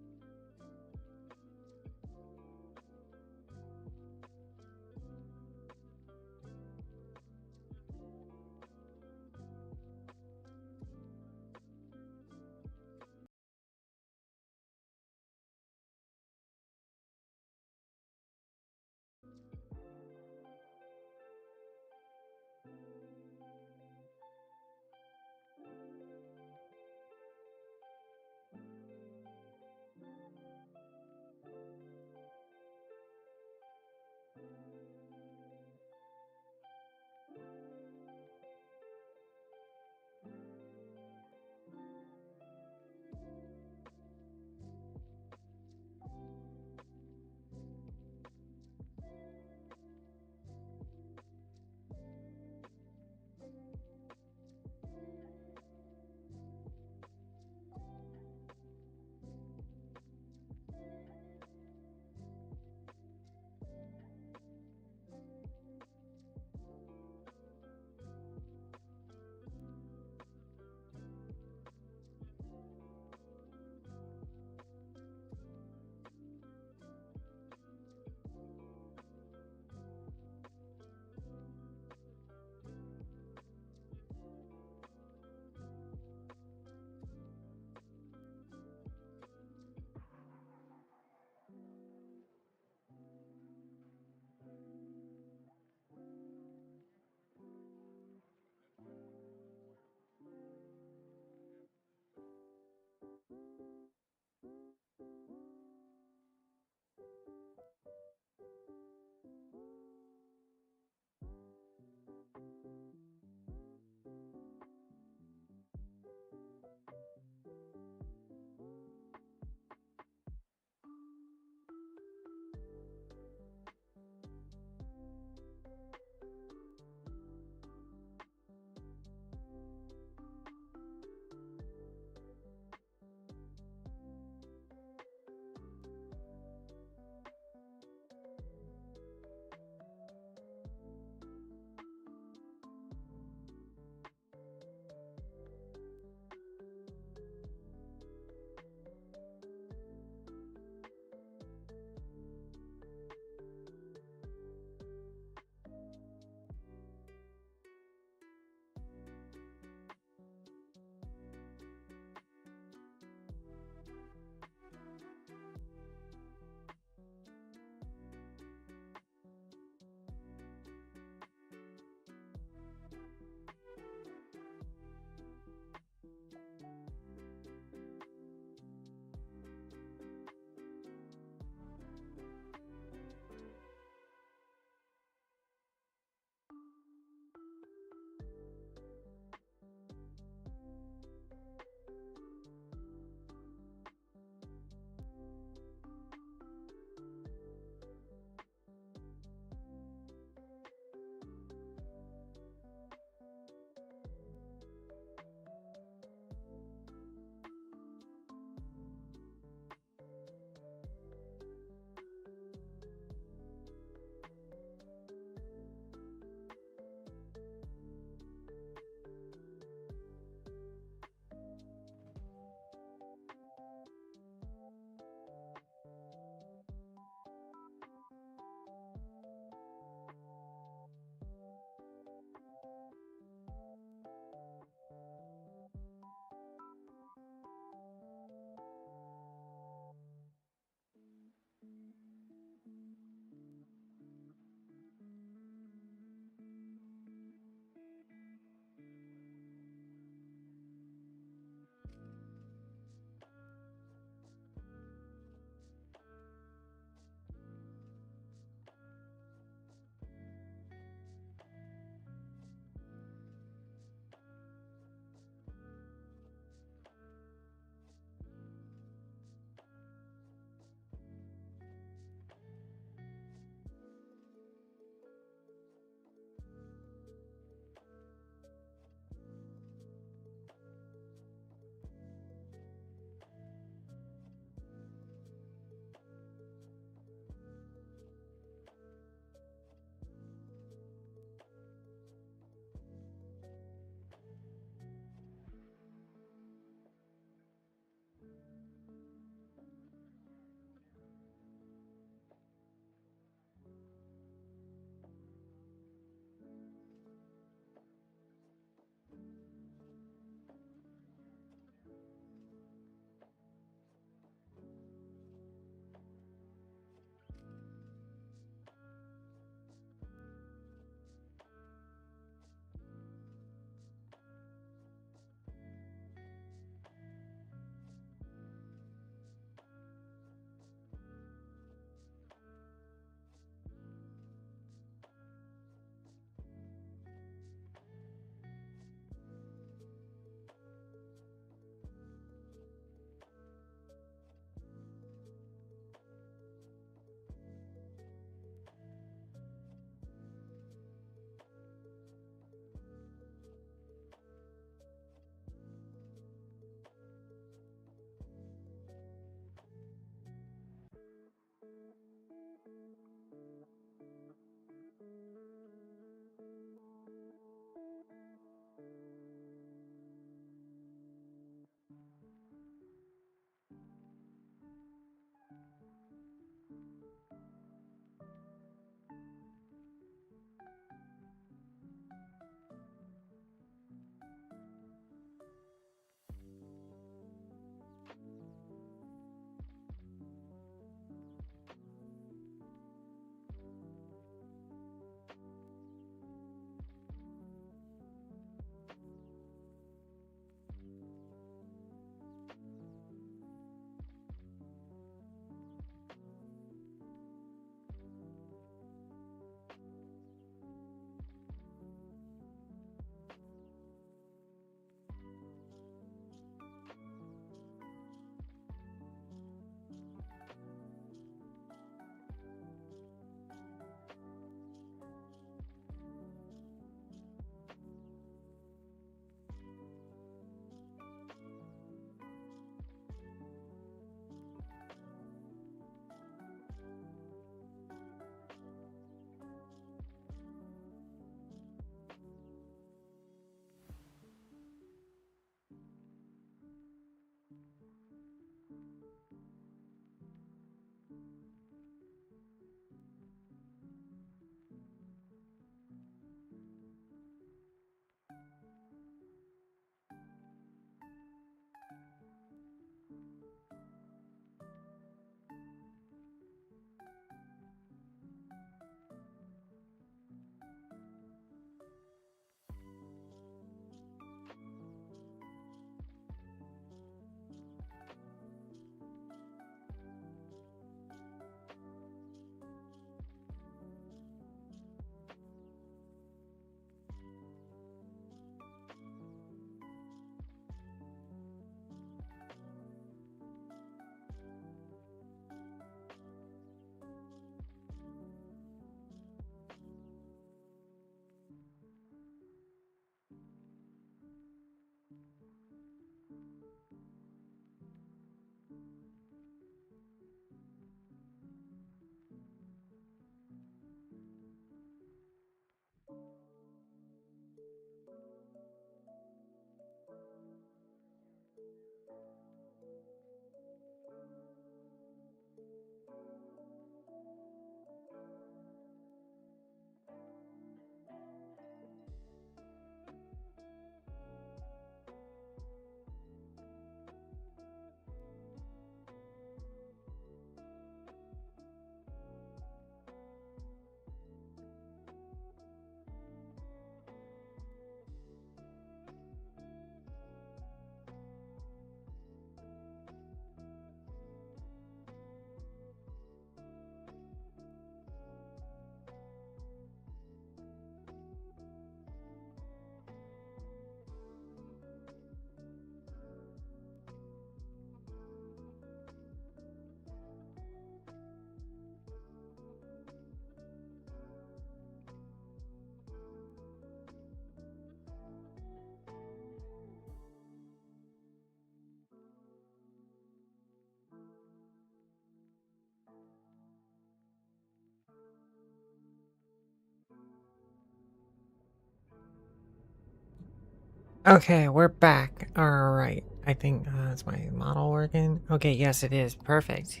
Okay, we're back. Alright. I think, is my model working? Okay, yes it is. Perfect.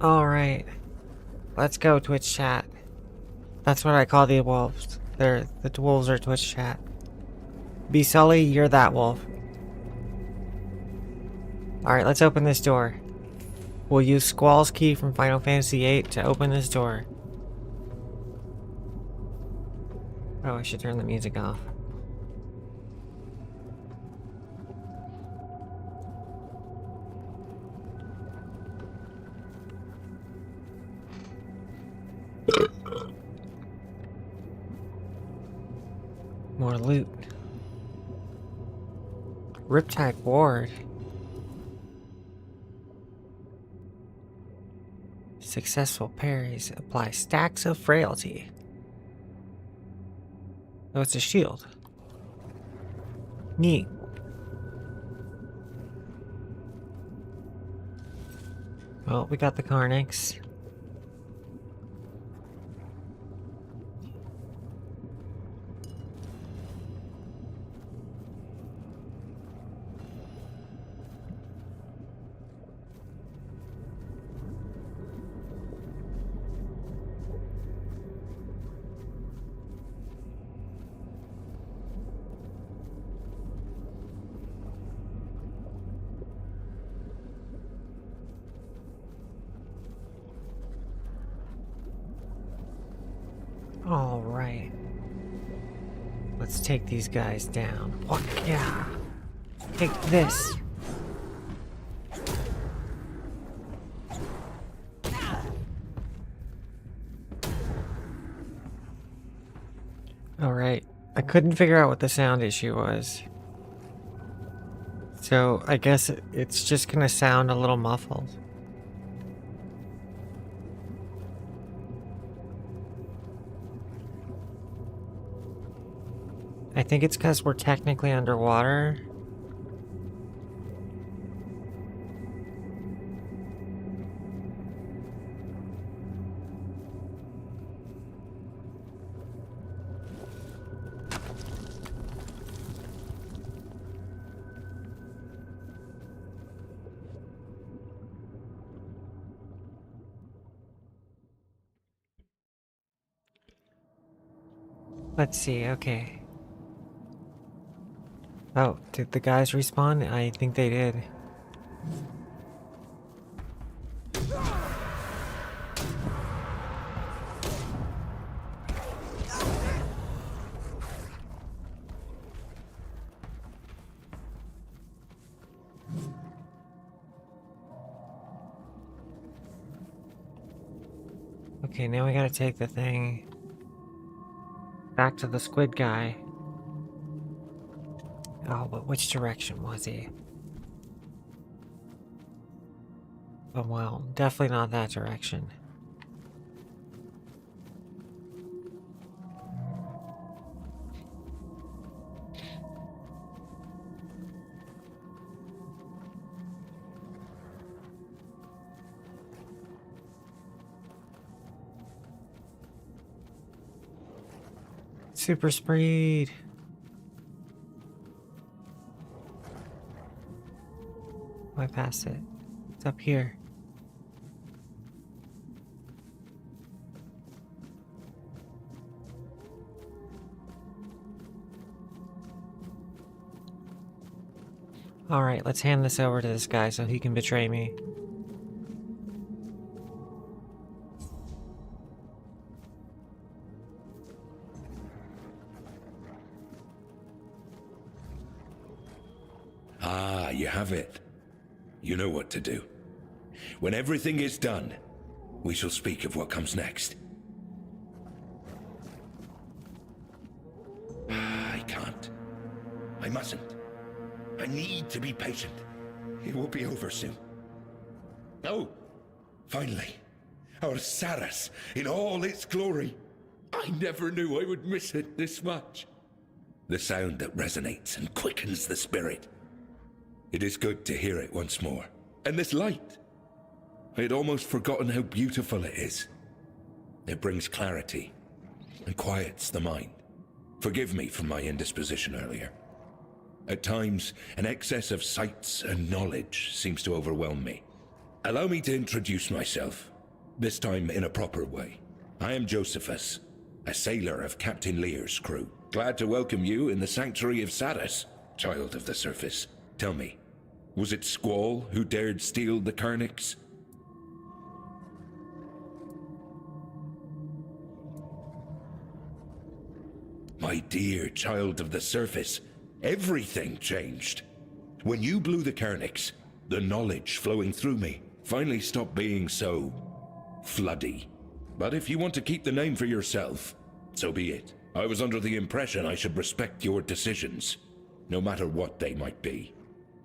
Alright. Let's go, Twitch chat. That's what I call the wolves. The wolves are Twitch chat. Be Sully, you're that wolf. Alright, let's open this door. We'll use Squall's key from Final Fantasy VIII to open this door. Oh, I should turn the music off. More loot. Riptide Ward. Successful parries apply stacks of frailty. Oh, it's a shield. Neat. Well, we got the Carnix. All right. Let's take these guys down. What? Yeah. Take this. All right. I couldn't figure out what the sound issue was. So I guess it's just gonna sound a little muffled. I think it's because we're technically underwater. Let's see, okay. Oh, did the guys respawn? I think they did. Okay, now we gotta take the thing back to the squid guy. Oh, but which direction was he? Oh, well, definitely not that direction. Super speed. I pass it? It's up here. Alright, let's hand this over to this guy so he can betray me. Ah, you have it. You know what to do. When everything is done, we shall speak of what comes next. I can't. I mustn't. I need to be patient. It will be over soon. Oh, finally, our Sarras in all its glory. I never knew I would miss it this much. The sound that resonates and quickens the spirit. It is good to hear it once more. And this light. I had almost forgotten how beautiful it is. It brings clarity and quiets the mind. Forgive me for my indisposition earlier. At times, an excess of sights and knowledge seems to overwhelm me. Allow me to introduce myself, this time in a proper way. I am Josephus, a sailor of Captain Lear's crew. Glad to welcome you in the sanctuary of Sarras, child of the surface. Tell me, was it Squall who dared steal the Kuniculus? My dear child of the surface, everything changed. When you blew the Kuniculus, the knowledge flowing through me finally stopped being so floody. But if you want to keep the name for yourself, so be it. I was under the impression I should respect your decisions, no matter what they might be.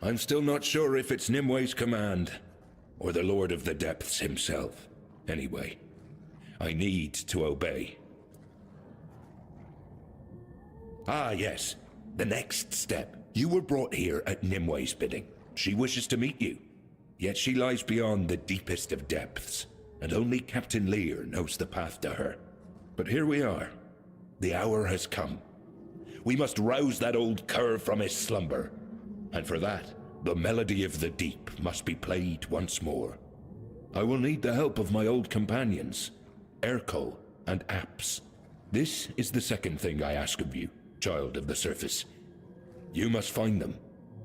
I'm still not sure if it's Nimwe's command, or the Lord of the Depths himself. Anyway, I need to obey. Ah, yes. The next step. You were brought here at Nimwe's bidding. She wishes to meet you. Yet she lies beyond the deepest of depths, and only Captain Lear knows the path to her. But here we are. The hour has come. We must rouse that old cur from his slumber. And for that, the melody of the deep must be played once more. I will need the help of my old companions, Ercol and Apps. This is the second thing I ask of you, child of the surface. You must find them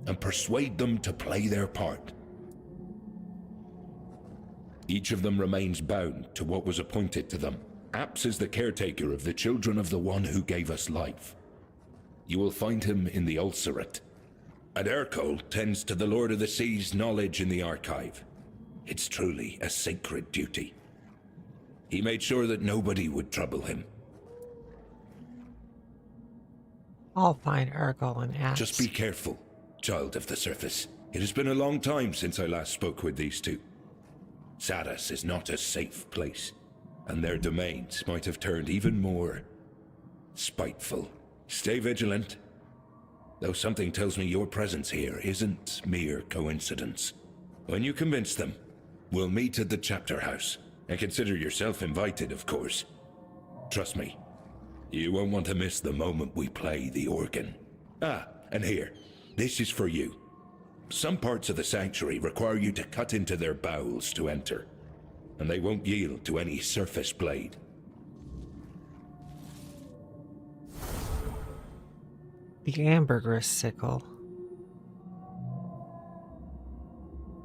and persuade them to play their part. Each of them remains bound to what was appointed to them. Apps is the caretaker of the children of the one who gave us life. You will find him in the Ulcerate. And Ercol tends to the Lord of the Sea's knowledge in the archive. It's truly a sacred duty. He made sure that nobody would trouble him. I'll find Ercol and Apps. Just be careful, child of the surface. It has been a long time since I last spoke with these two. Sarras is not a safe place, and their domains might have turned even more spiteful. Stay vigilant, though something tells me your presence here isn't mere coincidence. When you convince them, we'll meet at the chapter house, and consider yourself invited, of course. Trust me, you won't want to miss the moment we play the organ. Ah, and here, this is for you. Some parts of the sanctuary require you to cut into their bowels to enter, and they won't yield to any surface blade. The ambergris sickle.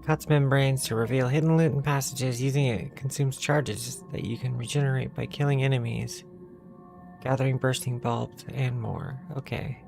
Cuts membranes to reveal hidden loot and passages. Using it consumes charges that you can regenerate by killing enemies, gathering bursting bulbs, and more. Okay.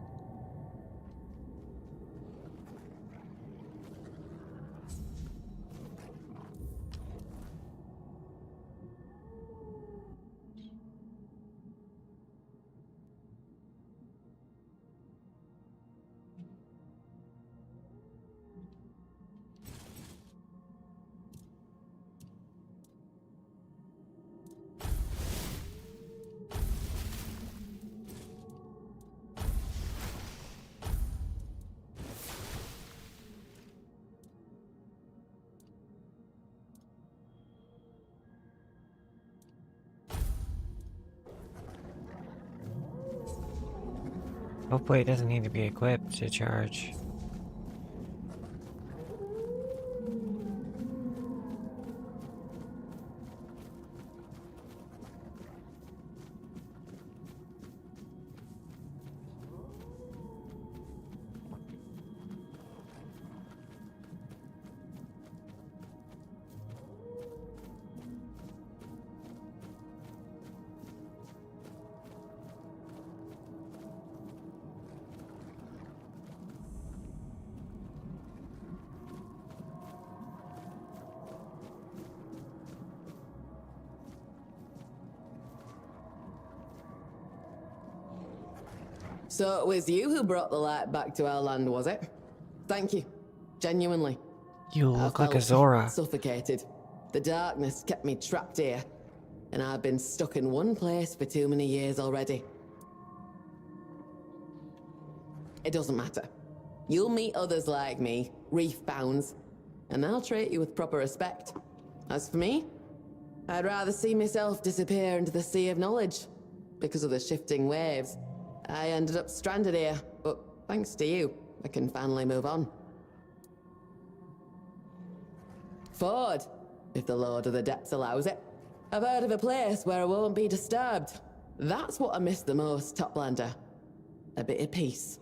Hopefully it doesn't need to be equipped to charge. So it was you who brought the light back to our land, was it? Thank you. Genuinely. You look like a Zora. Suffocated. The darkness kept me trapped here, and I've been stuck in one place for too many years already. It doesn't matter. You'll meet others like me, reef-bounds, and I'll treat you with proper respect. As for me, I'd rather see myself disappear into the sea of knowledge. Because of the shifting waves, I ended up stranded here, but thanks to you, I can finally move on. Forward, if the Lord of the Depths allows it. I've heard of a place where I won't be disturbed. That's what I miss the most, Toplander. A bit of peace.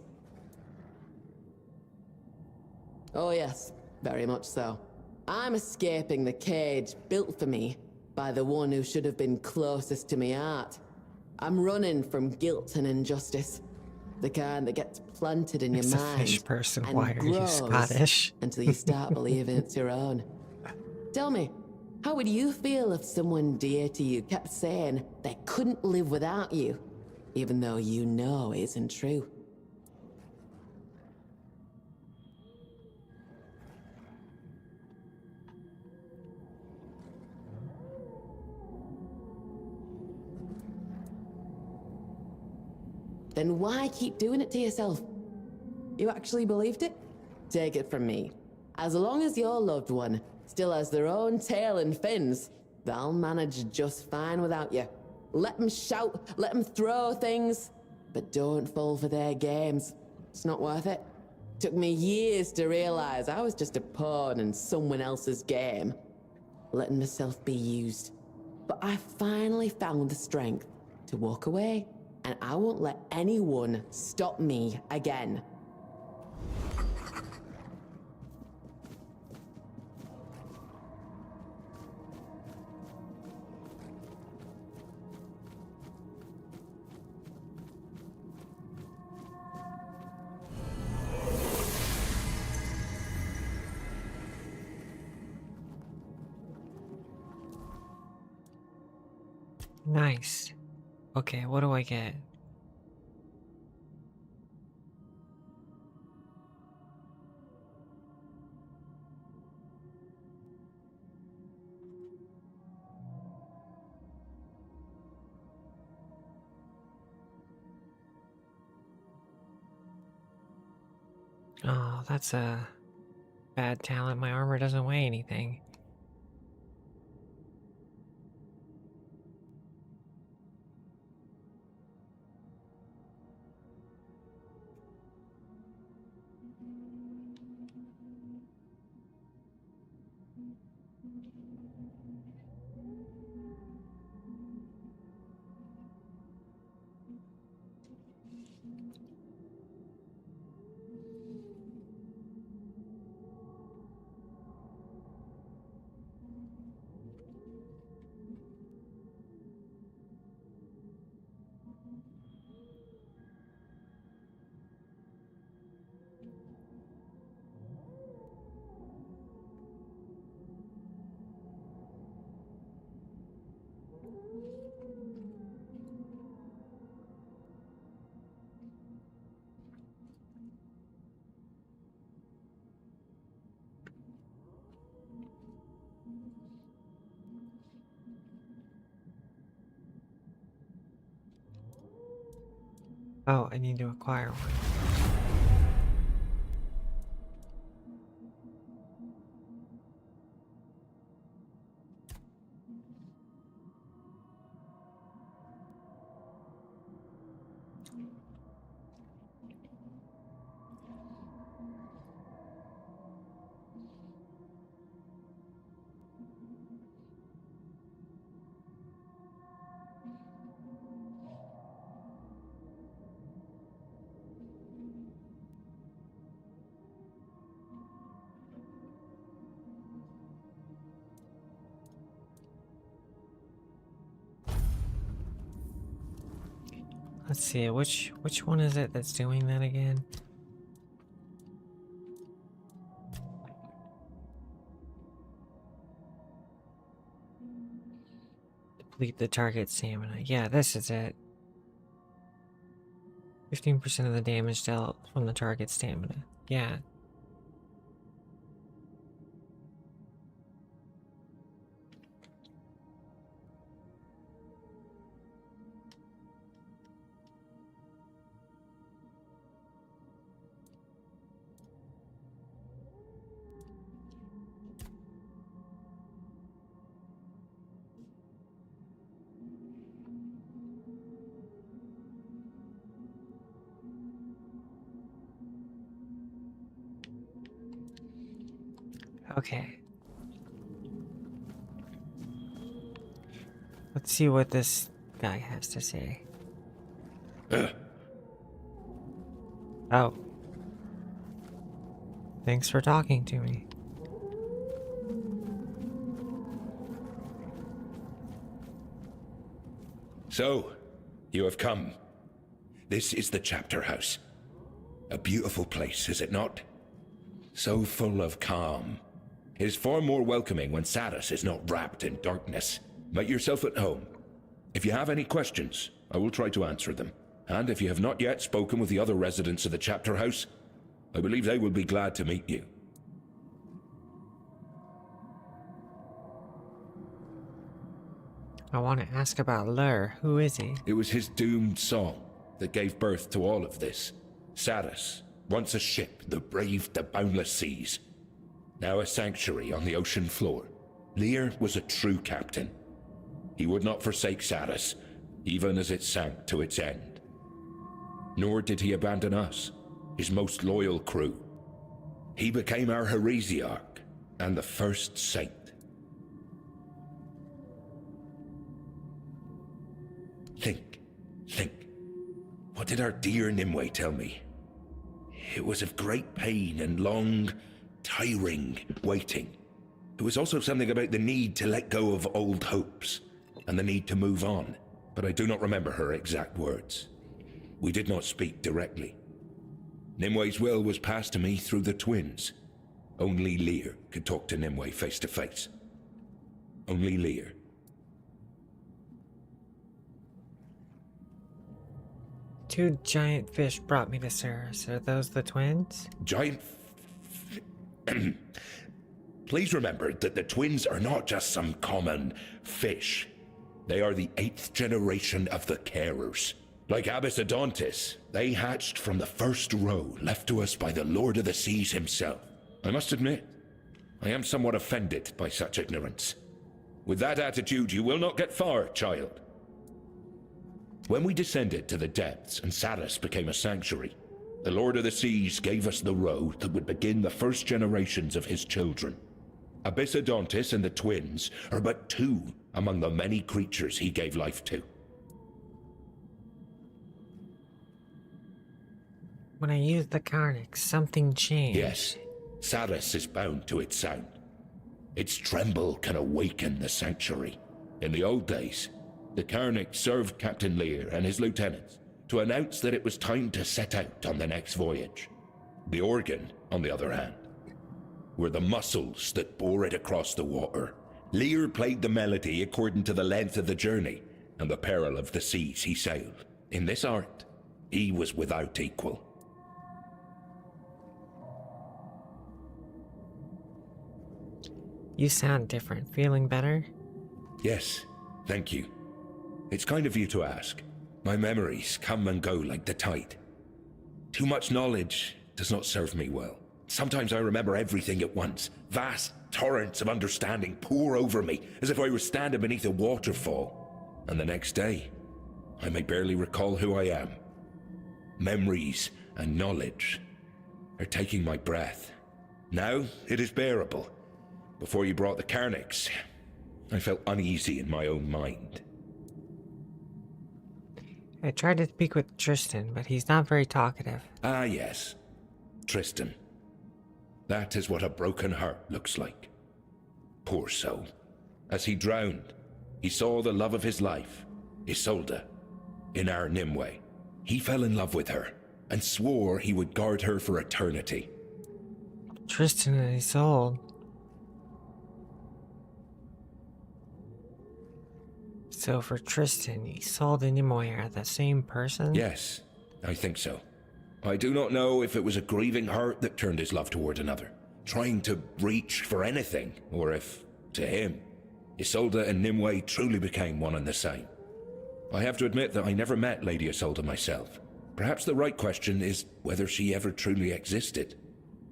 Oh yes, very much so. I'm escaping the cage built for me by the one who should have been closest to my heart. I'm running from guilt and injustice. The kind that gets planted in your It's a mind fish person. and Why are you grows Scottish? until you start believing it's your own. Tell me, how would you feel if someone dear to you kept saying they couldn't live without you, even though you know it isn't true? Then why keep doing it to yourself? You actually believed it? Take it from me. As long as your loved one still has their own tail and fins, they'll manage just fine without you. Let them shout, let them throw things, but don't fall for their games. It's not worth it. Took me years to realize I was just a pawn in someone else's game, letting myself be used. But I finally found the strength to walk away. And I won't let anyone stop me again. Nice. Okay, what do I get? Oh, that's a bad talent. My armor doesn't weigh anything. Oh, I need to acquire one. Let's see, which one is it that's doing that again? Deplete the target stamina. Yeah, this is it. 15% of the damage dealt from the target's stamina. Yeah. Okay. Let's see what this guy has to say. Oh. Thanks for talking to me. So, you have come. This is the chapter house. A beautiful place, is it not? So full of calm. It is far more welcoming when Sarras is not wrapped in darkness. Make yourself at home. If you have any questions, I will try to answer them. And if you have not yet spoken with the other residents of the chapter house, I believe they will be glad to meet you. I want to ask about Lur. Who is he? It was his doomed song that gave birth to all of this. Sarras, once a ship that braved the boundless seas. Now a sanctuary on the ocean floor. Lear was a true captain. He would not forsake Sarras, even as it sank to its end. Nor did he abandon us, his most loyal crew. He became our heresiarch and the first saint. Think. What did our dear Nimue tell me? It was of great pain and long, tiring waiting. It was also something about the need to let go of old hopes and the need to move on, but I do not remember her exact words. We did not speak directly. Nimue's will was passed to me through the twins. Only Lear could talk to Nimue face to face. Only Lear. Two giant fish brought me to Sarras. Are those the twins? Giant Please remember that the twins are not just some common fish. They are the 8th generation of the Carers. Like Abyssodontis, they hatched from the first row left to us by the Lord of the Seas himself. I must admit, I am somewhat offended by such ignorance. With that attitude, you will not get far, child. When we descended to the depths and Sarras became a sanctuary, the Lord of the Seas gave us the road that would begin the first generations of his children. Abyssodontis and the twins are but 2 among the many creatures he gave life to. When I used the Carnix, something changed. Yes, Sarras is bound to its sound. Its tremble can awaken the sanctuary. In the old days, the Carnix served Captain Lear and his lieutenants to announce that it was time to set out on the next voyage. The organ, on the other hand, were the muscles that bore it across the water. Lear played the melody according to the length of the journey and the peril of the seas he sailed. In this art, he was without equal. You sound different. Feeling better? Yes, thank you. It's kind of you to ask. My memories come and go like the tide. Too much knowledge does not serve me well. Sometimes I remember everything at once. Vast torrents of understanding pour over me as if I were standing beneath a waterfall. And the next day, I may barely recall who I am. Memories and knowledge are taking my breath. Now it is bearable. Before you brought the Carnix, I felt uneasy in my own mind. I tried to speak with Tristan, but he's not very talkative. Ah, yes. Tristan. That is what a broken heart looks like. Poor soul. As he drowned, he saw the love of his life, Isolde, in our Nimue. He fell in love with her and swore he would guard her for eternity. Tristan and Isolde. So for Tristan, Isolde and Nimue are the same person? Yes, I think so. I do not know if it was a grieving heart that turned his love toward another, trying to reach for anything, or if, to him, Isolde and Nimue truly became one and the same. I have to admit that I never met Lady Isolde myself. Perhaps the right question is whether she ever truly existed,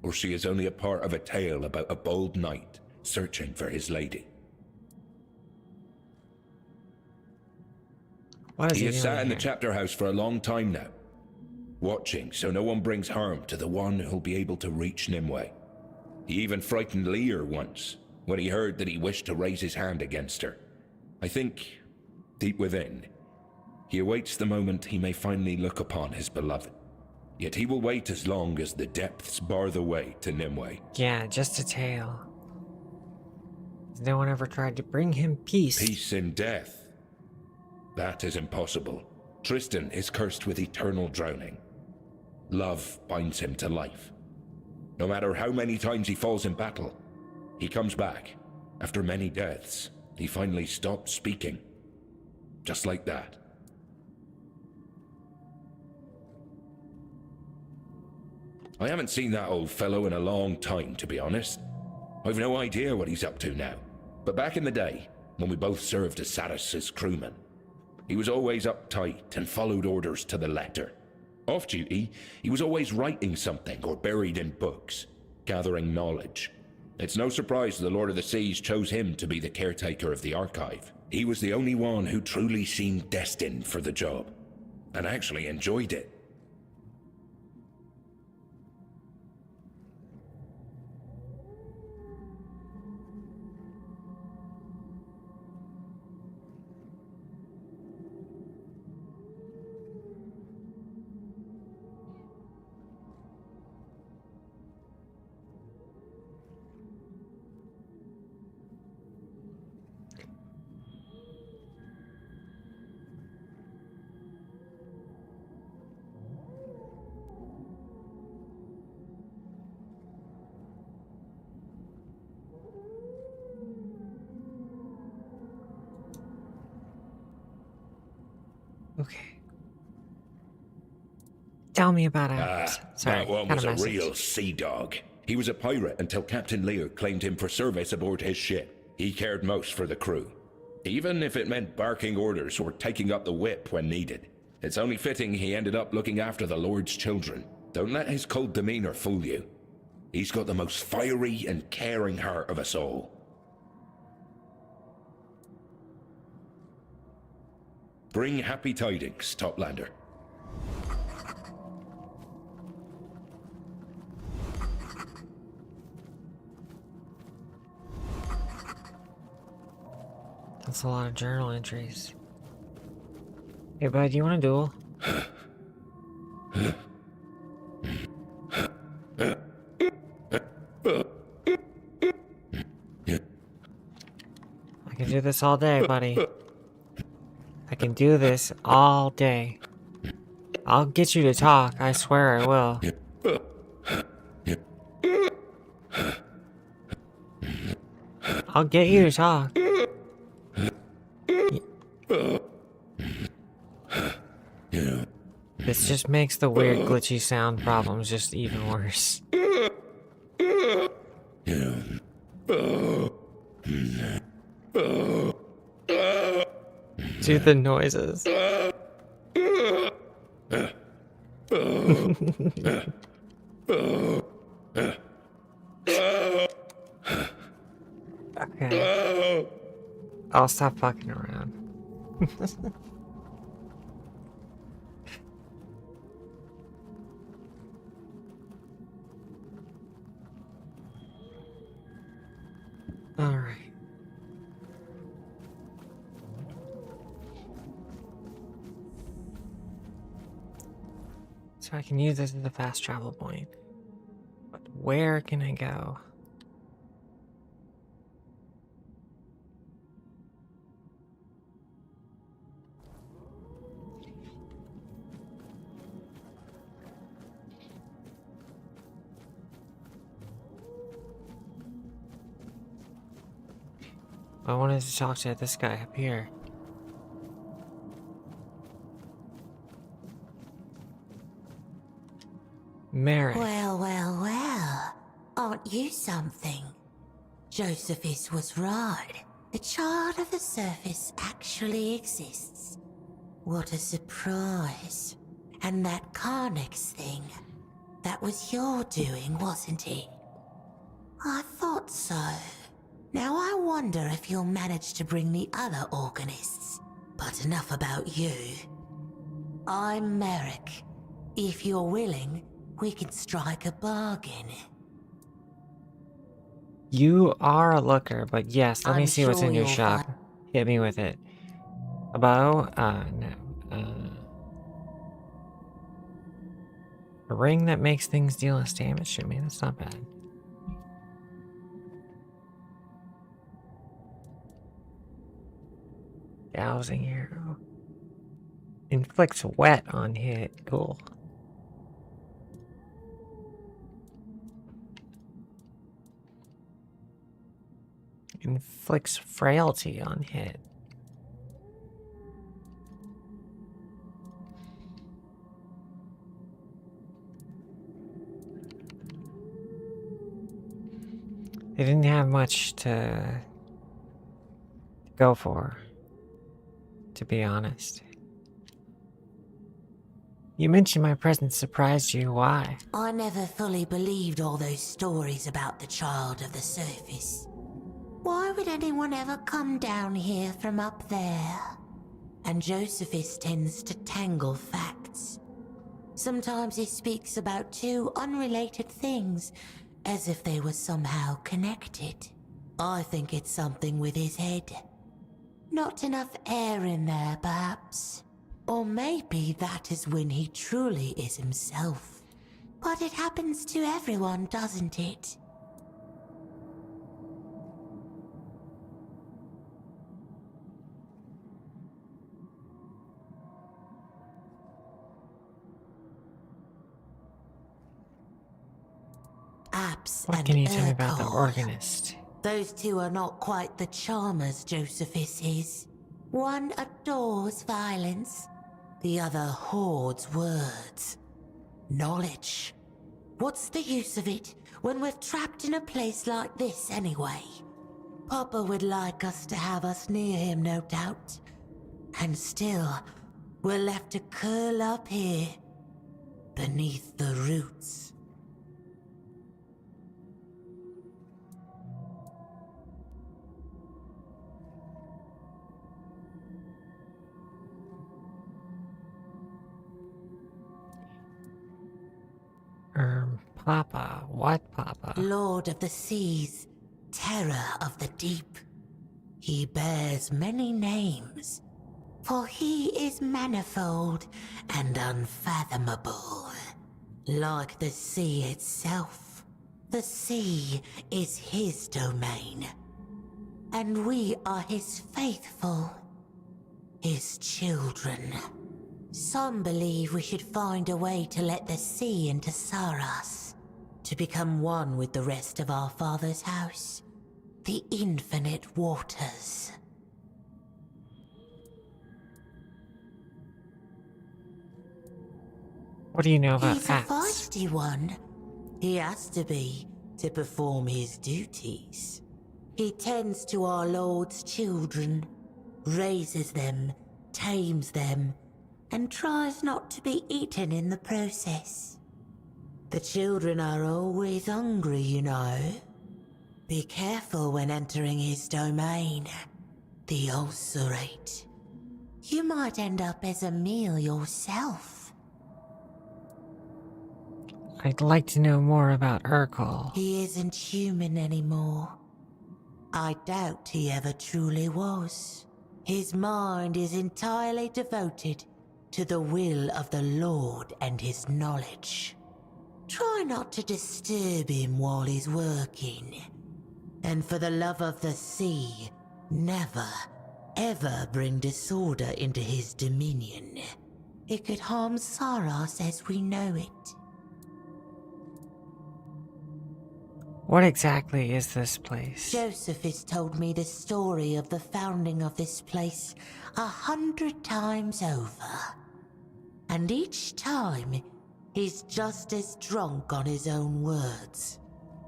or she is only a part of a tale about a bold knight searching for his lady. He has sat in the chapter house for a long time now, watching so no one brings harm to the one who'll be able to reach Nimue. He even frightened Lear once, when he heard that he wished to raise his hand against her. I think, deep within, he awaits the moment he may finally look upon his beloved. Yet he will wait as long as the depths bar the way to Nimue. Yeah, just a tale. No one ever tried to bring him peace. Peace in death. That is impossible. Tristan is cursed with eternal drowning. Love binds him to life. No matter how many times he falls in battle, he comes back. After many deaths, he finally stops speaking. Just like that. I haven't seen that old fellow in a long time, to be honest. I've no idea what he's up to now. But back in the day, when we both served as Sarras' crewmen, he was always uptight and followed orders to the letter. Off duty, he was always writing something or buried in books, gathering knowledge. It's no surprise the Lord of the Seas chose him to be the caretaker of the archive. He was the only one who truly seemed destined for the job, and actually enjoyed it. Okay. Tell me about it. Sorry, that one got was a message. real sea dog. He was a pirate until Captain Lear claimed him for service aboard his ship. He cared most for the crew, even if it meant barking orders or taking up the whip when needed. It's only fitting he ended up looking after the Lord's children. Don't let his cold demeanor fool you. He's got the most fiery and caring heart of us all. Bring happy tidings, Toplander. That's a lot of journal entries. Hey, bud, you want a duel? I can do this all day, buddy. I can do this all day. I'll get you to talk, I swear I will. I'll get you to talk. This just makes the weird glitchy sound problems just even worse. Do the noises. Okay. I'll stop fucking around. Alright. So I can use this as a fast travel point. But where can I go? I wanted to talk to this guy up here. Merrick. Well. Aren't you something? Josephus was right. The Child of the Surface actually exists. What a surprise. And that Carnix thing, that was your doing, wasn't it? I thought so. Now I wonder if you'll manage to bring the other organists. But enough about you. I'm Merrick. If you're willing, we can strike a bargain. You are a looker, but yes, let me see what's in your shop. Hit me with it. A bow? No. A ring that makes things deal less damage to me. That's not bad. Dowsing arrow. Inflicts wet on hit. Cool. Inflicts frailty on hit. They didn't have much to go for, to be honest. You mentioned my presence surprised you. Why? I never fully believed all those stories about the Child of the Surface. Why would anyone ever come down here from up there? And Josephus tends to tangle facts. Sometimes he speaks about two unrelated things, as if they were somehow connected. I think it's something with his head. Not enough air in there, perhaps. Or maybe that is when he truly is himself. But it happens to everyone, doesn't it? What can you tell me about the organist? Those two are not quite the charmers Josephus is. One adores violence, the other hoards words. Knowledge. What's the use of it when we're trapped in a place like this anyway? Papa would like us to have us near him, no doubt. And still, we're left to curl up here, beneath the roots. Papa. What Papa? Lord of the seas, terror of the deep. He bears many names, for he is manifold and unfathomable. Like the sea itself, the sea is his domain, and we are his faithful, his children. Some believe we should find a way to let the sea into Sarras, to become one with the rest of our father's house, the infinite waters. What do you know about He's Axe? a feisty one. He has to be to perform his duties. He tends to our Lord's children, raises them, tames them, and tries not to be eaten in the process. The children are always hungry, you know. Be careful when entering his domain. The ulcerate. You might end up as a meal yourself. I'd like to know more about Urkel. He isn't human anymore. I doubt he ever truly was. His mind is entirely devoted to the will of the Lord and his knowledge. Try not to disturb him while he's working. And for the love of the sea, never, ever bring disorder into his dominion. It could harm Sarras as we know it. What exactly is this place? Josephus told me the story of the founding of this place 100 times over. And each time, He's just as drunk on his own words.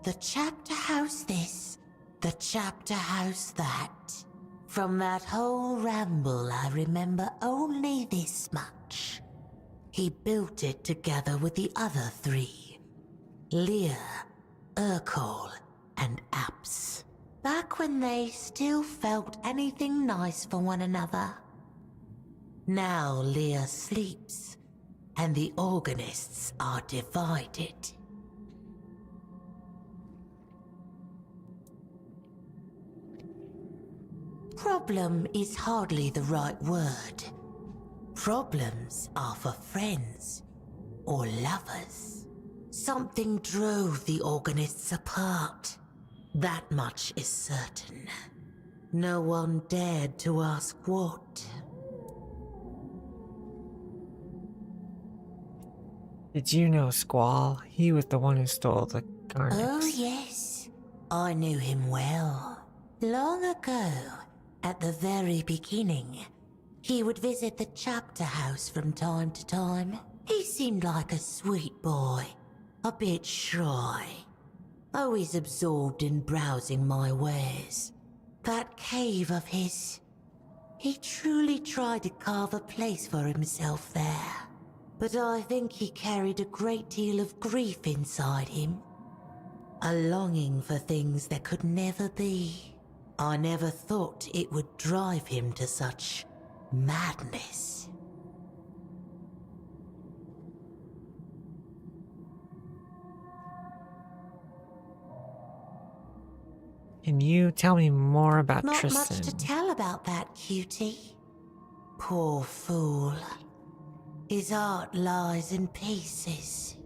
The chapter house this, the chapter house that. From that whole ramble, I remember only this much. He built it together with the other three. Lear, Urkel, and Apps. Back when they still felt anything nice for one another. Now Lear sleeps, and the organists are divided. Problem is hardly the right word. Problems are for friends or lovers. Something drove the organists apart. That much is certain. No one dared to ask what. Did you know Squall? He was the one who stole the garnets. Oh yes, I knew him well. Long ago, at the very beginning, he would visit the chapter house from time to time. He seemed like a sweet boy, a bit shy, always absorbed in browsing my wares. That cave of his, he truly tried to carve a place for himself there. But I think he carried a great deal of grief inside him. A longing for things that could never be. I never thought it would drive him to such madness. Can you tell me more about Not Tristan? much to tell about that, cutie. Poor fool. His heart lies in pieces.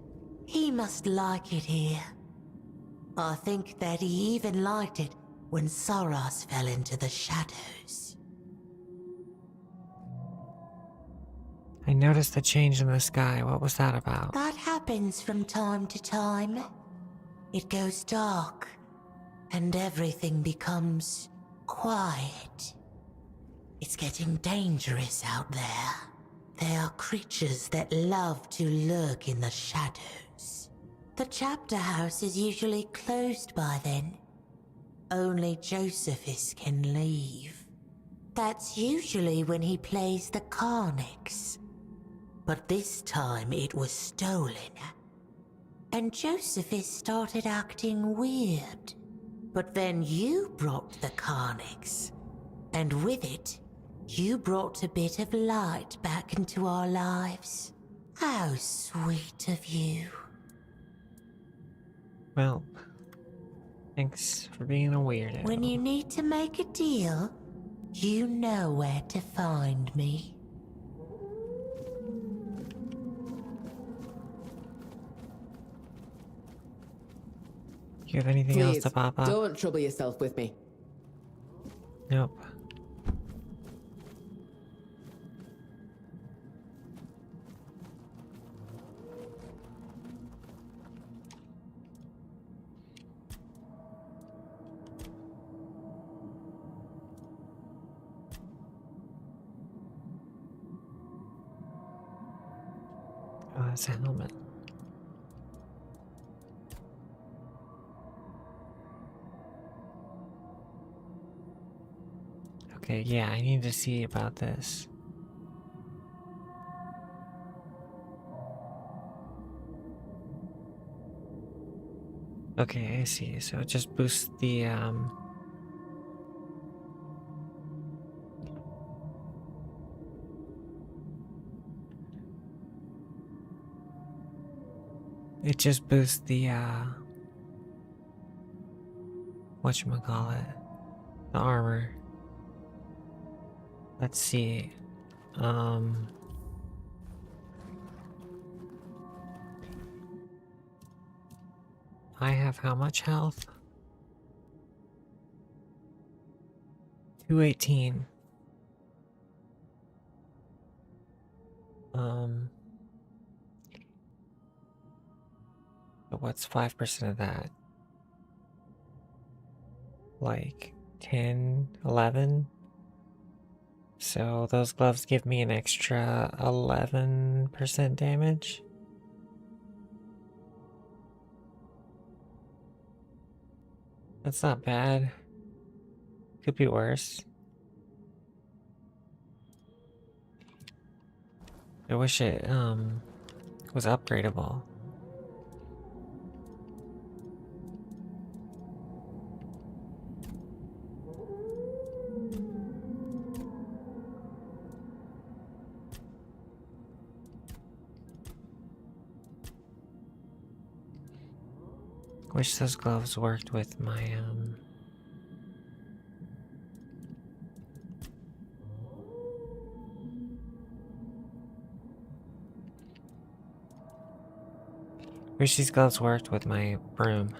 He must like it here. I think that he even liked it when Sarras fell into the shadows. I noticed the change in the sky. What was that about? That happens from time to time. It goes dark, and everything becomes quiet. It's getting dangerous out there. There are creatures that love to lurk in the shadows. The chapter house is usually closed by then. Only Josephus can leave. That's usually when he plays the Carnix. But this time it was stolen. And Josephus started acting weird. But then you brought the Carnix. And with it, you brought a bit of light back into our lives. How sweet of you. Well, thanks for being a weirdo. When you need to make a deal, you know where to find me. You have anything else Please, to pop up? don't trouble yourself with me. Nope. Oh, that's a helmet. Okay, yeah, I need to see about this. Okay, I see. So it just boosts the, it just boosts the, whatchamacallit, the armor. Let's see, I have how much health? 218. But what's 5% of that? Like 10, 11? So those gloves give me an extra 11% damage. That's not bad. Could be worse. I wish it was upgradable. Wish those gloves worked with my wish these gloves worked with my broom.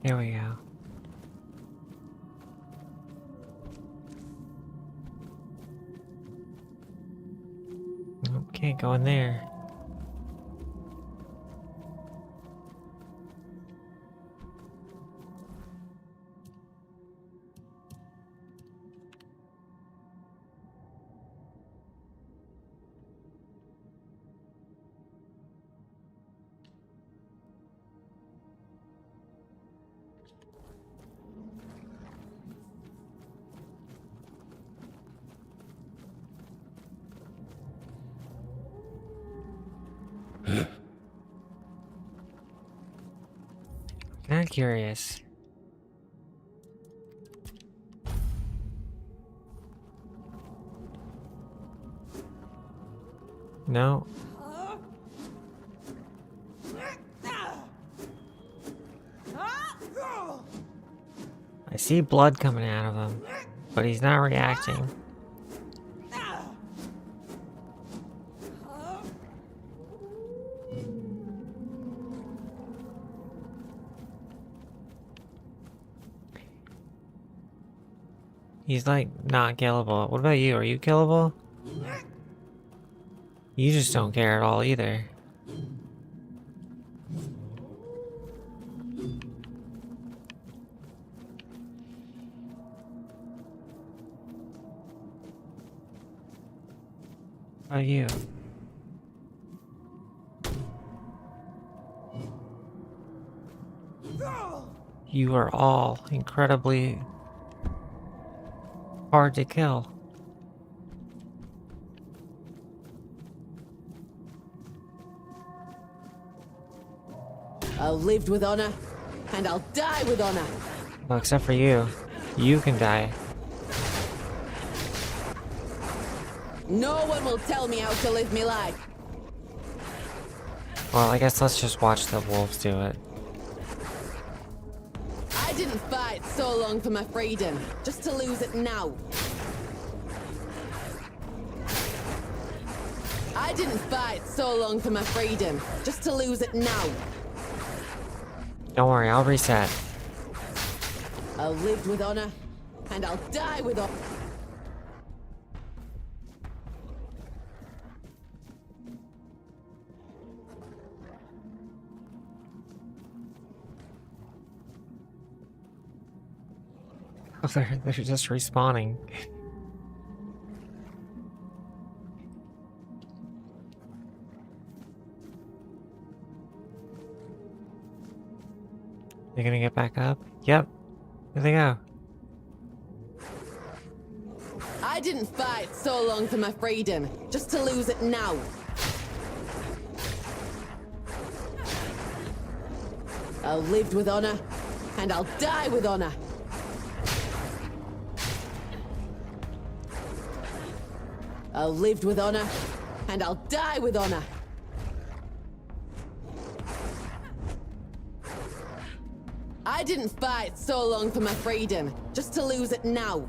There we go. Can't go in there. Kind of curious. No. I see blood coming out of him, but he's not reacting. He's like not killable. What about you? Are you killable? You just don't care at all either. What about you? You are all incredibly hard to kill. I'll live with honor, and I'll die with honor. Well, except for you. You can die. No one will tell me how to live my life. Well, I guess let's just watch the wolves do it. I didn't fight so long for my freedom, just to lose it now. I didn't fight so long for my freedom, just to lose it now. Don't worry, I'll reset. I'll live with honor, and I'll die with honor. They're just respawning. They're gonna get back up? Yep. Here they go. I didn't fight so long for my freedom, just to lose it now. I'll live with honor, and I'll die with honor. I'll live with honor, and I'll die with honor. I didn't fight so long for my freedom, just to lose it now.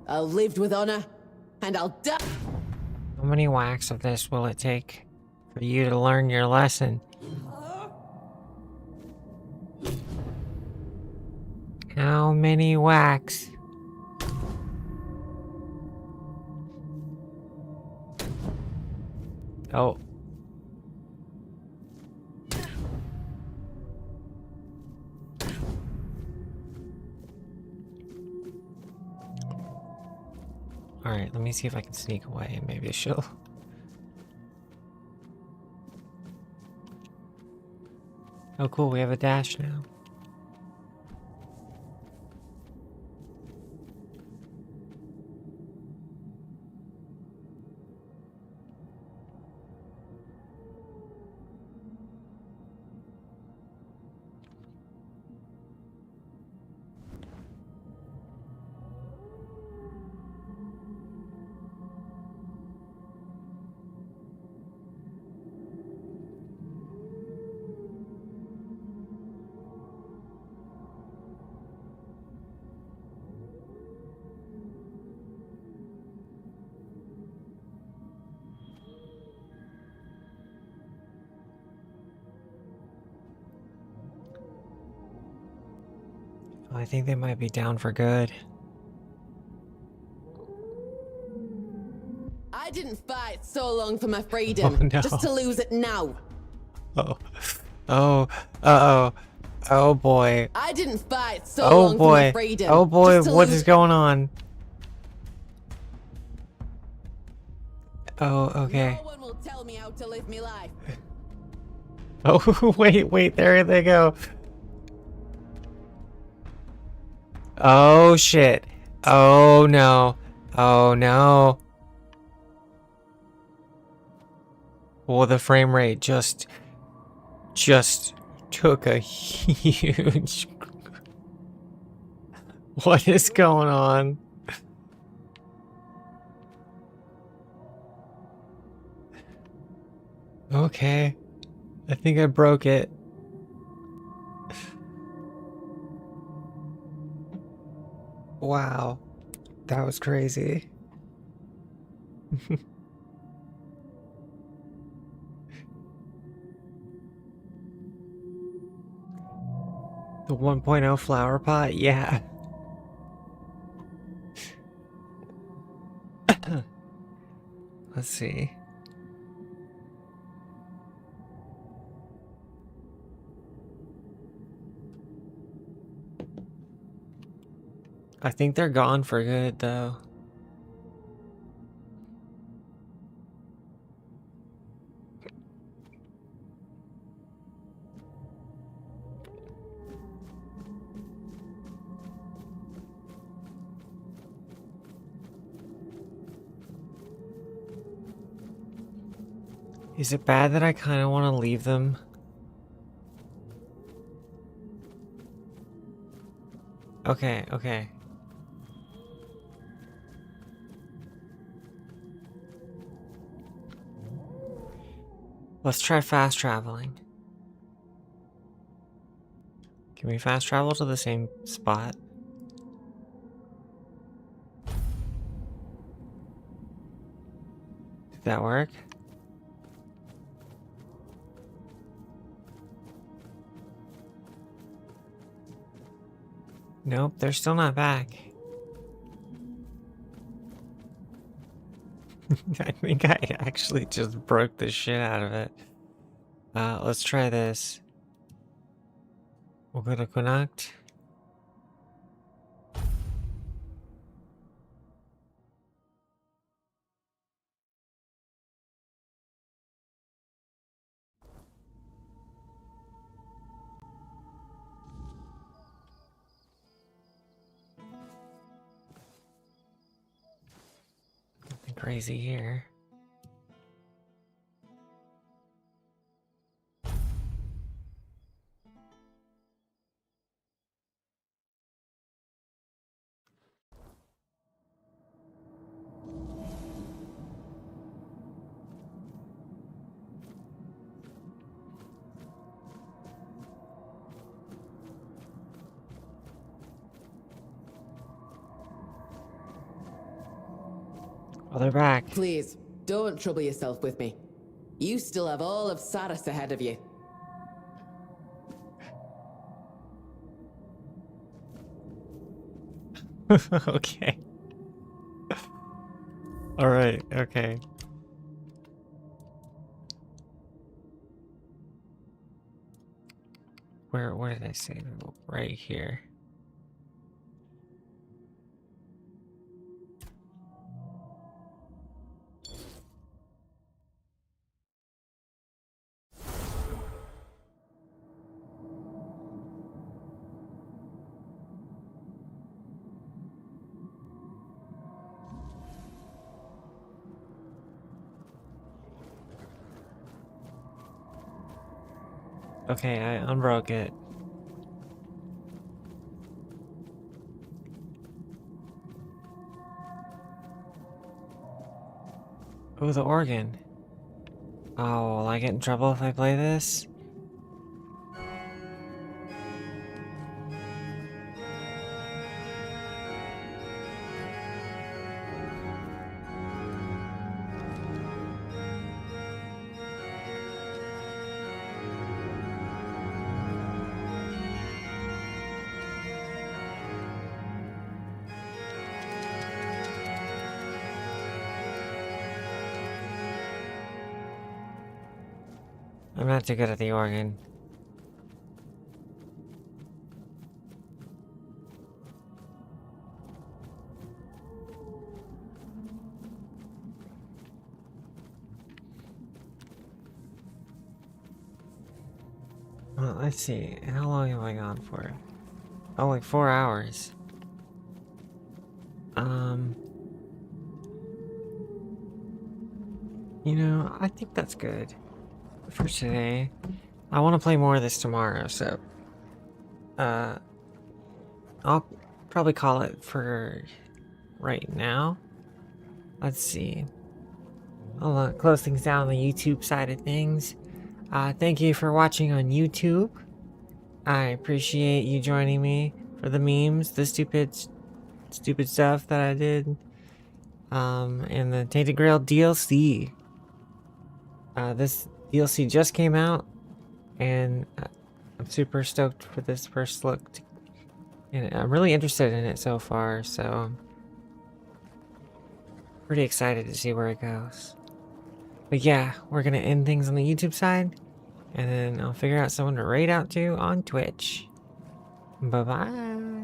I'll live with honor, and I'll die. How many whacks of this will it take for you to learn your lesson? How many whacks? Oh. Alright, let me see if I can sneak away and maybe she'll... Oh cool, we have a dash now. I think they might be down for good. I didn't fight so long for my freedom, Oh, no. just to lose it now. Oh. Oh. Uh-oh. Oh boy. I didn't fight so Oh long for my boy. freedom. Oh boy, just to what lose is going on? Oh, okay. No one will tell me how to live my life. Oh, wait, there they go. Oh, shit. Oh, no. Oh, no. Well, the frame rate just took a huge... What is going on? Okay. I think I broke it. Wow. That was crazy. The 1.0 flower pot? Yeah. Let's see. I think they're gone for good, though. Is it bad that I kind of want to leave them? Okay, okay. Let's try fast traveling. Can we fast travel to the same spot? Did that work? Nope, they're still not back. I think I actually just broke the shit out of it. Let's try this. We're gonna connect. Nothing crazy here. Oh, they're back. Please, don't trouble yourself with me. You still have all of Sarras ahead of you. Okay. Alright, okay. Where did I say? Right here. Okay, I unbroke it. Oh, the organ. Oh, will I get in trouble if I play this? I'm not too good at the organ. Well, let's see. How long have I gone for? Oh, like 4 hours. You know, I think that's good for today. I want to play more of this tomorrow, so I'll probably call it for right now. Let's see. I'll close things down on the YouTube side of things. Thank you for watching on YouTube. I appreciate you joining me for the memes, the stupid stuff that I did, and the Tainted Grail DLC. This DLC just came out, and I'm super stoked for this first look. And I'm really interested in it so far, so I'm pretty excited to see where it goes. But yeah, we're gonna end things on the YouTube side, and then I'll figure out someone to raid out to on Twitch. Bye-bye.